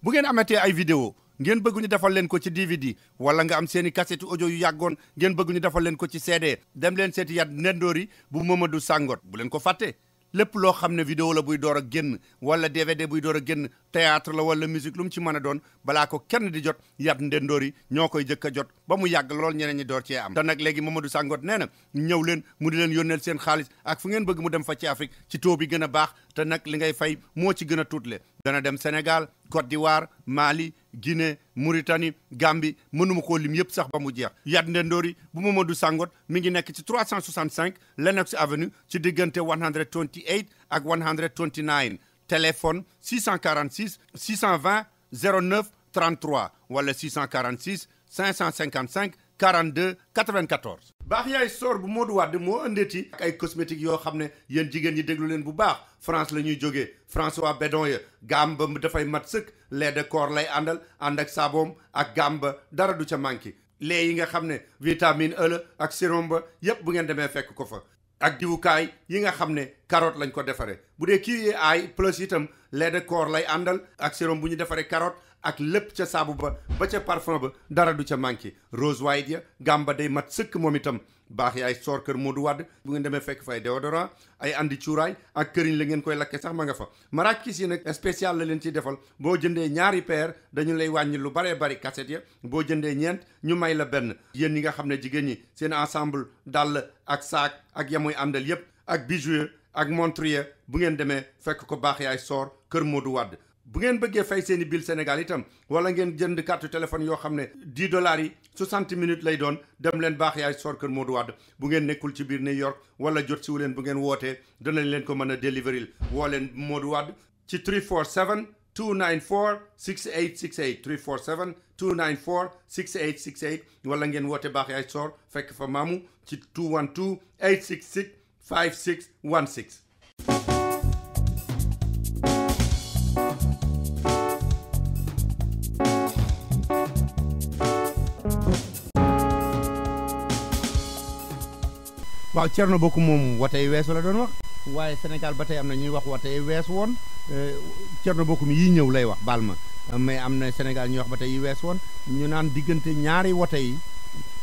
bu ngeen amatee ay vidéo ngeen bëgg ñu defal leen ko ci DVD wala nga am seeni cassette audio yu yàggoon ngeen bëgg ñu defal leen ko ci CD dem leen seeti Yat Ndendori bu Mamadou Sangot bu leen ko fàtte lépp loo xam ne vidéo la buy door a génn wala DVD buy door a génn théâtre la wala musique lu mu ci mën a doon balaa ko kenn di jot Yat Ndendori ñoo koy jëkk a jot ba mu yàgg lool ñeneen ñi door cee am te nag léegi Mamadou Sangot nee na ñëw leen mu di leen yónneel seen xaalis ak fu ngeen bëgg mu dem fa ci Afrique ci taux bi gën a baax te nag li ngay fay moo ci gën a tuutle dana dem Sénégal Côte d'Ivoire Mali Guinée Mauritanie Gambie mënuma koo lim yëpp sax ba mu jeex Yat Ndendori bu Mamadou Sangot mi ngi nekk ci 365 Lenox Avenue ci diggante 128 ak 129 téléphone 646 620 09 33 wala 646 555 42 94. baax yaay soor bu Modou Wade moo ëndeeti ak ay cosmétiques yoo xam ne yéen jigéen ñi déglu leen bu baax France la ñuy jógee François Bedon ya gaam ba dafay mat sëkk lait de corps lay àndal ànd ak saaboom ak gaam ba dara du ca manqué lait yi nga xam ne vitamine E la ak sérum ba yépp bu ngeen demee fekk ko fa ak diwukaay yi nga xam ne carotte lañ ko defaree bu dee kii ay plus itam lait de corps lay àndal ak sérum bu ñu defaree carotte ak lépp ca saabu ba ca parfum ba dara du ca manqué rose white ya gamba day mat sëkk moom itam baax yaay soor kër Modou Wade bu ngeen demee fekk fay déodorant ay andi cuuraay ak këriñ la ngeen koy lakke sax ma nga fa marakis yi nag spécial la leen ciy defal boo jëndee ñaari paire dañu lay wàññi lu baree bari cassette ya boo jëndee ñeent ñu may la benn yéen ñi nga xam ne jigéen ñi seen ensemble dàll ak saak ak yamuy àndal yépp ak bijoux ak montre bu ngeen demee fekk ko baax yaay soor kër Modou Wade bu ngeen bëggee fay seeni bill Sénégal itam wala ngeen jënd carte téléphone yoo xam ne $10 yi 60 minutes lay doon dem leen baax yaay soor kër Modou Wade bu ngeen nekkul ci biir New York wala jot siwu leen bu ngeen wootee danañ leen ko mën a deliveril woo leen Modou Wade ci 347 294 6868 347 294 6868 wala ngeen woote baax yaay soor fekk fa maamu ci 212 866 5616. waaw Thierno Bocoum moom watey weesu la doon wax waaye Sénégal ba tey am na ñuy wax watey weesu woon Thierno Bocoum yii ñëw lay wax baal ma mais am na Sénégal ñuy wax ba tey yi weesu woon ñu naan diggante ñaari wote yi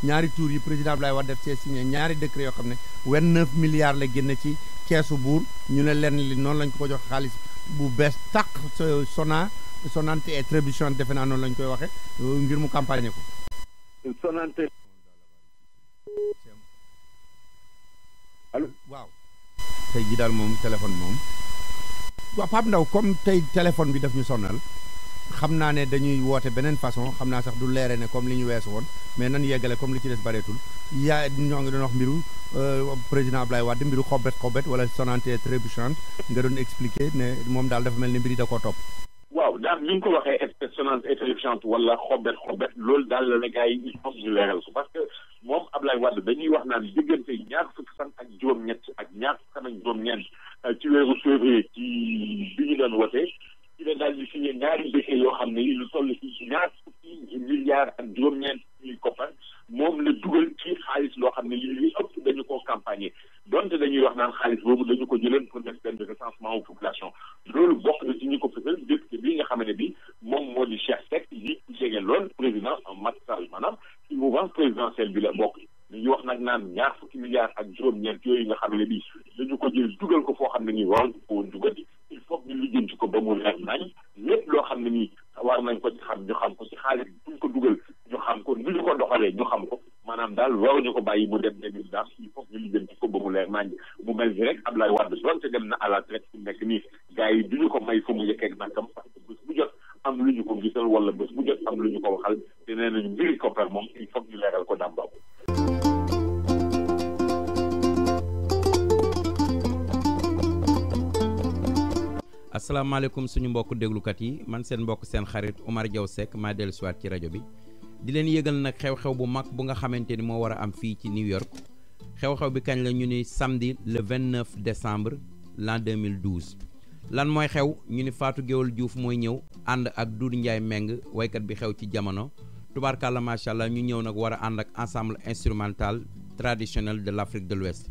ñaari tour yi président Abdoulaye Wade def see signé ñaari décret yoo xam ne 29 milliards la génne ci keesu buur ñu ne lenn li noonu lañ ko jox xaalis bu bees tàq Sonante et Trébuchante defe naa noonu lañ koy waxee ngir mu campagne ko Sonante allo waaw tey jii daal moom téléphone moom waaw Pape Ndaw comme tey téléphone bi daf ñu sonal xam naa ne dañuy woote beneen façon xam naa sax du leere ne comme li ñu weesu woon mais nan yeggale comme li ci des bareetul yaa ñoo ngi doon wax mbiru président Abdoulaye Wade mbiru xobet wala Sonante Trébuchante nga doon expliquer ne moom daal dafa mel ni mbiri da koo topp waaw daal ni nga ko waxee espèce Sonante et Trébuchante wala xobet loolu daal la gars yi il faut ñu leeral ko parce que moom Abdoulaye Wade dañuy wax naan diggante ñaar fukki fan ak juróom-ñett ak ñaar fukki fan ak juróom-ñeent ci weeru février ci bi ñu doon wote ci la daal di signé ñaari décret yoo xam ne lu toll ci ñaar fukki milliards ak juróom-ñeent ñuy koppar moom la dugal ci xaalis loo xam ne li ëpp dañu koo campagner donte dañuy wax naan xaalis boobu dañu ko jëleen pour def benn recensement wu population loolu bokk na ci ñi ko fësal député bi nga xam ne bi moom moo di Cheikh Seck yi jege lool président Macky Sall maanaam ci mouvance présidentielle bi la bokk li ñu wax nag naan ñaar fukki milliards ak juróom-ñeent yooyu nga xam ne bi dañu ko jël dugal ko foo xam ne nii waroon ko woon dugal il faut ñu lijjanti ko ba mu leer nañ lépp loo xam ne nii war nañ ko ci xam ñu xam ko ci xaalis buñ ko dugal ñu xam ko nu ñu ko doxalee ñu xam ko maanaam daal waruñu ko bàyyi mu dem demil daal il faut ñu lijjanti ko ba mu leer nañ mu mel ni rek Abdoulaye Wade doonte dem na à la retraite fu nekk nii gars yi duñu ko may fu mu yëkkeeg nakam parce que bés bu jot am lu ñu ko gisal wala bés bu jot am lu ñu ko waxal te nee nañu mbiri koppar moom il faut ñu leeral ko daam boobu. asalaamaaleykum suñu mbokk déglukat yi man seen mbokk seen xarit Omar Diaw Seck maa dellu siwaat ci rajo bi di leen yëgal nag xew-xew bu mag bu nga xamante ni moo war a am fii ci New York xew-xew bi kañ la ñu ni samedi le 29 décembre l'an 2012 lan mooy xew ñu ni Fatou Guewel Diouf mooy ñëw ànd ak Doudou Ndiaye Meng waykat bi xew ci jamono tubaarkàlla macha allah ñu ñëw nag war a ànd ak ensemble instrumental traditionnel de l'Afrique de l'Ouest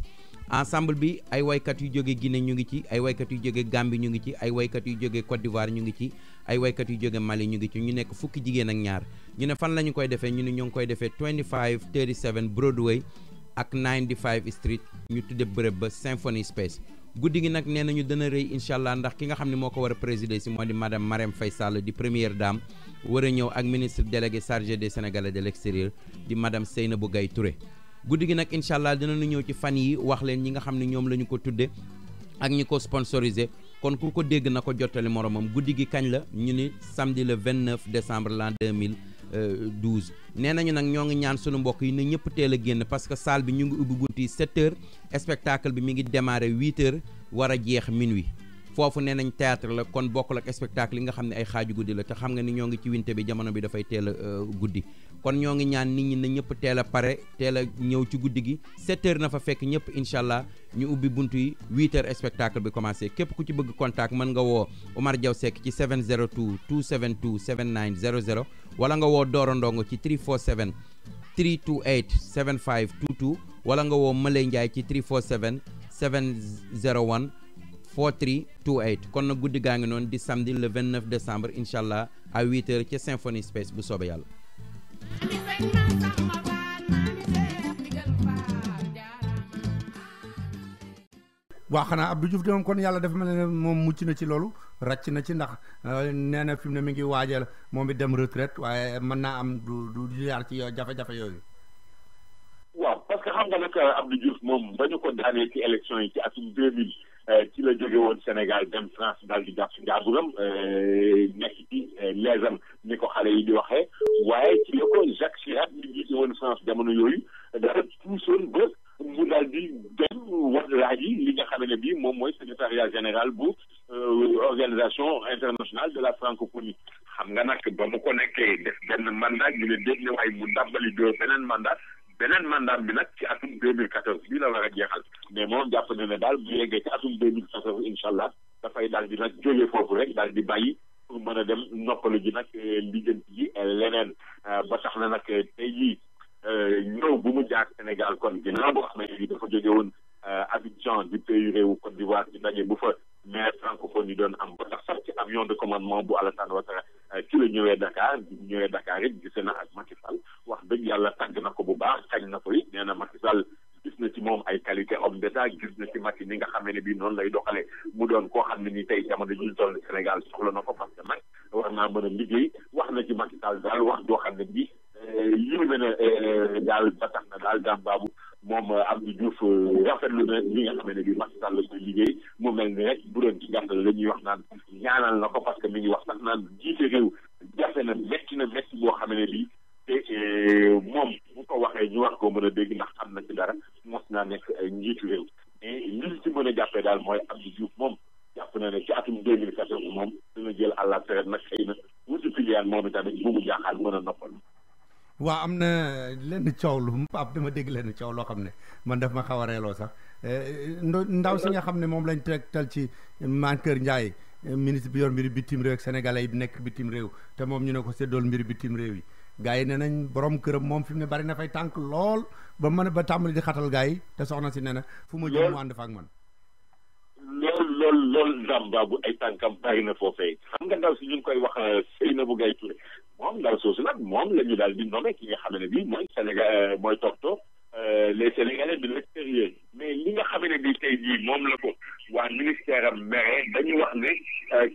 ensemble bi ay waykat yu jóge Guinée ñu ngi ci ay waykat yu jóge Gambie ñu ngi ci ay waykat yu jóge Côte d'Ivoire ñu ngi ci ay waykat yu jóge Mali ñu ngi ci ñu nekk fukki jigéen ak ñaar ñu ne fan la ñu koy defee ñu ne ñoo ngi koy defee 2537 Broadway ak 95 Street ñu tudde bërëb ba Symphony Space guddi gi nag nee nañu dana rëy incha allah ndax ki nga xam ne moo ko war a présider si moo di madame Marème Faye Sall di première dame war a ñëw ak ministre délégué chargé des Sénégalais de l'extérieur di madame Seynabou Gaye Touré guddi gi nag incha allah dinañu ñëw ci fan yi wax leen ñi nga xam ne ñoom la ñu ko tudde ak ñi ko sponsorisé kon ku ko dégg na ko jottali moromam guddi gi kañ la ñu ni samedi le 29 décembre l'an 2012 nee nañu nag ñoo ngi ñaan sunu mbokk yi ne ñëpp teel a génn parce que salle bi ñu ngi ubbi bunt yi 7 heures spectacle bi mi ngi démarré 8 heures war a jeex minuit foofu nee nañ théâtre la kon bokkul ak spectacle yi nga xam ne ay xaaju guddi la te xam nga ni ñoo ngi ci winte bi jamono bi dafay teel a guddi kon ñoo ngi ñaan nit ñi na ñëpp teel a pare teel a ñëw ci guddi gi 7 heures na fa fekk ñëpp incha allah ñu ubbi buntu yi 8 heures spectacle bi commencé képp ku ci bëgg contact mën nga woo Omar Diaw Seck ci 702 272 7900 wala nga woo Doro Ndongo ci 347 328 7522 wala nga woo Malay Ndiaye ci 347 701 4328 kon nag guddi gaa ngi noonu di samedi le 29 décembre incha allah à 8 heures ca Symphony Space bu soobee yàlla. waa xanaa Abdou Diouf de moom kon yàlla dafa mel ne moom mucc na ci loolu ràcc na ci ndax nee na fi mu ne mi ngi waajal moom it dem retraite waaye mën naa am du jaar ci jafe-jafe yooyu. waaw parce que xam nga nag Abdou Diouf moom ba ñu ko daanee ci élection yi ci atum 2000 ci la jóge woon Sénégal dem France daal di jàpp njaaburam nekk ci leesam ni ko xale yi di waxee waaye ci la ko Jacques Chirac di jiite woon France jamono yooyu dafa puusoon ba mu daal di dem wax laaj yi li nga xam ne bii moom mooy secrétariat général bu organisation internationale de la francophonie xam nga nag ba mu ko nekkee def benn mandat ñu ne dégg ne waaye mu ndàmbali doo beneen mandat bi nag ci atum 2014 bii la war a jeexal mais moom jàpp na ne daal bu yeggee ci atum 2014 incha allah dafay daal di nag jógee foofu rek daal di bàyyi pour mën a dem noppalu ji nag lijjanti ji leneen ba tax na nag tey jii ñëw bu mu jaar Sénégal kon ginnaaw boo xam ne dafa jóge woon Abidjan di pays réewu Côte d'Ivoire ci ndaje bu fa maire francophone yi doon am ba tax sax ci avion de commandement bu Alassane Ouattara ci la ñëwee Dakar bi ñëwee Dakar it gis na ak Macky Sall wax dëgg yàlla tàgg na ko bu baax kañ na ko it nee na Macky Sall gis na ci moom ay qualité homme d'état gis na ci Macky ni nga xam ne bii noonu lay doxalee mu doon koo xam ne ni tey jamono ji ñu toll Sénégal soxla na ko parce que nag war naa mën a liggéey wax na ci Macky Sall daal wax doo xam ne bii yéeme na daal ba tax na daal daam baabu moom Abdou Diouf rafetlu na li nga xam ne bii Macky Sall la koy liggéey mu mel ni rek bu doon ci gàttal la ñuy wax naan ñaanal na ko parce que mi ngi wax sax naan jiite réew jafe na métti boo xam ne bii te moom bu ko waxee ñu wax koo mën a dégg ndax xam na ci dara mos naa nekk njiitu réew mais li ñu ci mën a jàppee daal mooy Abdou Diouf moom jàpp na ne ci atum 2014 moom dina jël à la traite nag xëy na wuti filière moom itamit bu mu jaaxaal mën a noppal. waaw am na lenn coow lu Pape dama dégg lenn coow loo xam ne man daf ma xaw a reeloo sax ndaw si nga xam ne moom lañ tegtal ci Mankeur Ndiaye ministre bi yor mbiri bitim réew ak sénégalais yi nekk bitim réew te moom ñu ne ko séddool mbiri bitim réew yi gars yi ne nañ borom këram moom fi mu ne bari na fay tànk lool ba mën a ba tàmbali di xatal gars yi te soxna si ne na fu ma jëm mu ànd fa ak man loolu Zamba bu ay tànkam bari na foofee xam nga ndaw si ñu ngi koy wax Seynabou Gaye Touré moom ndaw soosu nag moom la ñu daal di nommé ki nga xam ne bii mooy Sénégal mooy toppatoo les Sénégalais de l'extérieur mais li nga xam ne bii tey jii moom la ko waa ministère am mere dañu wax ne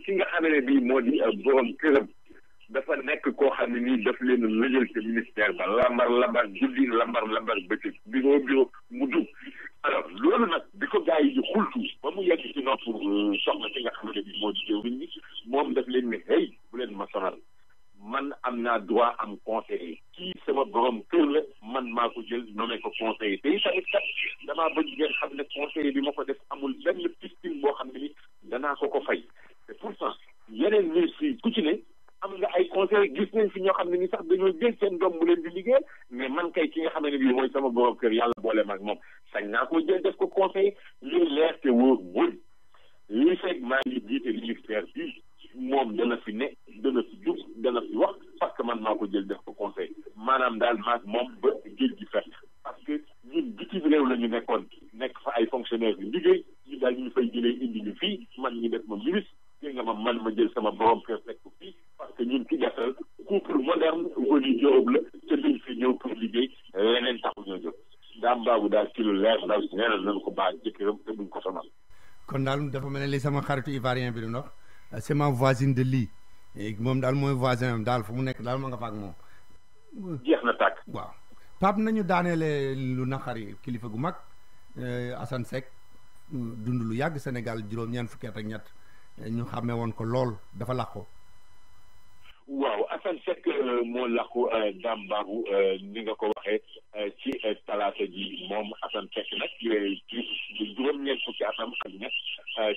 ki nga xam ne bii moo di borom këram dafa nekk koo xam ne nii daf leen lëjal ca ministère ba lambar guddi lambar bëccëg bureau mu dugg alors loolu nag bi ko gars yi di xultu ba mu yegg ci nopp soxna si nga xam ne bii moo di jëwriñ bi moom daf leen ne hey bu leen ma sonal man am naa droit am conseiller kii sama borom kër la man maa ko jël nommé ko conseiller te itamit kat damaa bëgg ngeen xam ne conseiller bi ma ko def amul benn piscine boo xam ne ni danaa ko fay te pourtant yeneen ministres yi ku ci ne am nga ay conseillers gis nañ fi ñoo xam ne ni sax dañoo jël seen doom mu leen di liggéey mais man kay ki nga xam ne bii mooy sama borom kër yàlla boole ma ak moom sañ naa ko jël def ko conseiller lii leer te wóor wóor lii fekk maa ngi jiite ministère bi moom dana fi ne dana fi jub dana fi wax parce que man maa ko jël def ko conseil maanaam daal maag moom ba géej gi fekk parce que ñun bitim réew la ñu nekk fa ay fonctionnaires yu liggéey ñu daal ñu fay jëlee indi ñu fii man ñu def ma ministre dégg nga man ma jël sama borom kër fekk ko fii parce que ñun ci gàttal couple moderne wali Jóob la te duñ fi ñëw pour liggéey leneen taxu ñoo jóg daam baabu daal ci lu leer ndaw si nee na nañ ko baax jëkkëram te duñ ko sonal. kon daal dafa mel ne li sama xaritu ivoirien bi du ndox c'est ma voisine de lit moom daal mooy voisin am daal fu mu nekk daal ma nga fa ak moom. jeex na tàkk. waaw Pape nañu daaneele lu naqari kilifa gu mag Assane Seck dund lu yàgg Sénégal juróom-ñeent fukki at ak ñett ñu xàmmee woon ko lool dafa làqoo. waaw Assane Seck moo làqu Dame Babou ni nga ko waxee ci talaata ji moom Assane Seck nag ci juróom-ñeent fukki atam ak ñett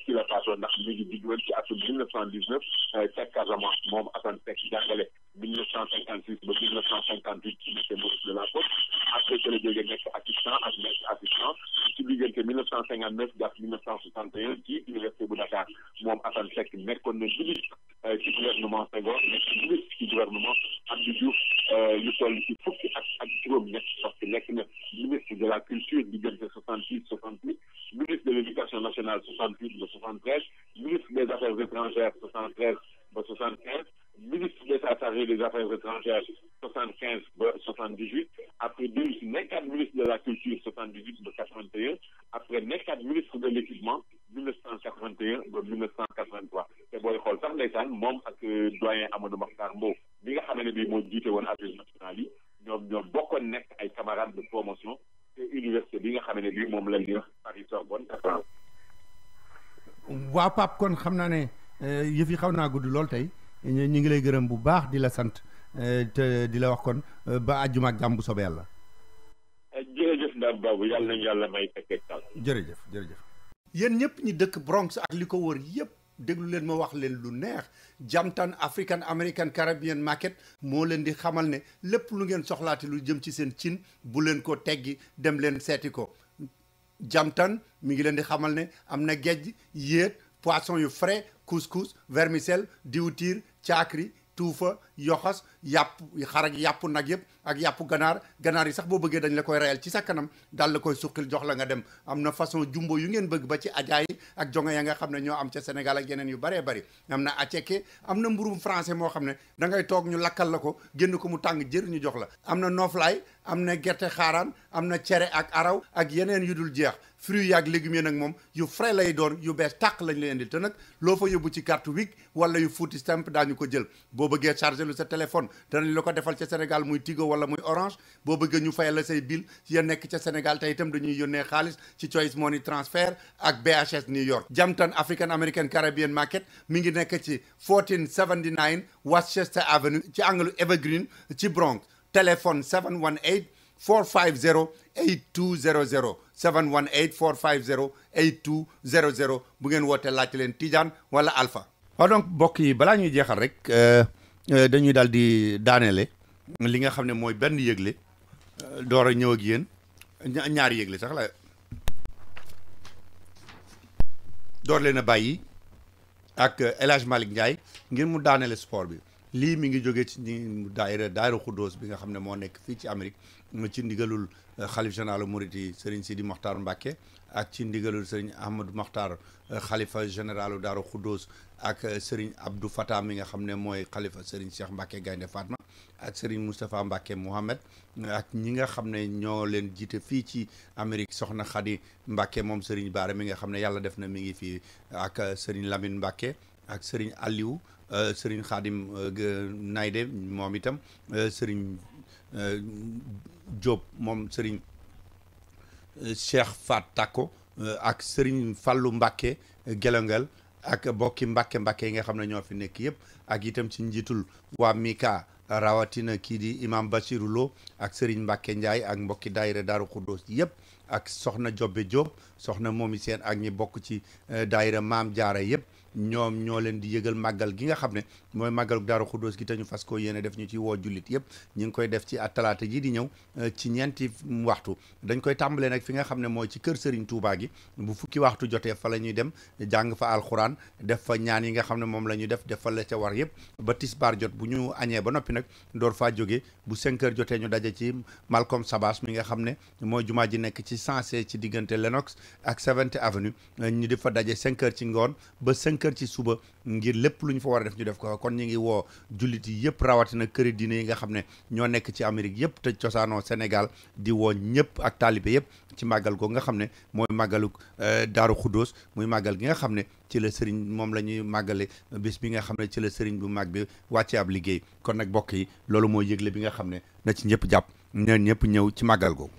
ci la faatoo ndax mi ngi diggoon ci atum 1919 ca Casamance moom Assane Seck jàngale 1956 ba 1958 ci lycée Maurice Delafosse après que la jógee nekk assistant ak nekk assistant ci diggante 1959 jàpp 1961 ci université bu Dakar moom Assane Seck nekkoon na ministre ci gouvernement Senghor nekk ministre ci gouvernement Abdou Diouf lu toll ci fukki ak juróom-ñett parce que nekk na ministre de la culture diggante 66 68 ministre de l'éducation nationale 68 ba 73 ministre des affaires étrangères 73 ba 75 ministre d'État chargé des affaires étrangères 75 ba 78 après nekkaat ministre de la culture 78 ba 81 après nekkaat ministre de l'équipement 1981 ba 1983 te booy xool sax ndeysaan moom ak doyen Amadou Makhtar Mbow bi nga xam ne bii moo jiite woon affaires nationales yi ñoom bokkoon nekk ay camarades de promotion te université bi nga xam ne bii moom la ñuy wax Paris Sorbonne te France. waa Pape kon xam naa ne yëf yi xaw naa gudd lool tey ñu ngi lay gërëm bu baax di la sant te di la wax kon ba àjjuma ak jàmm bu soobee yàlla. jërëjëf Ndao Babou yàlla nañu yàlla may fekkee tal. jërëjëf jërëjëf. yéen ñëpp ñi dëkk Bronx ak li ko wër yëpp déglu leen ma wax leen lu neex Jamtan African American Caribbean Market moo leen di xamal ne lépp lu ngeen soxlaati lu jëm ci seen cin bu leen ko teggi dem leen seeti ko. Jamtan mi ngi leen di xamal ne am na géej yéet poisson yu frais couscous vermicelle diwtiir caakri tuufa yoxos yàpp xar ak yàpp nag yëpp ak yàpp ganaar yi sax boo bëggee dañ la koy reyal ci sa kanam daal la koy suqil jox la nga dem am na façon jumbo yu ngeen bëgg ba ci ajaay ak jonge ya nga xam ne ñoo am ca Sénégal ak yeneen yu bëree bëri am na aceke am na mburum français moo xam ne da ngay toog ñu lakkal la ko génn ko mu tàng jër ñu jox la am na nooflaay am na gerte xaaraan am na cere ak araw ak yeneen yu dul jeex fruits yaak légumes yi nag moom yu frais lay doon yu bees tàq lañ leen indil te nag loo fa yóbbu ci carte Wig wala yu Food Stamp daañu ko jël boo bëggee chargé lu sa téléphone danañ la ko defal ca Sénégal muy Tigo wala muy Orange boo bëggee ñu fayal la say bill ya nekk ca Sénégal te itam dañuy yónnee xaalis ci Choice Money Transfer ak BHS New York. Jamtan African American Caribbean Market mi ngi nekk ci 1479 Westchester Avenue ci angle Evergreen ci Bronx téléphone 718 450 8200 718 450 8200 bu ngeen wootee laajte leen Tidiane wala Alpha. waaw donc mbokk yi balaa ñuy jeexal rek dañuy daal di daaneele li nga xam ne mooy benn yëgle door a ñëw ak yéen ñaari yëgle sax la door leen a bàyyi ak El Hadj Malick Ndiaye ngir mu daaneele sport bi. lii mi ngi jógee ci daayira Xuddoos bi nga xam ne moo nekk fii ci Amérique ci ndigalul xalif général Mouride Serigne Sidi Mokhtar Mbacke ak ci ndigalul Serigne Ahmadou Mokhtar xalifa généralu Daaru Xuddoos ak Serigne Abdou Fatah mi nga xam ne mooy xalifa Serigne Cheikh Mbacke Gaynde Fatma ak Serigne Moustapha Mbacke Mohamed ak ñi nga xam ne ñoo leen jiite fii ci Amérique soxna Khady Mbacke moom Serigne Baare mi nga xam ne yàlla def na mi ngi fii ak Serigne Lamine Mbacke ak Serigne Aliou Serigne Khadim Nayde moom itam Serigne Diop moom Serigne Cheikh Fat Tako ak Serigne Fallou Mbacke Gelongal ak bokki Mbacke yi nga xam ne ñoo fi nekk yëpp ak itam ci njiitul waa Mika rawatina kii di imam Bachirou Lo ak Serigne Mbacke Ndiaye ak mbokki daayira Daaru Xuddoos yëpp ak soxna Jobbe Diop soxna Momi Seen ak ñi bokk ci daayira Maam Jaara yëpp ñoom ñoo leen di yëgal màggal gi nga xam ne mooy màggalu Daaru Xuddoos gi te ñu fas ko yéene def ñu ci woo jullit yëpp ñu ngi koy def ci talaata ji di ñëw ci ñeenti waxtu dañ koy tàmbalee nag fi nga xam ne mooy ci kër Serigne Touba gi bu fukki waxtu jotee fa la ñuy dem jàng fa alxuraan def fa ñaan yi nga xam ne moom la ñuy def fa la ca war yëpp ba tisbaar jot bu ñu añee ba noppi nag door faa jógee bu 5 heures jotee ñu daje ci Malcolm Sabas mi nga xam ne mooy jumaa ji nekk ci sensé ci diggante Lenox ak 7th Avenue ñu di fa daje 5 heures ci ngoon ba 5 heures ci suba ngir lépp lu ñu fa war a def ñu def ko kon ñu ngi woo jullit yi yëpp rawatina këri diine yi nga xam ne ñoo nekk ci Amérique yëpp te cosaanoo Sénégal di woo ñëpp ak taalibe yëpp ci màggal googu nga xam ne mooy màggalu Daaru Xuddoos muy màggal gi nga xam ne ci la sëriñ moom la ñuy màggale bis bi nga xam ne ci la sëriñ bu mag bi wàcce ab liggéey kon nag bokk yi loolu mooy yëgle bi nga xam ne na ci ñëpp jàpp ñeen ñëpp ñëw ci màggal googu